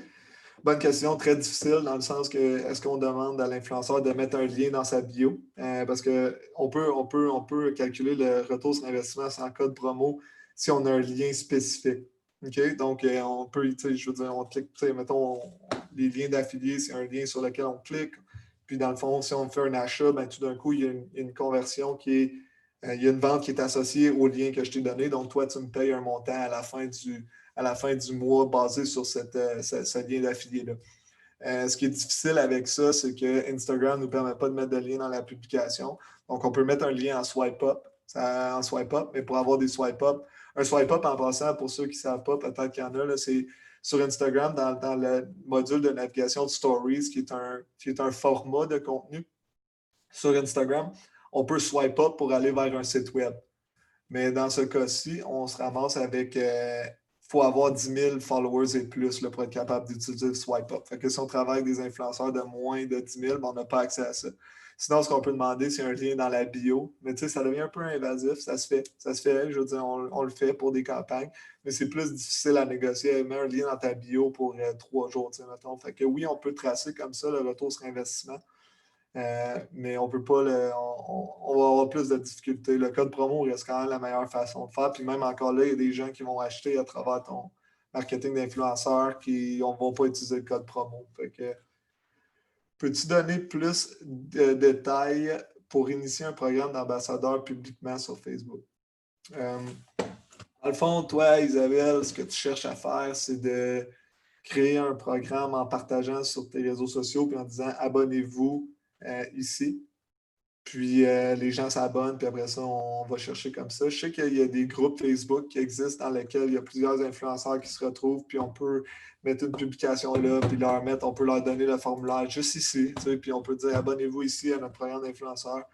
bonne question, très difficile dans le sens que est-ce qu'on demande à l'influenceur de mettre un lien dans sa bio? Parce qu'on peut calculer le retour sur investissement sans code promo si on a un lien spécifique. OK? Donc, on peut, je veux dire, on clique, mettons, les liens d'affiliés, c'est un lien sur lequel on clique. Puis, dans le fond, si on fait un achat, ben, tout d'un coup, il y a une conversion il y a une vente qui est associée au lien que je t'ai donné. Donc, toi, tu me payes un montant à la fin du mois basé sur ce lien d'affilié-là. Ce qui est difficile avec ça, c'est que Instagram ne nous permet pas de mettre de lien dans la publication. Donc, on peut mettre un lien en swipe up, mais pour avoir des swipe up, un swipe up en passant, pour ceux qui ne savent pas, peut-être qu'il y en a, là, c'est sur Instagram, dans le module de navigation de Stories, qui est un format de contenu sur Instagram, on peut swipe up pour aller vers un site web. Mais dans ce cas-ci, on se ramasse avec... faut avoir 10 000 followers et plus là, pour être capable d'utiliser le swipe up. Fait que si on travaille avec des influenceurs de moins de 10 000, ben, on n'a pas accès à ça. Sinon, ce qu'on peut demander, c'est un lien dans la bio. Mais tu sais, ça devient un peu invasif. Ça se fait. Ça se fait. Je veux dire, on le fait pour des campagnes. Mais c'est plus difficile à négocier. Mets un lien dans ta bio pour 3 jours, tu sais, mettons. Fait que oui, on peut tracer comme ça le retour sur investissement. Mais on peut pas on va avoir plus de difficultés. Le code promo reste quand même la meilleure façon de faire. Puis même encore là, il y a des gens qui vont acheter à travers ton marketing d'influenceurs qui ne vont pas utiliser le code promo. Fait que, peux-tu donner plus de détails pour initier un programme d'ambassadeur publiquement sur Facebook? Dans le fond, toi, Isabelle, ce que tu cherches à faire, c'est de créer un programme en partageant sur tes réseaux sociaux puis en disant abonnez-vous ici. Puis les gens s'abonnent, puis après ça, on va chercher comme ça. Je sais qu'il y a des groupes Facebook qui existent dans lesquels il y a plusieurs influenceurs qui se retrouvent, puis on peut mettre une publication là, puis on peut leur donner le formulaire juste ici, tu sais, puis on peut dire abonnez-vous ici à notre programme d'influenceurs.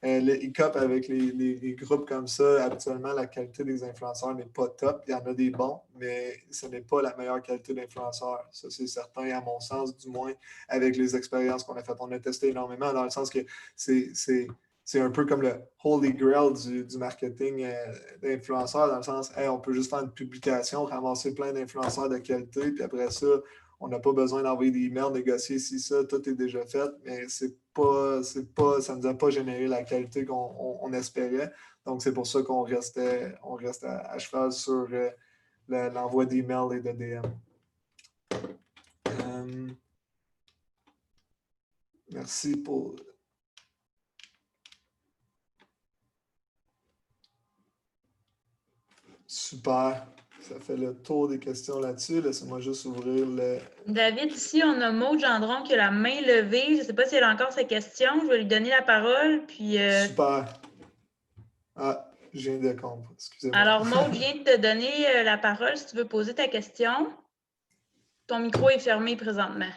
Le hic-up avec les groupes comme ça, habituellement, la qualité des influenceurs n'est pas top. Il y en a des bons, mais ce n'est pas la meilleure qualité d'influenceurs. Ça, c'est certain, à mon sens, du moins, avec les expériences qu'on a faites. On a testé énormément dans le sens que c'est un peu comme le holy grail du marketing d'influenceurs, dans le sens, hey, on peut juste faire une publication, ramasser plein d'influenceurs de qualité, puis après ça, on n'a pas besoin d'envoyer des emails, négocier si ça, tout est déjà fait, mais ça ne nous a pas généré la qualité qu'on espérait. Donc, c'est pour ça qu'on reste à cheval sur l'envoi d'emails et de DM. Merci pour... Super. Ça fait le tour des questions là-dessus. Laissez-moi juste ouvrir le... David, ici, on a Maud Gendron qui a la main levée. Je ne sais pas si elle a encore sa question. Je vais lui donner la parole. Puis, Super. Ah, je viens de comprendre. Excusez-moi. Alors, Maud, je viens de te donner la parole si tu veux poser ta question. Ton micro est fermé présentement.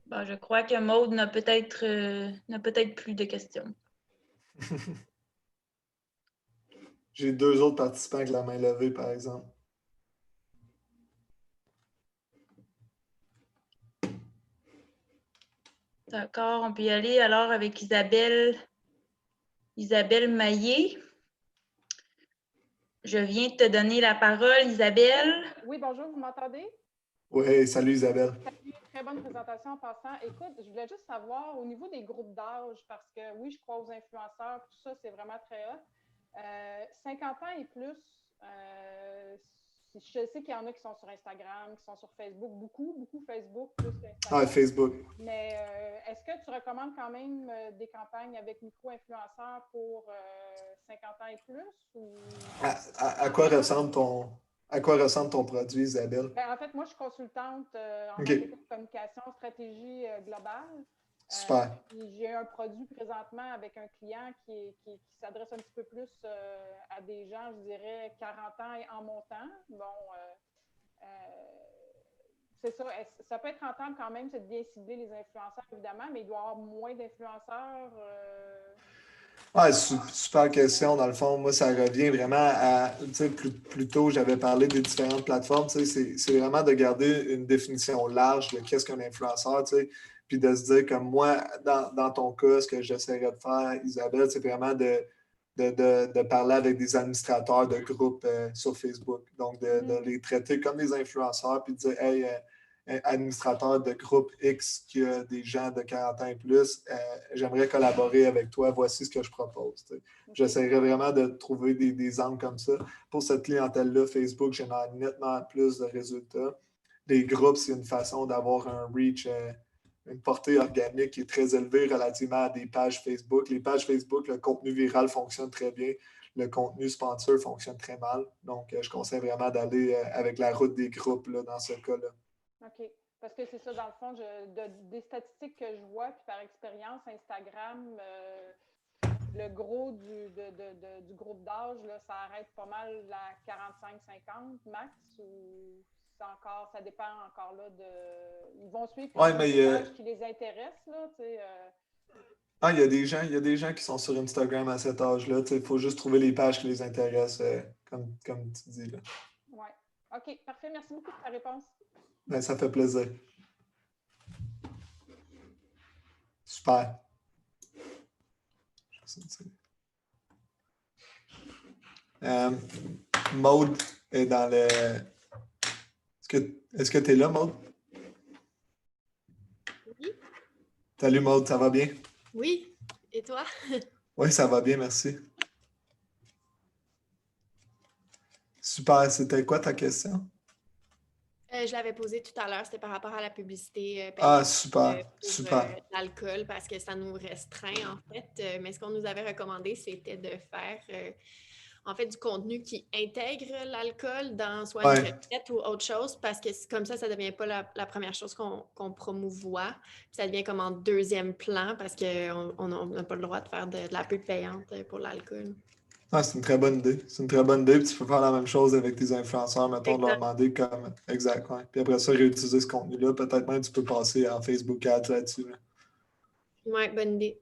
Bon, je crois que Maud n'a peut-être plus de questions. J'ai 2 autres participants avec la main levée, par exemple. D'accord, on peut y aller alors avec Isabelle Maillet. Je viens de te donner la parole, Isabelle. Oui, bonjour, vous m'entendez? Oui, salut Isabelle. Salut, très bonne présentation en passant. Écoute, je voulais juste savoir au niveau des groupes d'âge, parce que oui, je crois aux influenceurs, tout ça, c'est vraiment très hot. 50 ans et plus, je sais qu'il y en a qui sont sur Instagram, qui sont sur Facebook, beaucoup Facebook, plus Instagram. Ah, Facebook. Mais est-ce que tu recommandes quand même des campagnes avec micro-influenceurs pour 50 ans et plus? Ou... À quoi ressemble ton produit, Isabelle? Ben, en fait, moi, je suis consultante en marketing, communication, stratégie globale. Super. J'ai un produit présentement avec un client qui s'adresse un petit peu plus à des gens, je dirais, 40 ans et en montant. Bon, c'est ça. Ça peut être rentable quand même, c'est de bien cibler les influenceurs, évidemment, mais il doit y avoir moins d'influenceurs. Ouais, super question. Dans le fond, moi, ça revient vraiment à, tu sais, plus tôt, j'avais parlé des différentes plateformes. Tu sais, c'est vraiment de garder une définition large de qu'est-ce qu'un influenceur, tu sais, puis de se dire comme moi, dans ton cas, ce que j'essaierais de faire, Isabelle, c'est vraiment de parler avec des administrateurs de groupes sur Facebook. Donc, de les traiter comme des influenceurs, puis de dire, hey, administrateur de groupe X qui a des gens de 40 ans et plus, j'aimerais collaborer avec toi, voici ce que je propose. Okay. J'essaierai vraiment de trouver des angles comme ça. Pour cette clientèle-là, Facebook génère nettement plus de résultats. Les groupes, c'est une façon d'avoir un reach, une portée organique qui est très élevée relativement à des pages Facebook. Les pages Facebook, le contenu viral fonctionne très bien. le contenu sponsor fonctionne très mal. Donc, je conseille vraiment d'aller avec la route des groupes là, dans ce cas-là. OK. Parce que c'est ça, dans le fond, des statistiques que je vois, puis par expérience, Instagram, le gros du groupe d'âge, ça arrête pas mal à 45-50 max, ou ça dépend encore là de. Ils vont suivre quand même des pages qui les intéressent, là, tu sais. Ah, il y a des gens qui sont sur Instagram à cet âge-là. Il faut juste trouver les pages qui les intéressent, comme tu dis. Oui. OK, parfait. Merci beaucoup pour ta réponse. Ben, ça fait plaisir. Super. Maude est dans le. Est-ce que tu es là, Maude? Oui. Salut, Maude, ça va bien? Oui. Et toi? Oui, ça va bien, merci. Super. C'était quoi ta question? Je l'avais posée tout à l'heure, c'était par rapport à la publicité Ah, super, pour super. l'alcool, parce que ça nous restreint, en fait. Mais ce qu'on nous avait recommandé, c'était de faire, en fait, du contenu qui intègre l'alcool dans soit une recette ou autre chose, parce que comme ça ne devient pas la première chose qu'on promouvoit. Puis ça devient comme en deuxième plan, parce qu'on n'a pas le droit de faire de la pub payante pour l'alcool. Ah, c'est une très bonne idée. C'est une très bonne idée. Puis tu peux faire la même chose avec tes influenceurs, mettons, de leur demander comme. Exact, ouais. Puis après ça, réutiliser ce contenu-là. Peut-être même tu peux passer en Facebook Ads là-dessus. Là. Oui, bonne idée.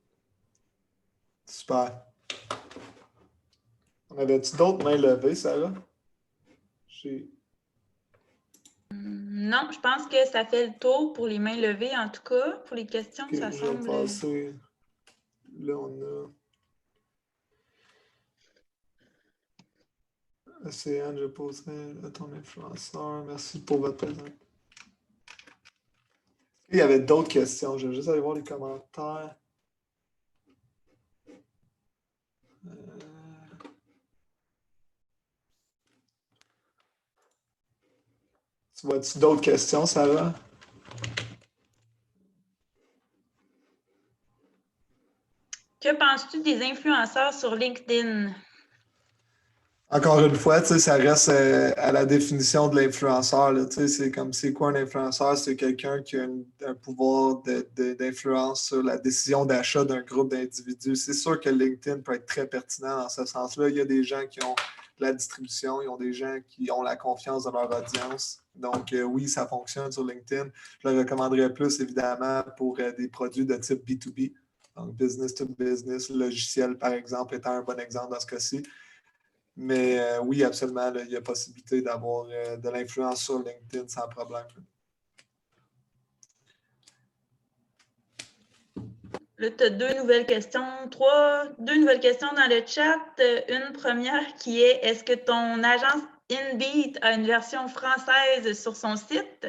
Super. On avait-tu d'autres mains levées, Sarah? Non, je pense que ça fait le tour pour les mains levées, en tout cas. Pour les questions, Okay, ça semble. Je vais passer. Là, on a. Océane, je poserai à ton influenceur. Merci pour votre présence. Il y avait d'autres questions. Je vais juste aller voir les commentaires. Tu vois-tu d'autres questions, Sarah? Que penses-tu des influenceurs sur LinkedIn? Encore une fois, ça reste à la définition de l'influenceur. C'est comme c'est quoi un influenceur? C'est quelqu'un qui a un pouvoir d'influence sur la décision d'achat d'un groupe d'individus. C'est sûr que LinkedIn peut être très pertinent dans ce sens-là. Il y a des gens qui ont de la distribution, ils ont des gens qui ont la confiance de leur audience. Donc, oui, ça fonctionne sur LinkedIn. Je le recommanderais plus, évidemment, pour des produits de type B2B. Donc, business to business, logiciel, par exemple, étant un bon exemple dans ce cas-ci. Mais oui, absolument, là, il y a possibilité d'avoir de l'influence sur LinkedIn sans problème. Là, tu as deux nouvelles questions dans le chat. Une première qui est: est-ce que ton agence InBeat a une version française sur son site?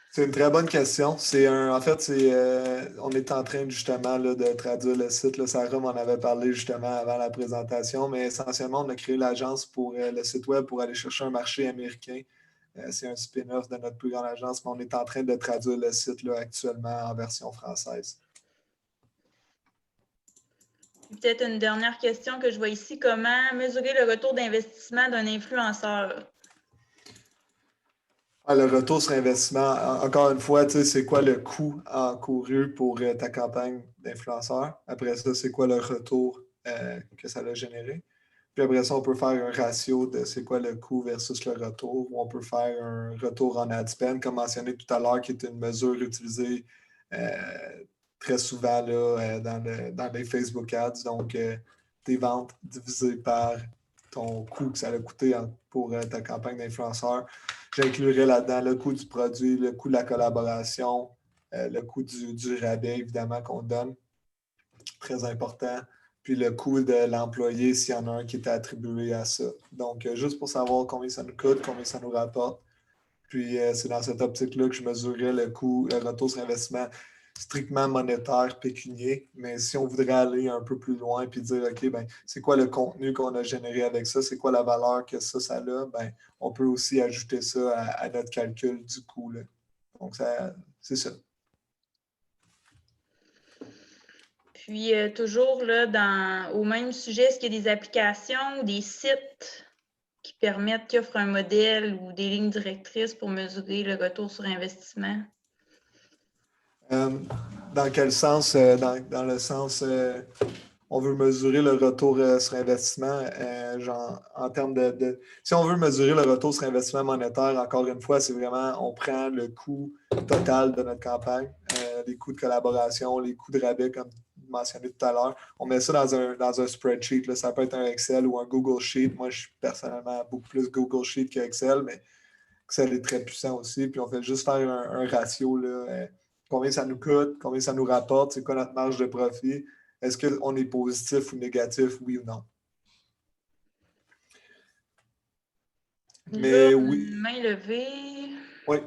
C'est une très bonne question. En fait, on est en train justement là, de traduire le site. Là, Sarah m'en avait parlé justement avant la présentation, mais essentiellement, on a créé l'agence pour le site web pour aller chercher un marché américain. C'est un spin-off de notre plus grande agence, mais on est en train de traduire le site là, actuellement en version française. Peut-être une dernière question que je vois ici. Comment mesurer le retour d'investissement d'un influenceur? Le retour sur investissement, encore une fois, c'est quoi le coût encouru pour ta campagne d'influenceur? Après ça, c'est quoi le retour que ça a généré? Puis après ça, on peut faire un ratio de c'est quoi le coût versus le retour, ou on peut faire un retour en ad spend, comme mentionné tout à l'heure, qui est une mesure utilisée très souvent là, dans les Facebook Ads. Donc, tes ventes divisées par ton coût que ça a coûté pour ta campagne d'influenceur. J'inclurais là-dedans le coût du produit, le coût de la collaboration, le coût du rabais, évidemment, qu'on donne. Très important. Puis le coût de l'employé, s'il y en a un qui était attribué à ça. Donc, juste pour savoir combien ça nous coûte, combien ça nous rapporte. Puis, c'est dans cette optique-là que je mesurais le coût, le retour sur investissement strictement monétaire, pécunier. Mais si on voudrait aller un peu plus loin puis dire, OK, ben, c'est quoi le contenu qu'on a généré avec ça? C'est quoi la valeur que ça a? Ben, on peut aussi ajouter ça à notre calcul du coût. Là. Donc, c'est ça. Puis, toujours là, au même sujet, est-ce qu'il y a des applications ou des sites qui offrent un modèle ou des lignes directrices pour mesurer le retour sur investissement? Dans quel sens? Dans le sens, on veut mesurer le retour sur investissement, genre en termes Si on veut mesurer le retour sur investissement monétaire, encore une fois, c'est vraiment, on prend le coût total de notre campagne, les coûts de collaboration, les coûts de rabais, comme mentionné tout à l'heure. On met ça dans un spreadsheet. Là. Ça peut être un Excel ou un Google Sheet. Moi, je suis personnellement beaucoup plus Google Sheet que Excel, mais Excel est très puissant aussi. Puis on fait juste faire un ratio. Là, combien ça nous coûte, combien ça nous rapporte, c'est quoi notre marge de profit. Est-ce qu'on est positif ou négatif, oui ou non? Mais oui. Main levée. Oui.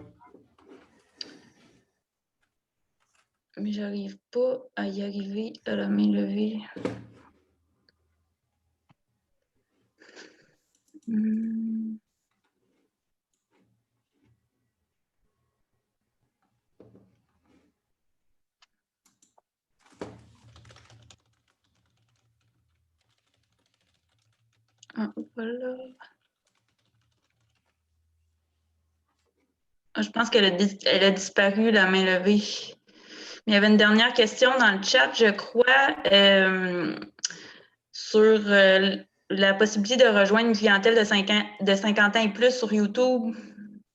Mais j'arrive pas à y arriver à la main levée. Ah, voilà. Ah, je pense qu'elle a disparu, la main levée. Mais il y avait une dernière question dans le chat, je crois, sur la possibilité de rejoindre une clientèle de 50 ans et plus sur YouTube.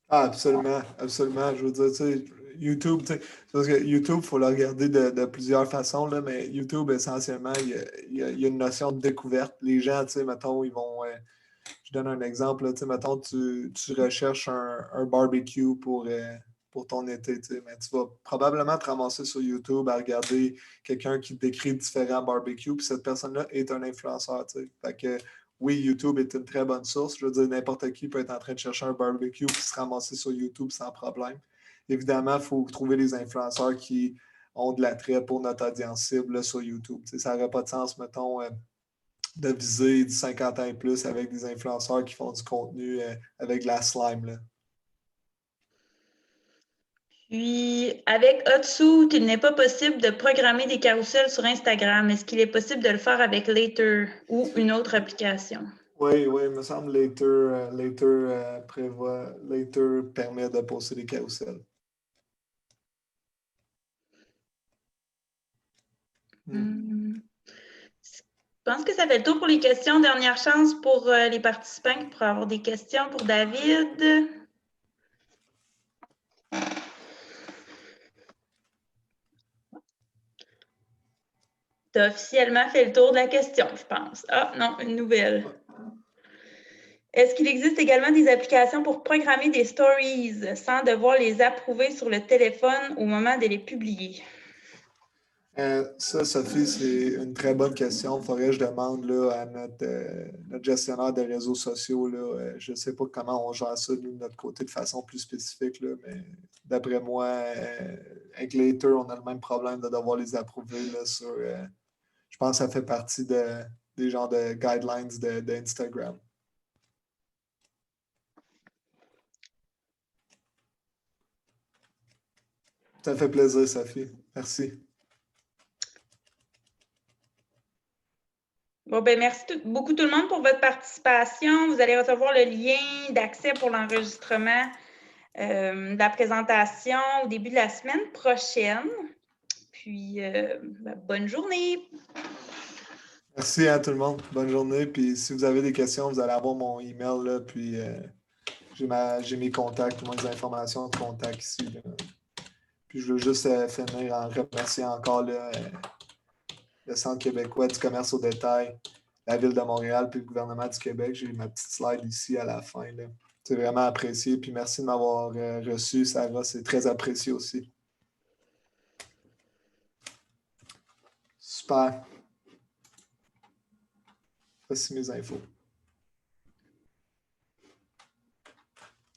Ah, absolument, absolument. Je veux dire, tu sais, YouTube, tu sais, parce que YouTube, il faut le regarder de plusieurs façons, là, mais YouTube, essentiellement, il y a une notion de découverte. Les gens, tu sais, mettons, ils vont. Je donne un exemple, là, tu sais, mettons, tu recherches un barbecue pour ton été, tu sais, mais tu vas probablement te ramasser sur YouTube à regarder quelqu'un qui décrit différents barbecues, puis cette personne-là est un influenceur, tu sais. Fait que oui, YouTube est une très bonne source. Je veux dire, n'importe qui peut être en train de chercher un barbecue puis se ramasser sur YouTube sans problème. Évidemment, il faut trouver des influenceurs qui ont de l'attrait pour notre audience cible là, sur YouTube. Tu sais, ça n'aurait pas de sens, mettons, de viser du 50 ans et plus avec des influenceurs qui font du contenu avec de la slime. Là. Puis, avec Hotsuite, il n'est pas possible de programmer des carousels sur Instagram. Est-ce qu'il est possible de le faire avec Later ou une autre application? Oui, il me semble que Later permet de poster des carousels. Je pense que ça fait le tour pour les questions. Dernière chance pour les participants qui pourraient avoir des questions pour David. Tu as officiellement fait le tour de la question, je pense. Ah, non, une nouvelle. Est-ce qu'il existe également des applications pour programmer des stories sans devoir les approuver sur le téléphone au moment de les publier? Ça, Sophie, c'est une très bonne question. Il faudrait que je demande là, à notre gestionnaire des réseaux sociaux. Là, je ne sais pas comment on gère ça, nous, de notre côté, de façon plus spécifique. Là, mais d'après moi, avec Later, on a le même problème de devoir les approuver. Là, je pense que ça fait partie des genres de guidelines d'Instagram. Ça fait plaisir, Sophie. Merci. Bon, ben merci beaucoup tout le monde pour votre participation. Vous allez recevoir le lien d'accès pour l'enregistrement de la présentation au début de la semaine prochaine. Puis, bonne journée. Merci à tout le monde. Bonne journée. Puis si vous avez des questions, vous allez avoir mon email. Là, puis j'ai mes contacts, mes informations de contact ici. Là. Puis je veux juste finir en remerciant encore là, le Centre québécois du commerce au détail, la Ville de Montréal, puis le gouvernement du Québec. J'ai ma petite slide ici à la fin. Là. C'est vraiment apprécié. Puis merci de m'avoir reçu, Sarah. C'est très apprécié aussi. Super. Voici mes infos.